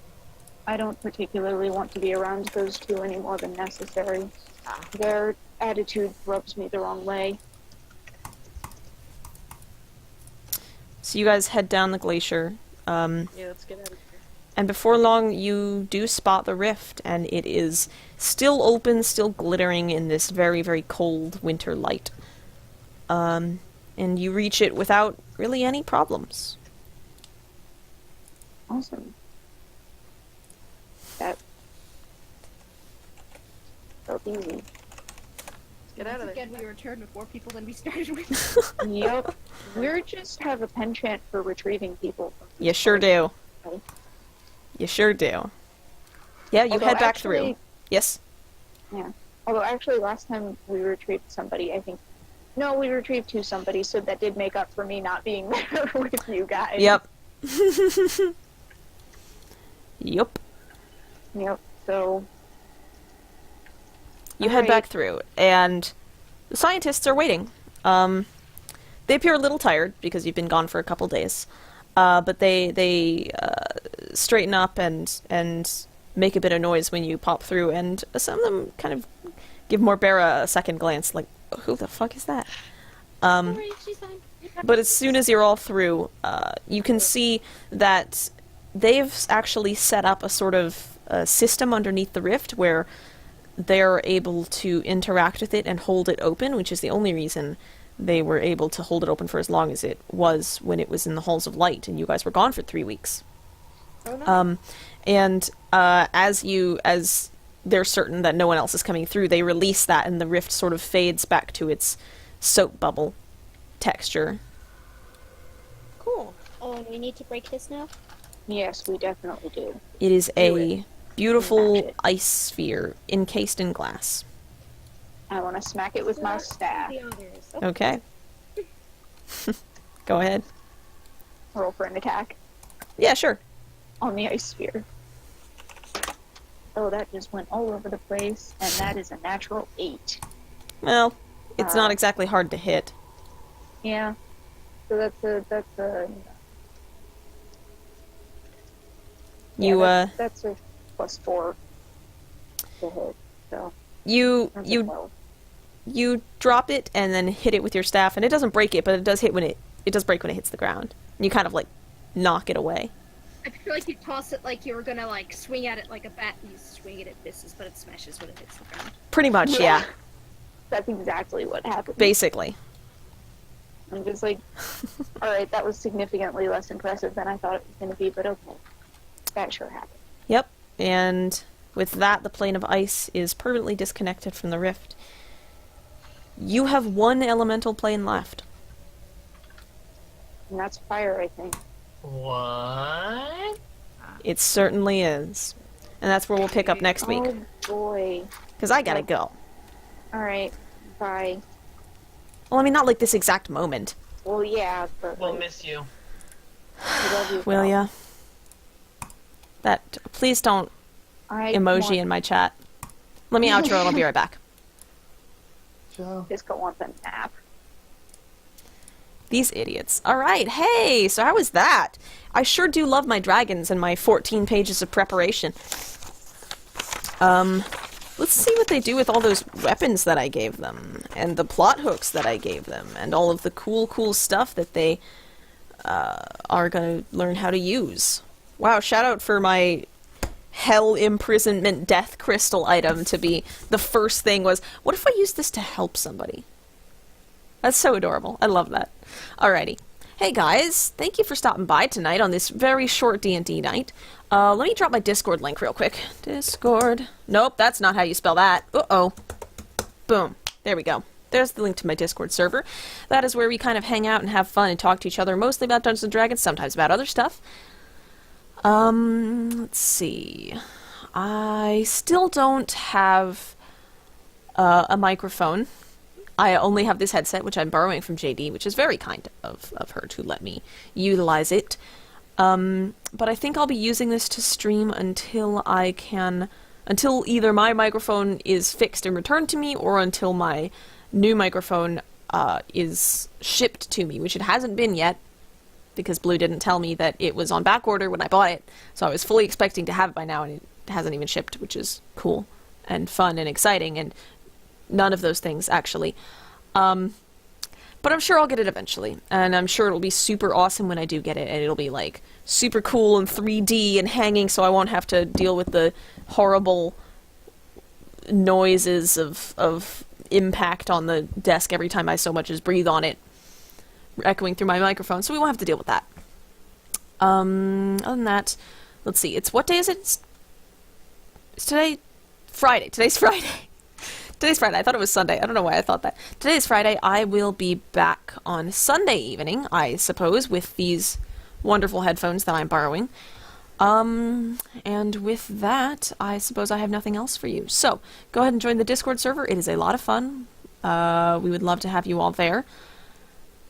C: I don't particularly want to be around those two any more than necessary. Their attitude rubs me the wrong way.
A: So you guys head down the glacier.
F: Yeah, let's get out of here.
A: And before long, you do spot the rift, and it is still open, still glittering in this very, very cold winter light. And you reach it without really any problems.
C: Awesome. That felt easy.
F: Let's get out of there.
H: Again, we returned with more people than we started with.
C: Yep. We just have a penchant for retrieving people.
A: You sure do.
C: Okay.
A: You sure do. Yeah, you
C: Although
A: head back
C: actually-
A: through. Yes?
C: Although actually last time we retrieved somebody, I think... No, we retrieved somebody, so that did make up for me not being there with you guys.
A: Yep. Yep.
C: Yep, so...
A: You head
C: Alright.
A: back through, and the scientists are waiting. They appear a little tired, because you've been gone for a couple days. But they straighten up and make a bit of noise when you pop through, and some of them kind of give Morbera a second glance, like, who the fuck is that?
D: Alright, she's fine.
A: But as soon as you're all through, you can see that they've actually set up a sort of system underneath the rift where they're able to interact with it and hold it open, which is the only reason they were able to hold it open for as long as it was when it was in the Halls of Light, and you guys were gone for 3 weeks.
H: Oh, no.
A: And as they're certain that no one else is coming through, they release that, and the rift sort of fades back to its soap bubble texture.
D: Cool. Oh, and we need to break this now?
C: Yes, we definitely do.
A: It is a beautiful
C: Smash it.
A: ice sphere encased in glass.
C: I want to smack it with my staff.
D: The others.
A: Okay. Go ahead.
C: Roll for an attack
A: Yeah, sure.
C: on the ice sphere. Oh, that just went all over the place, and that is a natural 8.
A: Well, it's not exactly hard to hit.
C: Yeah. So that's a
A: You
C: that's a +4 to hit. So
A: you
C: that's a
A: you
C: 12.
A: you drop it and then hit it with your staff, and it doesn't break it, but it does hit when it does break when it hits the ground. And you kind of like knock it away.
H: I feel like you toss it like you were gonna like swing at it like a bat. You swing it, it misses, but it smashes when it hits the ground.
A: Pretty much, yeah.
C: That's exactly what happened.
A: Basically.
C: I'm just like, alright, that was significantly less impressive than I thought it was going to be, but okay. That sure happened.
A: Yep. And with that, the plane of ice is permanently disconnected from the rift. You have one elemental plane left.
C: And that's fire, I think.
B: What?
A: It certainly is. And that's where we'll pick up next week.
C: Oh boy.
A: Because I gotta go.
C: Alright, bye.
A: Well, I mean, not like this exact moment.
C: Well, yeah, but
B: We'll
C: like,
B: miss you.
C: I love you.
A: Will
C: pal.
A: ya? Please don't... emoji in my chat. Let me outro and I'll be right back.
E: Ciao.
C: Tiska wants a nap.
A: These idiots. Alright, hey, so how was that? I sure do love my dragons and my 14 pages of preparation. Let's see what they do with all those weapons that I gave them, and the plot hooks that I gave them, and all of the cool stuff that they are gonna learn how to use. Wow, shout out for my hell imprisonment death crystal item to be the first thing was, what if I use this to help somebody? That's so adorable. I love that. Alrighty. Hey guys, thank you for stopping by tonight on this very short D&D night. Let me drop my Discord link real quick. Discord. Nope, that's not how you spell that. Uh-oh. Boom. There we go. There's the link to my Discord server. That is where we kind of hang out and have fun and talk to each other, mostly about Dungeons & Dragons, sometimes about other stuff. Let's see. I still don't have a microphone. I only have this headset, which I'm borrowing from JD, which is very kind of her to let me utilize it. But I think I'll be using this to stream until either my microphone is fixed and returned to me, or until my new microphone is shipped to me, which it hasn't been yet, because Blue didn't tell me that it was on back order when I bought it, so I was fully expecting to have it by now, and it hasn't even shipped, which is cool and fun and exciting, and none of those things, actually. But I'm sure I'll get it eventually, and I'm sure it'll be super awesome when I do get it, and it'll be, like, super cool and 3D and hanging, so I won't have to deal with the horrible noises of impact on the desk every time I so much as breathe on it, echoing through my microphone, so we won't have to deal with that. Other than that, let's see, what day is it? It's today? Friday. Today's Friday. Today's Friday. I thought it was Sunday. I don't know why I thought that. Today is Friday. I will be back on Sunday evening, I suppose, with these wonderful headphones that I'm borrowing. And with that, I suppose I have nothing else for you. So, go ahead and join the Discord server. It is a lot of fun. We would love to have you all there.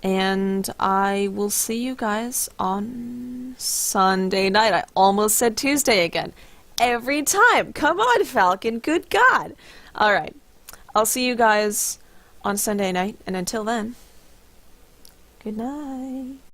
A: And I will see you guys on Sunday night. I almost said Tuesday again. Every time. Come on, Falcon. Good God. All right. I'll see you guys on Sunday night, and until then, good night.